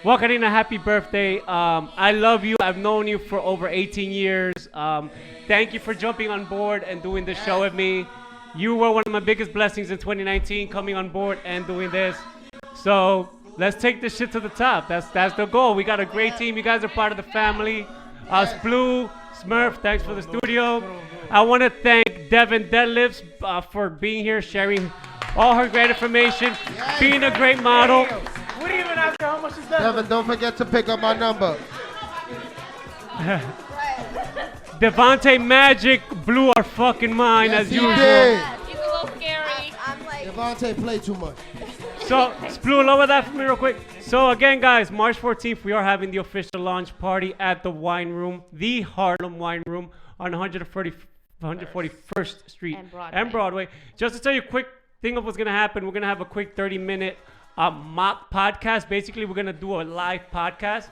Well, Karina, happy birthday. I love you. I've known you for over 18 years. Thank you for jumping on board and doing this show with me. You were one of my biggest blessings in 2019, coming on board and doing this. So let's take this shit to the top. That's the goal. We got a great team. You guys are part of the family. Blue, Smurf, thanks for the studio. I want to thank Devin Deadlifts for being here, sharing all her great information, being a great model. We didn't even ask her how much is that. Devin, don't forget to pick up my number. Devonte Magic blew our fucking mind as usual. He's a little scary. I'm like, Devonte play too much. So, Splu, lower that for me real quick. So, again, guys, March 14th, we are having the official launch party at the Wine Room, the Harlem Wine Room on 141st Street and Broadway. Just to tell you a quick thing of what's going to happen, we're going to have a quick 30-minute mock podcast. Basically, we're going to do a live podcast.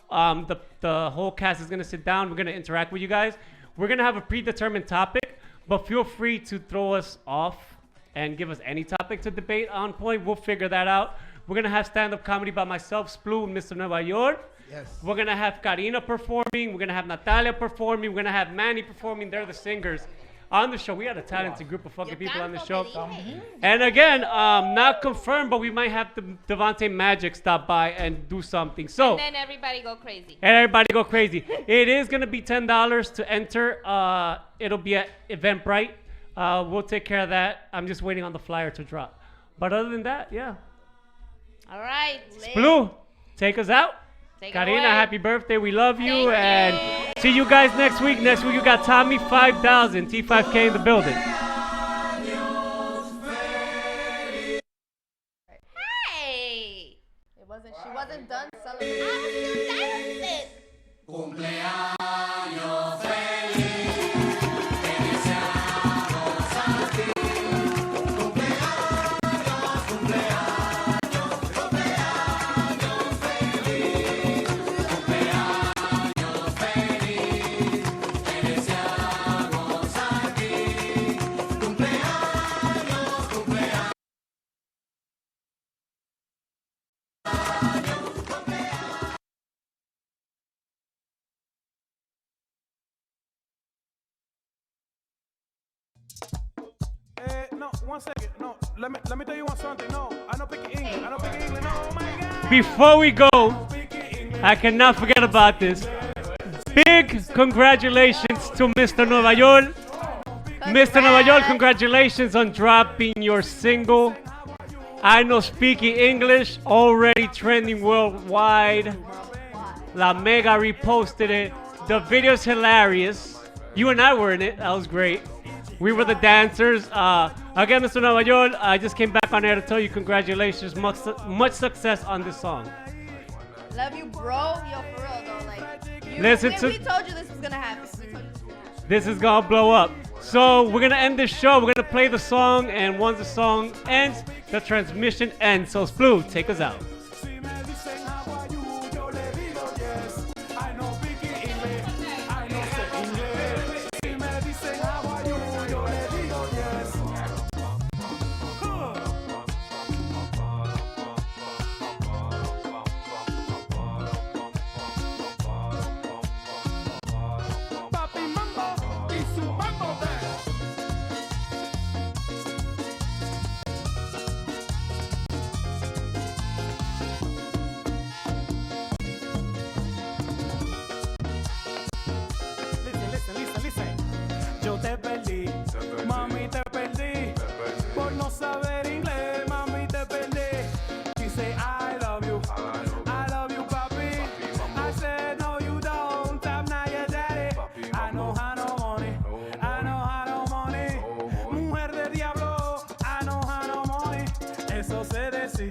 The whole cast is going to sit down. We're going to interact with you guys. We're going to have a predetermined topic, but feel free to throw us off and give us any topic to debate on point. We'll figure that out. We're going to have stand-up comedy by myself, Splu, and Mr. Nueva York. Yes. We're going to have Karina performing. We're going to have Natalia performing. We're going to have Manny performing. They're the singers on the show. We had a talented group of fucking people on the show. And again, not confirmed, but we might have Devonte Magic stop by and do something. So, and then everybody go crazy. It is going to be $10 to enter. It'll be at Eventbrite. We'll take care of that. I'm just waiting on the flyer to drop. But other than that, yeah. All right. Blue, take us out. Karina, happy birthday. We love you. And see you guys next week. Next week, you got Tommy 5000, T5K in the building. Hey. she wasn't done celebrating. Cumpleaños feliz. No, 1 second. No, let me tell you something. No, I don't speak English. No, oh my God. Before we go, I cannot forget about this. Big congratulations to Mr. Nueva York. Mr. Nueva York, congratulations on dropping your single. I Know Speaking English, already trending worldwide. La Mega reposted it. The video's hilarious. You and I were in it. That was great. We were the dancers. Again, Mr. Nueva York, I just came back on air to tell you congratulations. Much success on this song. Love you, bro. Yo, for real, though. Like, we told you this was going to happen. This is going to blow up. So we're going to end this show. We're going to play the song. And once the song ends, the transmission ends. So, Splu, take us out.